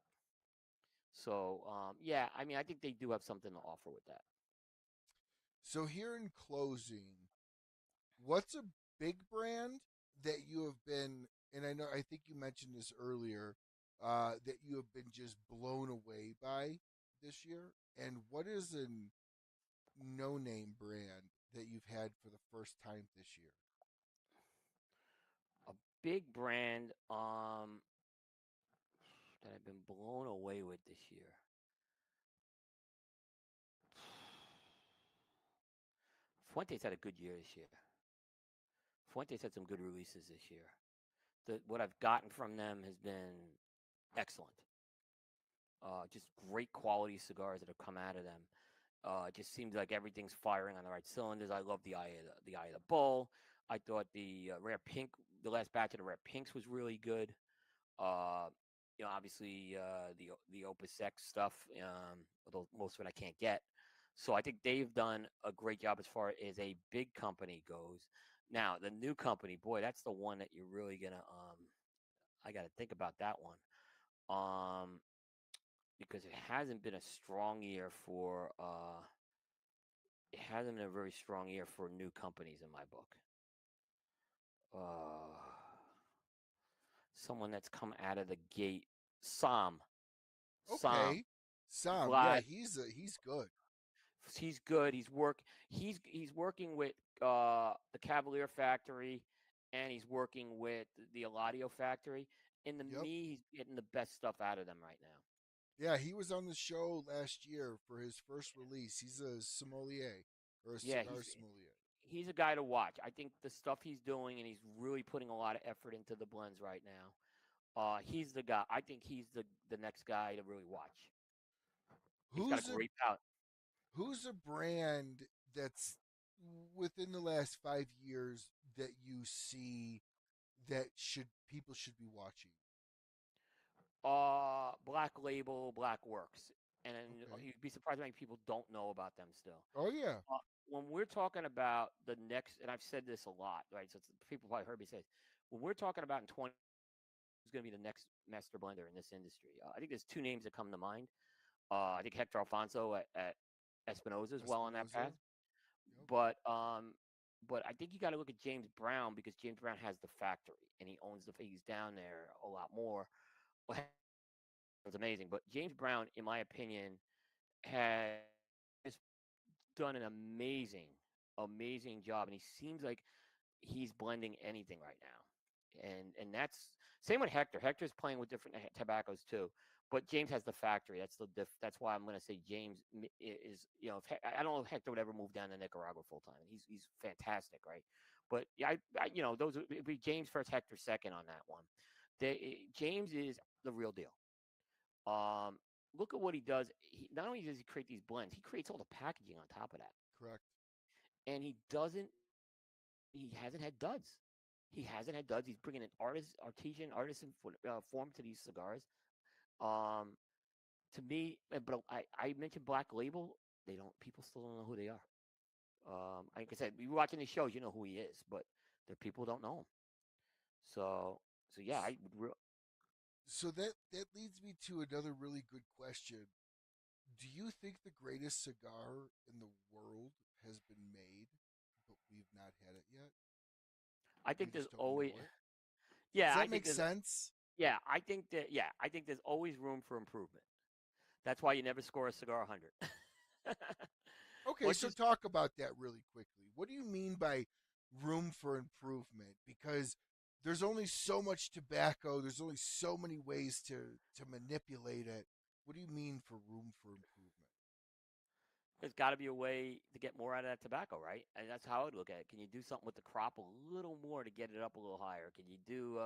So yeah, I mean, I think they do have something to offer with that. So, here in closing, what's a big brand that you have been, and I think you mentioned this earlier, that you have been just blown away by this year? And what is a no name brand that you've had for the first time this year? A big brand that I've been blown away with this year. Fuentes had a good year this year. Fuentes had some good releases this year. What I've gotten from them has been excellent. Just great quality cigars that have come out of them. It just seems like everything's firing on the right cylinders. I love the Eye of the Bull. I thought the last batch of the Rare Pinks was really good. Uh, Obviously the Opus X stuff, although most of it I can't get. So I think they've done a great job as far as a big company goes. Now the new company, boy, that's the one that you're really gonna I got to think about that one. Um, because it hasn't been a strong year for it hasn't been a very strong year for new companies in my book. Uh, Someone that's come out of the gate, Sam, Sam, Okay, Sam. Yeah, Vlad. he's good. He's good. He's working with the Cavalier factory, and he's working with the Eladio factory. And to Yep. me, he's getting the best stuff out of them right now. Yeah, he was on the show last year for his first release. He's a sommelier or a Yeah, cigar sommelier. he's a guy to watch. I think the stuff he's doing, and he's really putting a lot of effort into the blends right now. He's the guy. I think he's the next guy to really watch. He's got a Who's a great palate. who's a brand that's within the last 5 years that you see that should people should be watching? Black Label, Black Works, and Okay. you'd be surprised how many people don't know about them still. Oh yeah. When we're talking about the next, and I've said this a lot, right? So people probably heard me say, this, when we're talking about in 20, who's going to be the next master blender in this industry? I think there's two names that come to mind. I think Hector Alfonso at Espinosa is well on that path, Espinoza. Yep. but I think you got to look at James Brown because James Brown has the factory and he owns the. He's down there a lot more. Well, it's amazing, but James Brown, in my opinion, has done an amazing job, and he seems like he's blending anything right now. And that's same with Hector. Hector's playing with different tobaccos too, but James has the factory. That's why I'm going to say James is I don't know if Hector would ever move down to Nicaragua full time. He's fantastic, right? But yeah, those would be James first, Hector second on that one. James is the real deal. Um, Look at what he does. Not only does he create these blends, he creates all the packaging on top of that, Correct. and he doesn't. He hasn't had duds. He hasn't had duds. He's bringing an artisan form to these cigars. Um, to me, but I mentioned Black Label. They don't. People still don't know who they are. Like I said, you watching these shows, you know who he is, but there people don't know him. So, so yeah, I would. So that leads me to another really good question. Do you think the greatest cigar in the world has been made, but we've not had it yet? I We think there's just don't always. know it. Does Yeah, I that think make there's. sense? Yeah, I think that. Yeah, I think there's always room for improvement. That's why you never score a cigar 100. Okay, Once so you talk about that really quickly. What do you mean by room for improvement? Because there's only so much tobacco, there's only so many ways to manipulate it. What do you mean for room for improvement? there's got to be a way to get more out of that tobacco, right? And that's how I would look at it. Can you do something with the crop a little more to get it up a little higher? Can you do,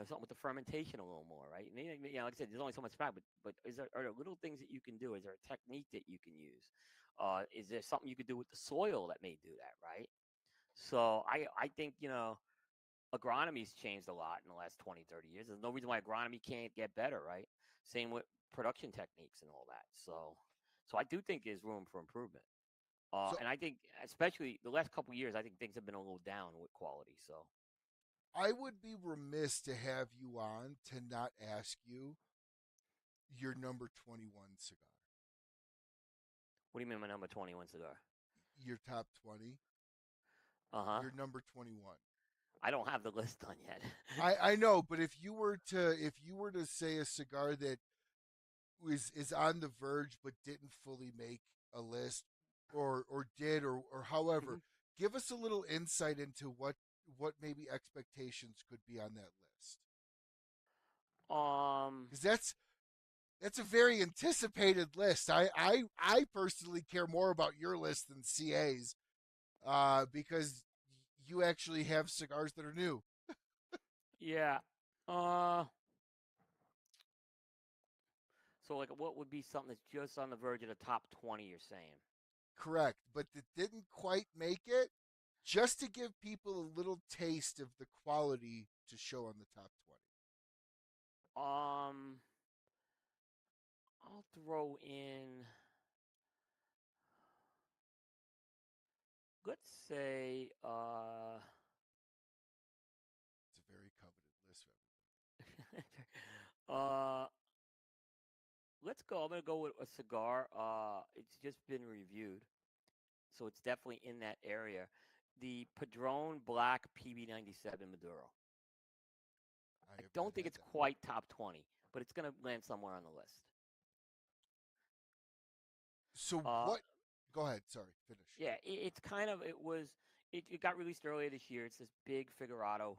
something with the fermentation a little more, right? And, like I said, there's only so much tobacco, but are there little things that you can do? Is there a technique that you can use? Is there something you could do with the soil that may do that, right? So I think, agronomy's changed a lot in the last 20, 30 years. There's no reason why agronomy can't get better, right? Same with production techniques and all that. So I do think there's room for improvement. So And I think, especially the last couple of years, I think things have been a little down with quality. So, I would be remiss to have you on to not ask you your number 21 cigar, what do you mean my number 21 cigar? your top 20, Uh huh. your number 21. I don't have the list done yet. I know, but if you were to say a cigar that is on the verge but didn't fully make a list or did or however, Mhm. give us a little insight into what maybe expectations could be on that list. um, Cuz that's a very anticipated list. I personally care more about your list than CA's because you actually have cigars that are new. yeah. Uh, so like, what would be something that's just on the verge of the top 20? You're saying? Correct, but that didn't quite make it, just to give people a little taste of the quality to show on the top 20. Um, I'll throw in. Let's say. this. uh, let's go. I'm gonna go with a cigar. It's just been reviewed, so it's definitely in that area. The Padron Black PB97 Maduro. I I have not don't think had it's that. quite top 20, but it's gonna land somewhere on the list. So Uh, what? Go ahead. Sorry, finish. yeah, it's kind of it got released earlier this year. It's this big Figurado,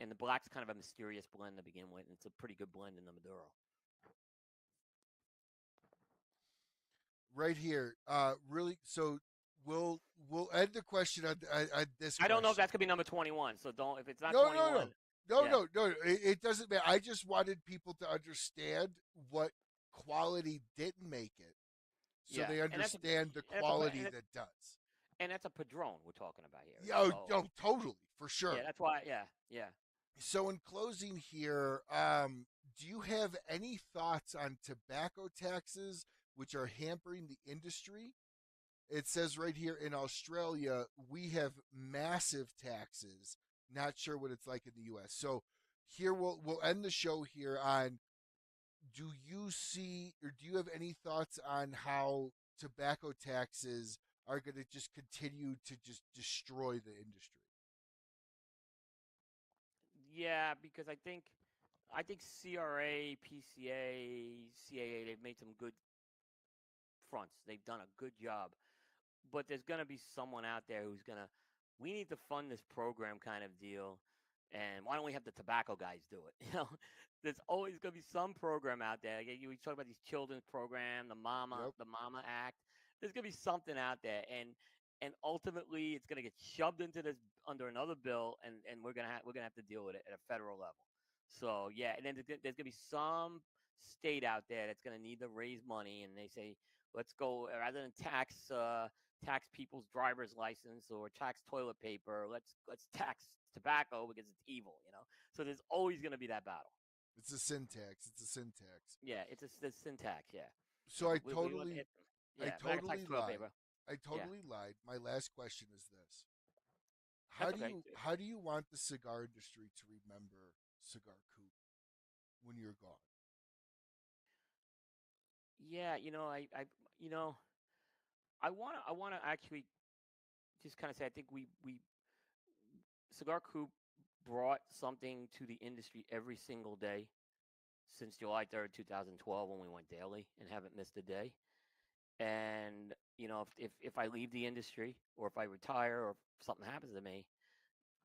and the black's kind of a mysterious blend to begin with. And it's a pretty good blend in the Maduro. Right here. Really. So we'll end the question on this I don't know if question. that's gonna be number 21. So don't if it's not No, no, 21. no, no, Yeah, no, no. It doesn't matter. I just wanted people to understand what quality didn't make it, so yeah, they and that's a understand the and that's a quality that does. and that's a Padron we're talking about here. Yeah, oh, So oh, totally, for yeah, sure. that's why. Yeah, yeah. So in closing here, do you have any thoughts on tobacco taxes which are hampering the industry? It says right here in Australia, we have massive taxes. Not sure what it's like in the US. So here we'll end the show here on, do you see or do you have any thoughts on how tobacco taxes are going to just continue to just destroy the industry? Yeah, because I think CRA, PCA, CAA, they've made some good fronts. They've done a good job. But there's going to be someone out there who's going to, we need to fund this program kind of deal. And why don't we have the tobacco guys do it? There's always going to be some program out there. You talk about these children's program, Yep. the Mama Act. There's going to be something out there, and ultimately it's going to get shoved into this under another bill, and we're gonna have to deal with it at a federal level. So yeah, and then there's going to be some state out there that's going to need to raise money, and they say, let's go rather than tax people's driver's license or tax toilet paper. Let's tax tobacco because it's evil, you know. So there's always going to be that battle. It's a syntax. It's a syntax. Yeah, it's syntax. Yeah, So yeah. We want it. I Yeah, back tax totally toilet lied. paper. I Yeah, totally lied. My last question is this: that's okay. how do you want the cigar industry to remember Cigar Coop when you're gone? Yeah, you know, I wanna actually just kind of say I think we Cigar Coop brought something to the industry every single day since July 3rd, 2012, when we went daily and haven't missed a day. And if I leave the industry or if I retire or if something happens to me,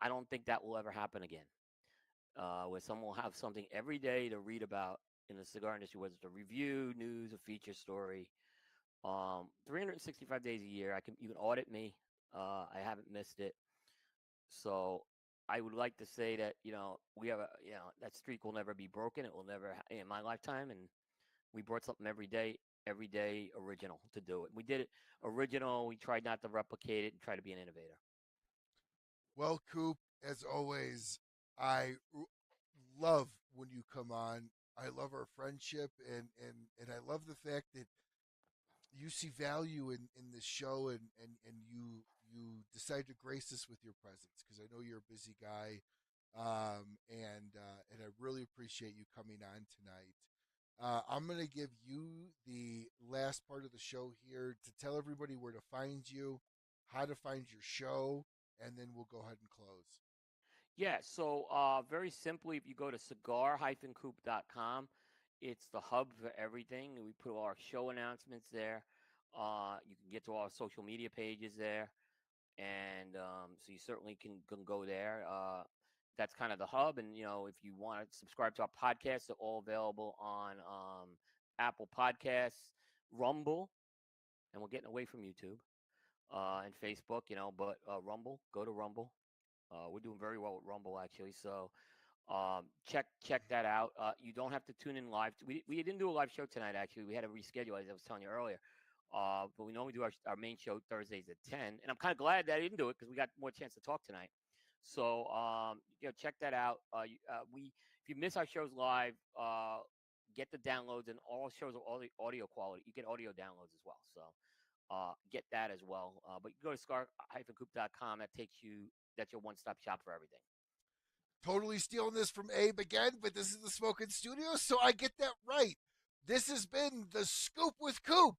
I don't think that will ever happen again. Where someone will have something every day to read about in the cigar industry, whether it's a review, news, a feature story. 365 days a year, you can audit me. I haven't missed it. So I would like to say that we have that streak will never be broken. It will never in my lifetime, and we brought something every day original to do it. We did it original. We tried not to replicate it and try to be an innovator. Well, Coop, as always, love when you come on. I love our friendship, and I love the fact that you see value in this show, and you decide to grace us with your presence because I know you're a busy guy, and I really appreciate you coming on tonight. I'm going to give you the last part of the show here to tell everybody where to find you, how to find your show, and then we'll go ahead and close. Yeah, so very simply, if you go to cigar-coop.com, it's the hub for everything. We put all our show announcements there. You can get to all our social media pages there, and so you certainly can go there. That's kind of the hub, and if you want to subscribe to our podcasts, they're all available on Apple Podcasts, Rumble, and we're getting away from YouTube and Facebook, but Rumble, go to Rumble. We're doing very well with Rumble actually, so check that out. You don't have to tune in live. We didn't do a live show tonight actually. We had to reschedule as I was telling you earlier. But we normally do our main show Thursdays at 10, and I'm kind of glad that I didn't do it because we got more chance to talk tonight. So check that out. If you miss our shows live, get the downloads, and all shows are all the audio quality. You get audio downloads as well. So get that as well. But you go to scar-coop.com. That's your one-stop shop for everything. totally stealing this from Abe again, but this is the Smoking Studio, so I get that right. This has been The Scoop with Coop.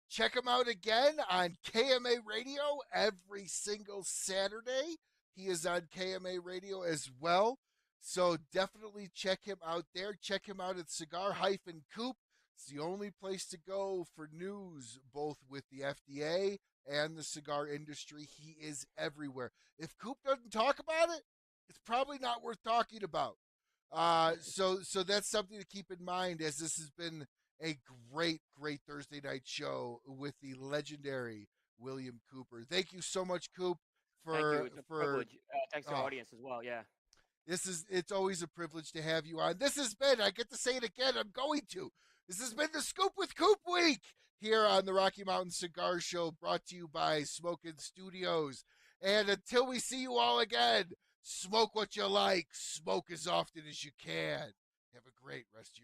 Check him out again on KMA Radio every single Saturday. He is on KMA Radio as well. So definitely check him out there. Check him out at Cigar-Coop. It's the only place to go for news, both with the FDA and the cigar industry. He is everywhere. If Coop doesn't talk about it, it's probably not worth talking about. So that's something to keep in mind, as this has been a great Thursday night show with the legendary William Cooper. Thank you so much, Coop, Thank you. for It's a for privilege. Thanks to the oh, audience as well. Yeah. it's always a privilege to have you on. This has been, I get to say it again, I'm going to. This has been the Scoop with Coop week here on the Rocky Mountain Cigar Show, brought to you by Smokin' Studios. And until we see you all again, smoke what you like, smoke as often as you can. Have a great rest of your